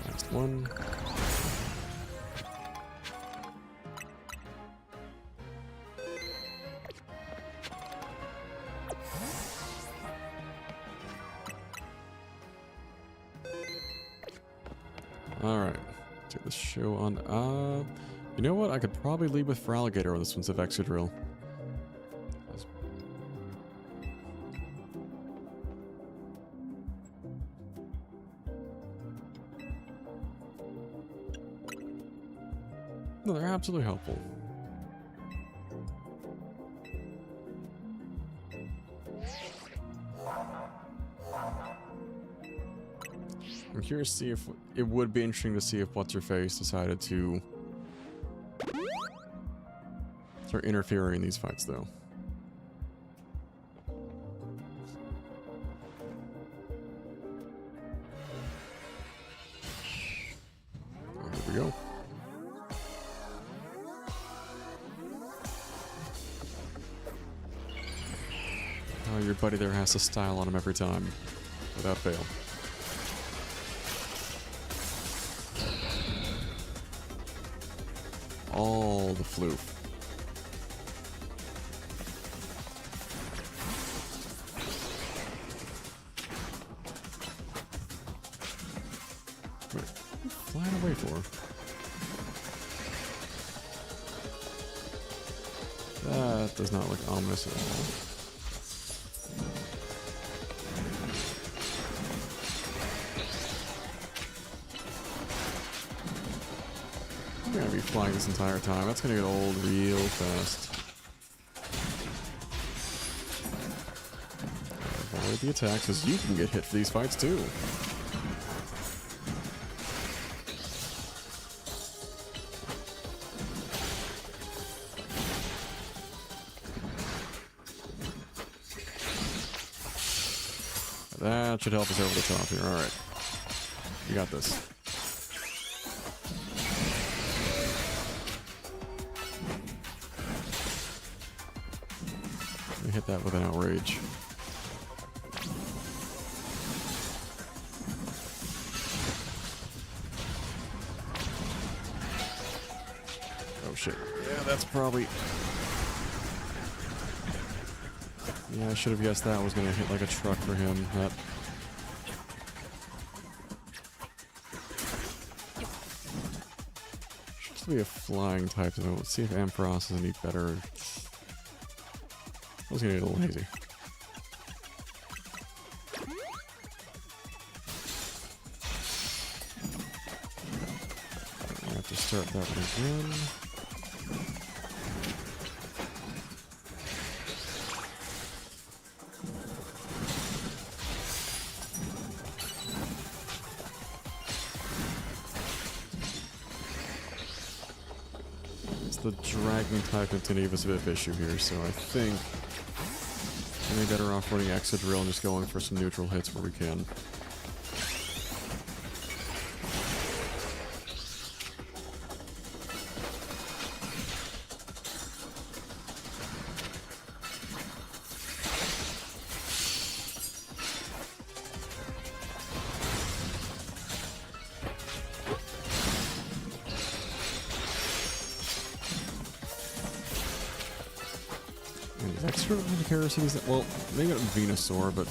[SPEAKER 1] Last one. Alright, take the show on. You know what? I could probably lead with for alligator on this one, instead of Exodrill. No, they're absolutely helpful. I'm curious to see if it would be interesting to see if What's-Her-Face decided to start interfering in these fights, though. Oh, here we go. Oh, your buddy there has to style on him every time, without fail. All the floof. Wait, what are you flying away for? That does not look ominous at all. I'm gonna be flying this entire time. That's gonna get old real fast. Avoid the attacks, because you can get hit for these fights too. That should help us over the top here. Alright. You got this. Hit that with an outrage. Oh shit. Yeah, that's probably... Yeah, I should have guessed that was gonna hit like a truck for him. That... Should be a flying type though. Let's see if Ampharos is any better. I was gonna get a little hazy. I have to start that one again. the dragging type Tentative is a bit of an issue here, so I think I may be better off running Exodrill and just going for some neutral hits where we can. Extra heresies, well, maybe not Venusaur, but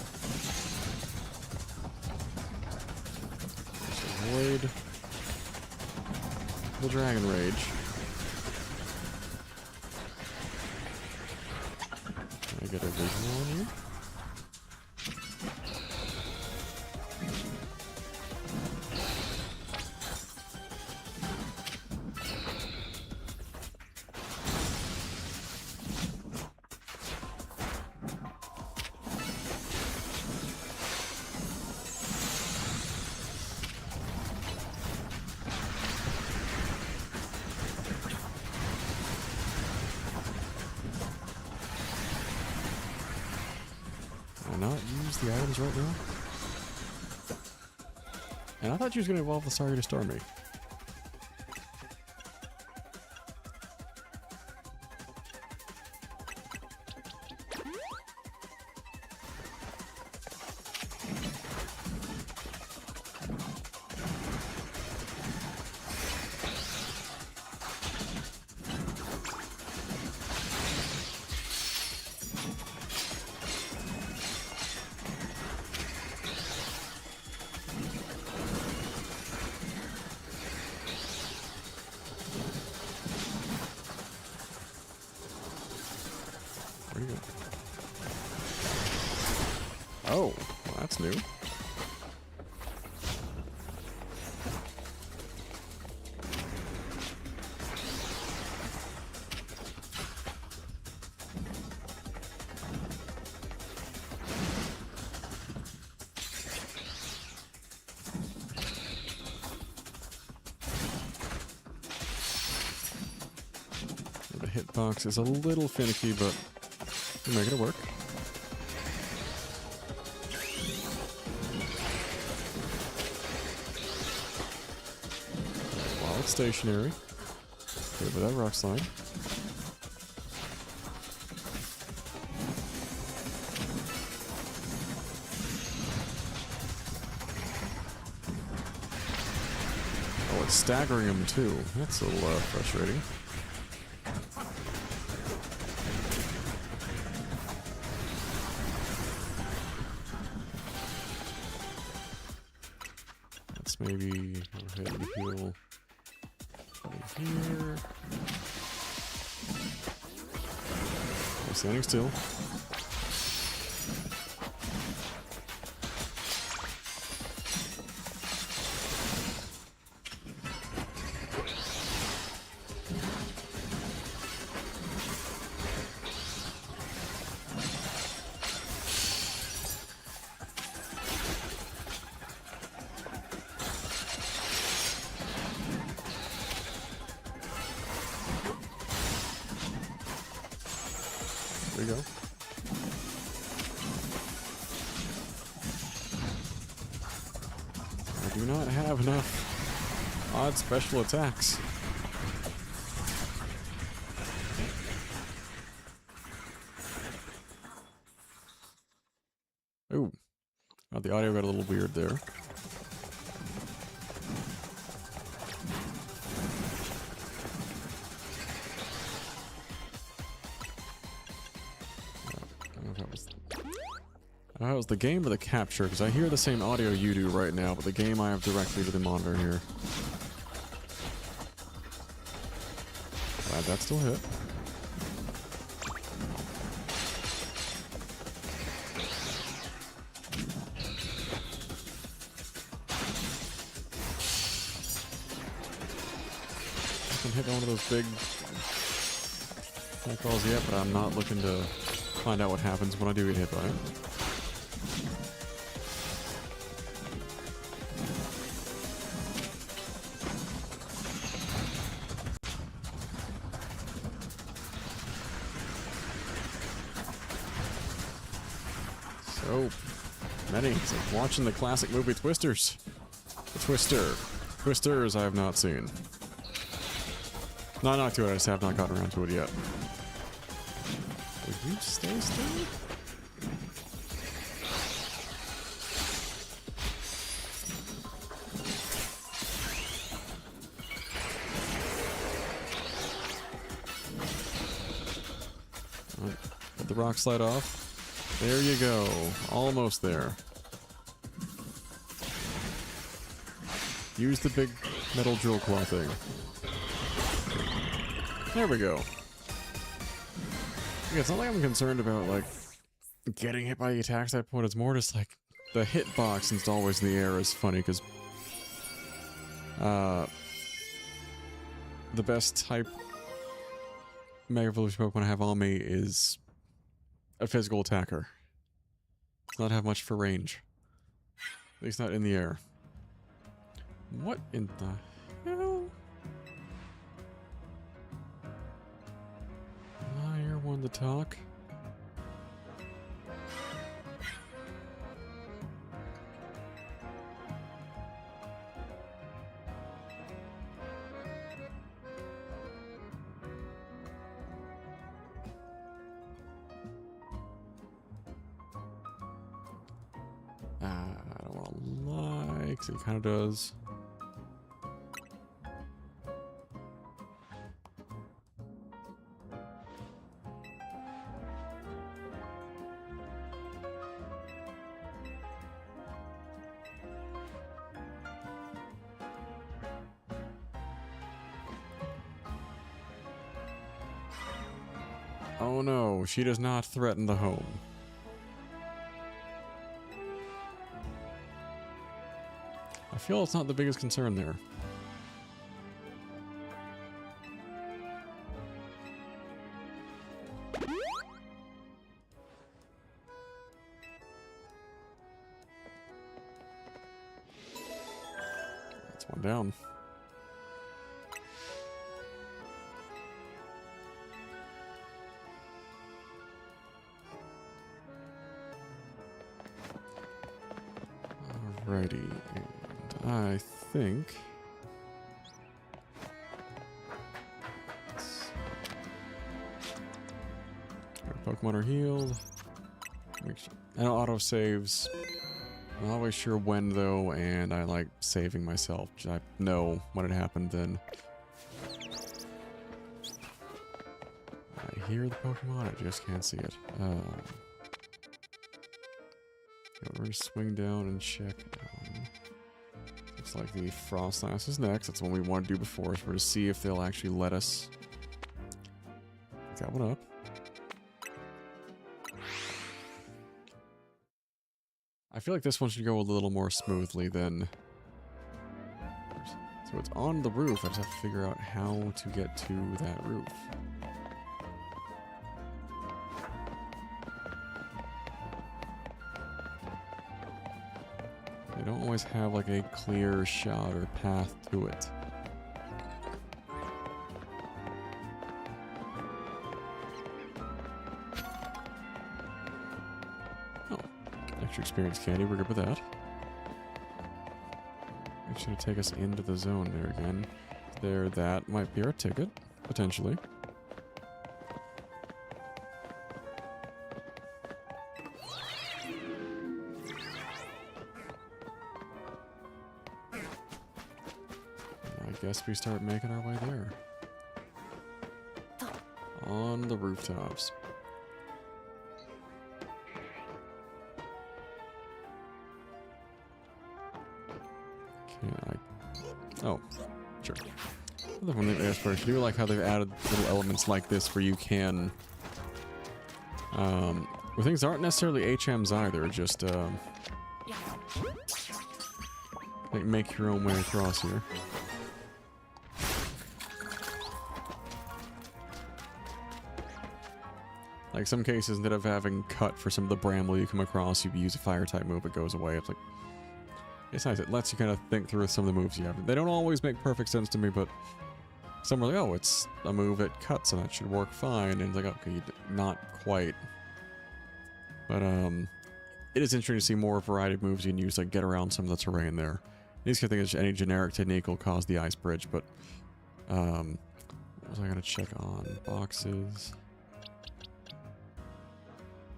[SPEAKER 1] just avoid the Dragon Rage. Can I get a visual on you? Not use the items right now? And I thought you was going to evolve the Sorry to Star me. Oh, well, that's new. The hitbox is a little finicky, but we're making it work. Stationary. Good with that rock slide. Oh, it's staggering him too. That's a little frustrating. Let's maybe go ahead and heal. Here. I'm standing still. There you go. I do not have enough odd special attacks. Ooh. Oh, the audio got a little weird there. That was the game or the capture, because I hear the same audio you do right now, but the game I have directly to the monitor here. Glad that still hit. I haven't hit one of those big calls yet, but I'm not looking to find out what happens when I do get hit by it. Oh, many. It's like watching the classic movie Twisters. The Twister. Twisters I have not seen. No, not to it. I just have not gotten around to it yet. Will you stay still? Let the rock slide off. There you go. Almost there. Use the big metal drill claw thing. There we go. Yeah, it's not like I'm concerned about, like, getting hit by the attacks at that point. It's more just, like, the hitbox, since it's always in the air, is funny, because the best type Mega Evolution Pokemon I have on me is a physical attacker. Does not have much for range. At least not in the air. What in the hell? You're one to talk. I don't want to lie, because it kind of does. Oh no, she does not threaten the home. I feel it's not the biggest concern there. That's one down. Alrighty, and I think our Pokemon are healed. Make sure, and auto-saves. I'm not always sure when though, and I like saving myself. I know when it happened then. I hear the Pokemon, I just can't see it. We're gonna swing down and check. Looks like the Frostlass is next. That's what we want to do before. So we're to see if they'll actually let us. Got one up. I feel like this one should go a little more smoothly than. So it's on the roof. I just have to figure out how to get to that roof. They don't always have like a clear shot or path to it. Oh, extra experience candy, we're good with that. It's gonna take us into the zone there again. There, that might be our ticket, potentially. I guess we start making our way there. On the rooftops. Can I? Oh, sure. I do like how they've added little elements like this where you can, where things aren't necessarily HMs either, just, like make your own way across here. Like some cases, instead of having cut for some of the bramble you come across, you use a fire type move, it goes away. It's like, it's nice. It lets you kind of think through some of the moves you have. They don't always make perfect sense to me, but some are like, oh, it's a move that cuts and that should work fine. And it's like, okay, not quite. But it is interesting to see more variety of moves you can use to get around some of the terrain there. These kind of things, any generic technique will cause the ice bridge, but what was I gonna check on? Boxes.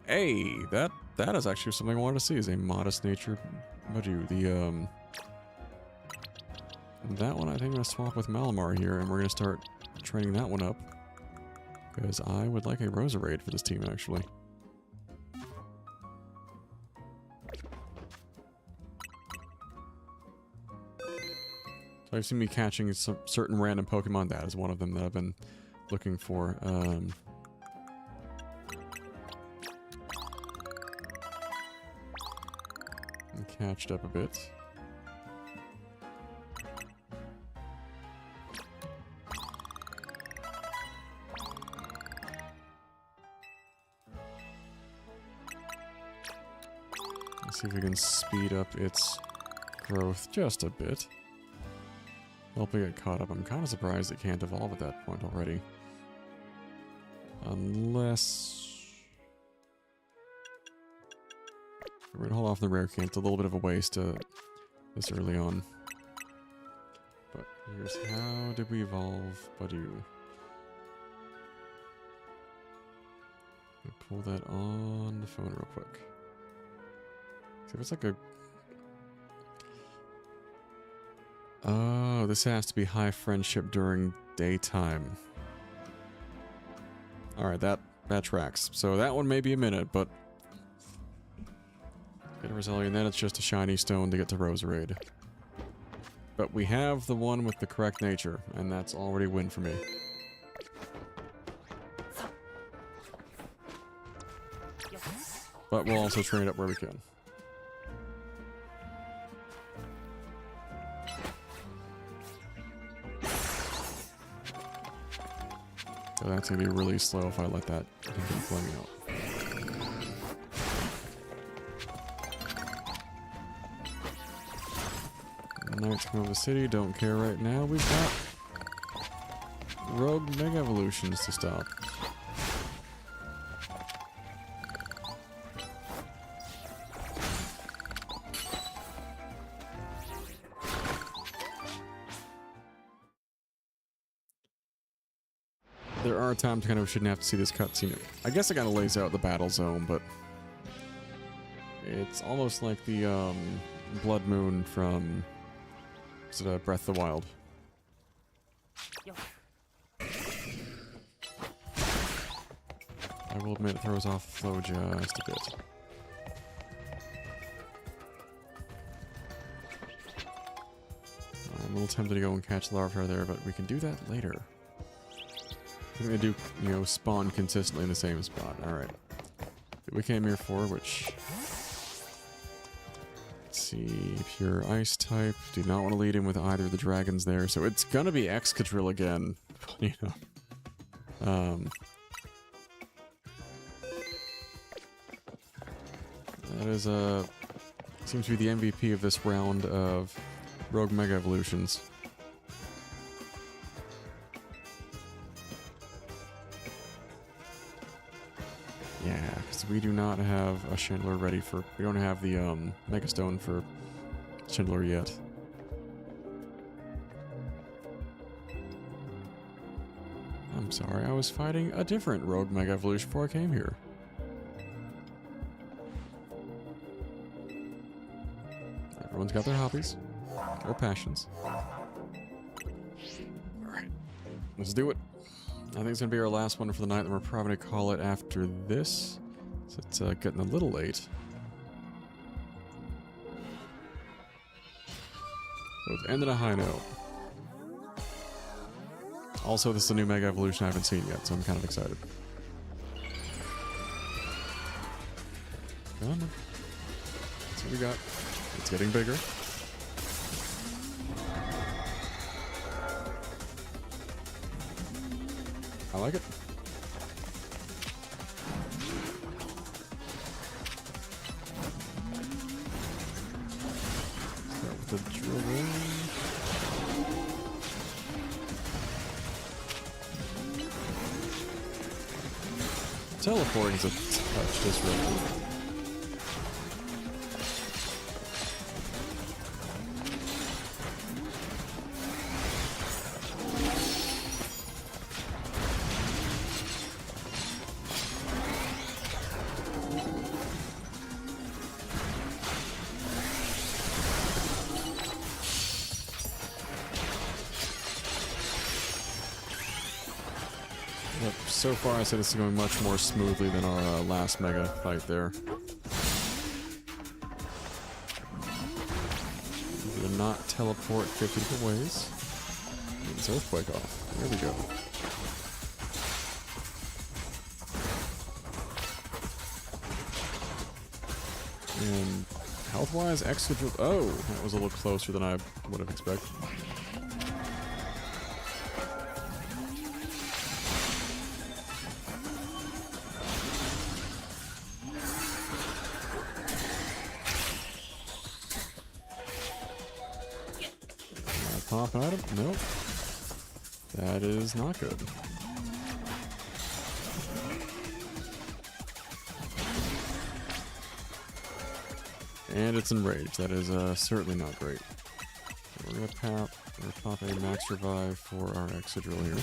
[SPEAKER 1] Hey, that is actually something I wanted to see, is a modest nature Badu. The that one I think I'm gonna swap with Malamar here, and we're gonna start training that one up. Because I would like a Roserade for this team, actually. So I've seen me catching some certain random Pokemon. That is one of them that I've been looking for. Catched up a bit. Let's see if we can speed up its growth just a bit. Help it get caught up. I'm kind of surprised it can't evolve at that point already. Unless... we're gonna hold off the rare can. It's a little bit of a waste this early on. But here's how did we evolve Badu. Pull that on the phone real quick. See if it's like a... oh, this has to be high friendship during daytime. Alright, that tracks. So that one may be a minute, but... get a Roselia, and then it's just a shiny stone to get to Roserade. But we have the one with the correct nature, and that's already a win for me. But we'll also train it up where we can. So that's gonna be really slow if I let that continue playing out. Knights come over the city, don't care right now. We've got rogue mega evolutions to stop. There are times kind of shouldn't have to see this cutscene. I guess it kind of lays out the battle zone, but it's almost like the Blood Moon from Breath of the Wild. I will admit it throws off flow just a bit. I'm a little tempted to go and catch Larvitar there, but we can do that later. I think they do, you know, spawn consistently in the same spot. Alright. We came here for, which... let's see, pure ice type. Do not want to lead in with either of the dragons there, so it's gonna be Excadrill again. You know. That is seems to be the MVP of this round of Rogue Mega Evolutions. Yeah, because we do not have a Chandler ready for... we don't have the Mega Stone for Chandler yet. I'm sorry, I was fighting a different Rogue Mega Evolution before I came here. Everyone's got their hobbies. Or passions. Alright. Let's do it. I think it's going to be our last one for the night, and we're probably going to call it after this. So it's getting a little late. So it's ended a high note. Also, this is a new Mega Evolution I haven't seen yet, so I'm kind of excited. Come on. That's what we got. It's getting bigger. I like it. Start with the drill. Teleporting is a touch disruptive. But so far, I said this is going much more smoothly than our last mega fight there. Did not teleport 50 different ways. Get this earthquake off. There we go. And health-wise, extra. Oh, that was a little closer than I would have expected. Pop item? Nope. That is not good. And it's enraged. That is certainly not great. So we're gonna pop a max revive for our Excadrill here.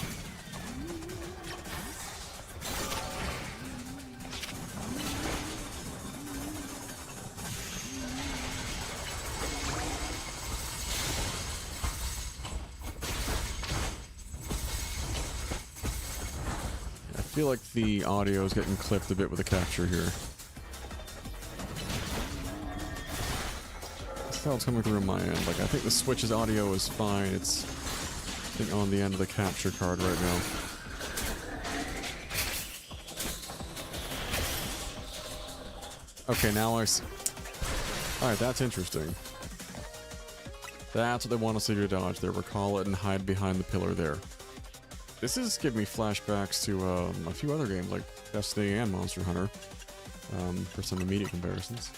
[SPEAKER 1] I feel like the audio is getting clipped a bit with the capture here. That's how it's coming through on my end. Like, I think the Switch's audio is fine. It's, I think, on the end of the capture card right now. Okay, now I see. Alright, that's interesting. That's what they want us to do to dodge there. Recall it and hide behind the pillar there. This is giving me flashbacks to a few other games like Destiny and Monster Hunter for some immediate comparisons.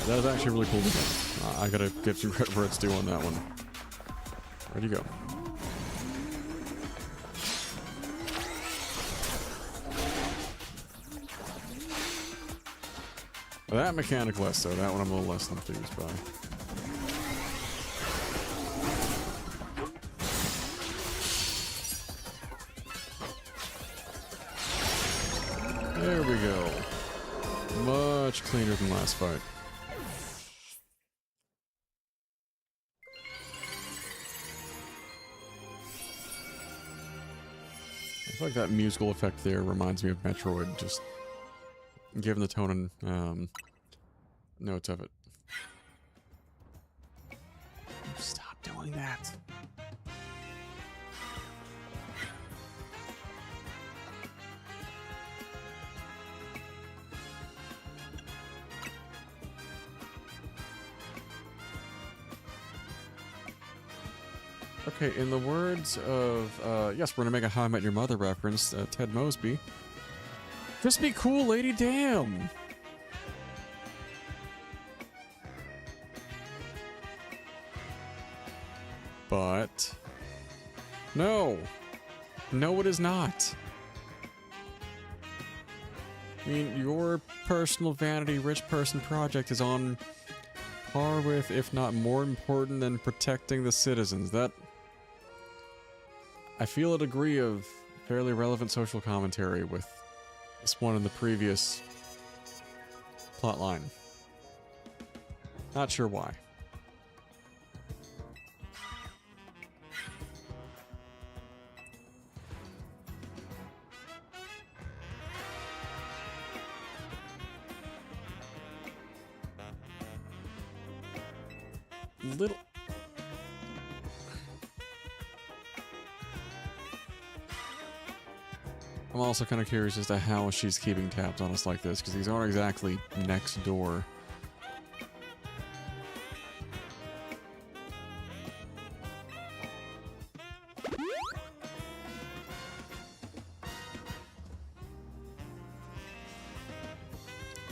[SPEAKER 1] That was actually really cool to do. I gotta give you credit where it's due on that one. Where'd you go? Well, that mechanic less so. That one I'm a little less enthused by. There we go. Much cleaner than last fight. I feel like that musical effect there reminds me of Metroid, just given the tone and notes of it. Stop doing that. Okay, in the words of, yes, we're gonna make a How I Met Your Mother reference, Ted Mosby. Just be cool, lady, damn! But... no! No, it is not! I mean, your personal vanity rich person project is on par with, if not more important than protecting the citizens. That... I feel a degree of fairly relevant social commentary with this one in the previous plotline. Not sure why. Little... I'm also kind of curious as to how she's keeping tabs on us like this, because these aren't exactly next door.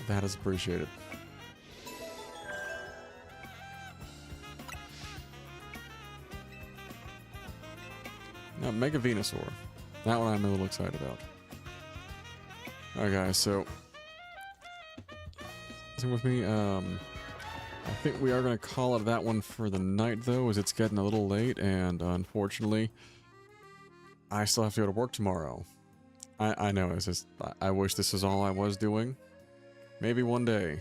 [SPEAKER 1] That is appreciated. Now, Mega Venusaur. That one I'm a little excited about. Alright guys, so... listen with me, I think we are going to call it that one for the night, though, as it's getting a little late, and unfortunately, I still have to go to work tomorrow. I know, it's just, I wish this was all I was doing. Maybe one day.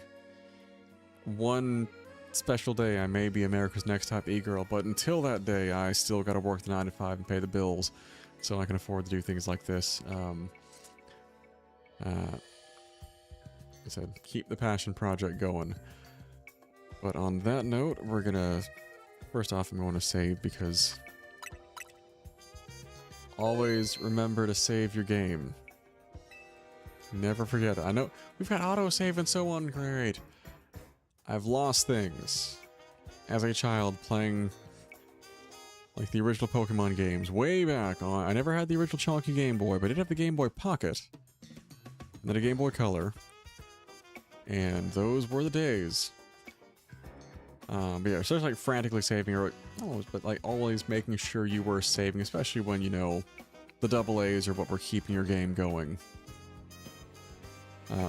[SPEAKER 1] One special day, I may be America's Next Top E-Girl, but until that day, I still gotta work the 9 to 5 and pay the bills, so I can afford to do things like this. Like I said, keep the passion project going. But on that note, we're gonna... First off, I'm going to save because... Always remember to save your game. Never forget it. I know we've got autosave and so on. Great. I've lost things as a child playing like the original Pokemon games way back on. I never had the original chunky Game Boy, but I did have the Game Boy Pocket. And then a Game Boy Color. And those were the days. But yeah, so it's like frantically saving, or always, but like always making sure you were saving, especially when, you know, the double A's are what were keeping your game going.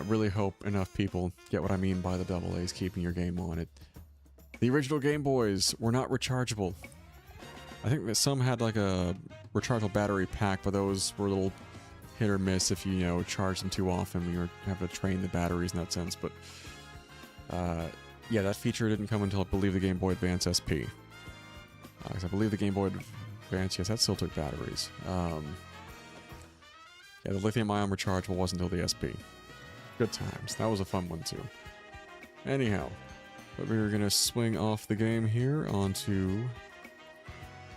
[SPEAKER 1] Really hope enough people get what I mean by the double A's keeping your game on it. The original Game Boys were not rechargeable. I think that some had like a rechargeable battery pack, but those were a little hit or miss if you know, charged them too often. You were having to train the batteries in that sense, but yeah, that feature didn't come until I believe the Game Boy Advance SP. Because I believe the Game Boy Advance, yes, that still took batteries. Yeah, the lithium-ion rechargeable wasn't until the SP. Good times. That was a fun one, too. Anyhow, but we were going to swing off the game here onto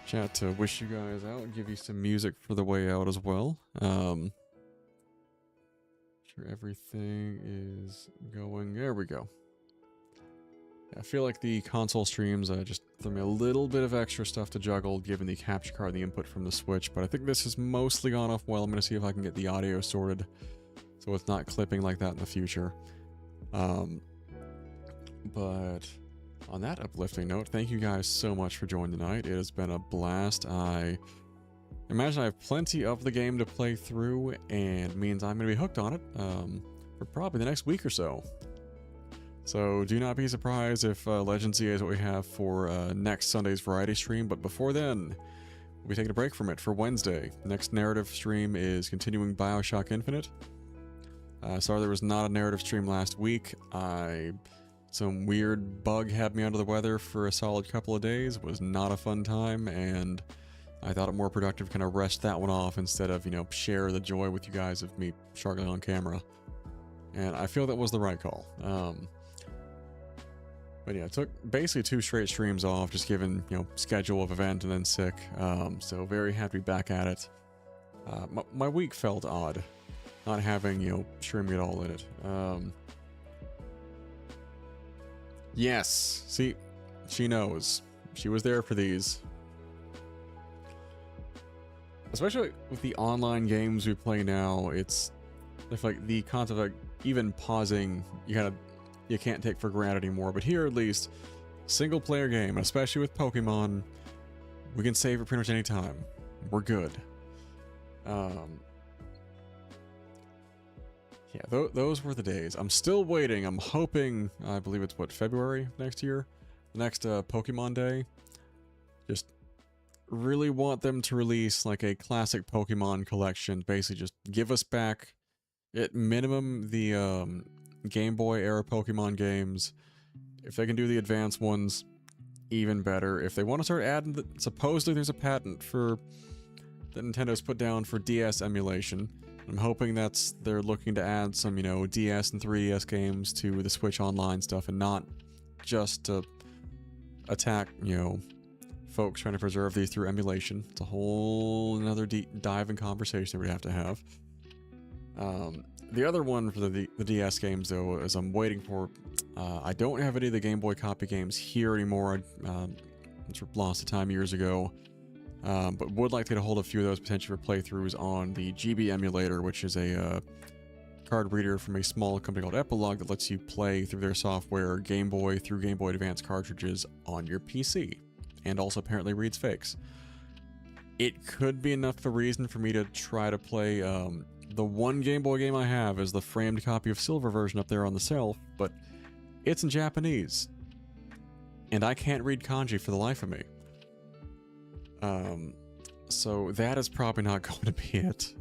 [SPEAKER 1] chat to wish you guys out and give you some music for the way out as well. Sure everything is going... There we go. I feel like the console streams just threw me a little bit of extra stuff to juggle given the capture card and the input from the Switch, but I think this has mostly gone off well. I'm going to see if I can get the audio sorted so it's not clipping like that in the future. But on that uplifting note, thank you guys so much for joining tonight. It has been a blast. I imagine I have plenty of the game to play through, and means I'm going to be hooked on it for probably the next week or so. So do not be surprised if Legends EA is what we have for next Sunday's variety stream, but before then, we'll be taking a break from it for Wednesday. The next narrative stream is continuing Bioshock Infinite. Sorry there was not a narrative stream last week. Some weird bug had me under the weather for a solid couple of days. It was not a fun time, and I thought it more productive to kind of rest that one off instead of, you know, share the joy with you guys of me struggling on camera. And I feel that was the right call. But yeah, I took basically 2 straight streams off, just given, you know, schedule of event and then sick. So very happy to be back at it. My week felt odd, not having, you know, streaming it all in it. Yes, see, she knows. She was there for these. Especially with the online games we play now, it's like the concept of like, even pausing, you can't take for granted anymore, but here at least, single player game, especially with Pokemon, we can save it pretty much any time. We're good. Yeah, those were the days. I'm still waiting. I'm hoping, I believe it's what, February next year? The next Pokemon Day. Just really want them to release like a classic Pokemon collection. Basically just give us back, at minimum, the Game Boy era Pokemon games. If they can do the advanced ones, even better. If they want to start adding supposedly there's a patent for that Nintendo's put down for DS emulation. I'm hoping they're looking to add some, you know, DS and 3DS games to the Switch Online stuff, and not just to attack, you know, folks trying to preserve these through emulation. It's a whole another deep dive and conversation we'd have to have. The other one for the DS games, though, is I'm waiting for... I don't have any of the Game Boy copy games here anymore. I lost the time years ago. But would like to get a hold of a few of those potentially for playthroughs on the GB emulator, which is a card reader from a small company called Epilogue that lets you play through their software Game Boy through Game Boy Advance cartridges on your PC. And also apparently reads fakes. It could be enough of a reason for me to try to play... the one Game Boy game I have is the framed copy of Silver version up there on the shelf, but it's in Japanese. and I can't read kanji for the life of me. So that is probably not going to be it.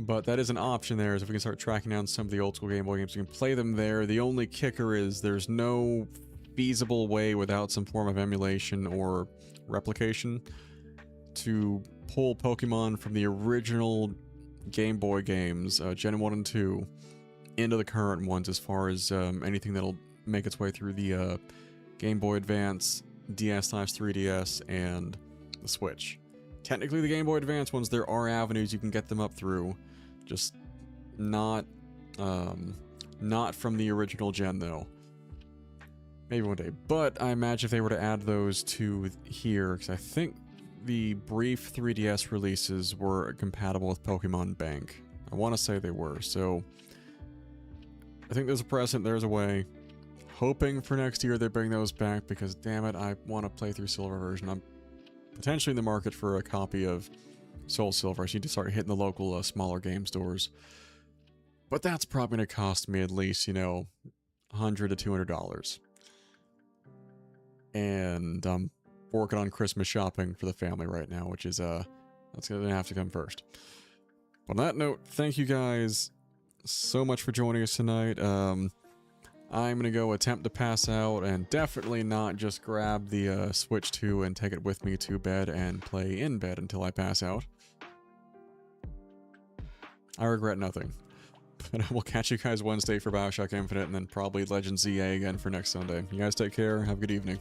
[SPEAKER 1] But that is an option there, is if we can start tracking down some of the old school Game Boy games, we can play them there. The only kicker is there's no feasible way without some form of emulation or replication to pull Pokemon from the original Game Boy games, Gen 1 and 2, into the current ones, as far as anything that'll make its way through the Game Boy Advance, DS/3DS, and the Switch. Technically, the Game Boy Advance ones, there are avenues you can get them up through, just not from the original gen, though. Maybe one day. But I imagine if they were to add those to here, because I think the brief 3DS releases were compatible with Pokemon Bank. I want to say they were, so I think there's a precedent, there's a way. Hoping for next year they bring those back, because damn it, I want to play through Silver version. I'm potentially in the market for a copy of Soul Silver. I just need to start hitting the local smaller game stores. But that's probably going to cost me at least, you know, $100 to $200. And I'm working on Christmas shopping for the family right now, which is, that's going to have to come first. But on that note, thank you guys so much for joining us tonight. I'm going to go attempt to pass out, and definitely not just grab the Switch 2 and take it with me to bed and play in bed until I pass out. I regret nothing. But I will catch you guys Wednesday for Bioshock Infinite, and then probably Legend ZA again for next Sunday. You guys take care. Have a good evening.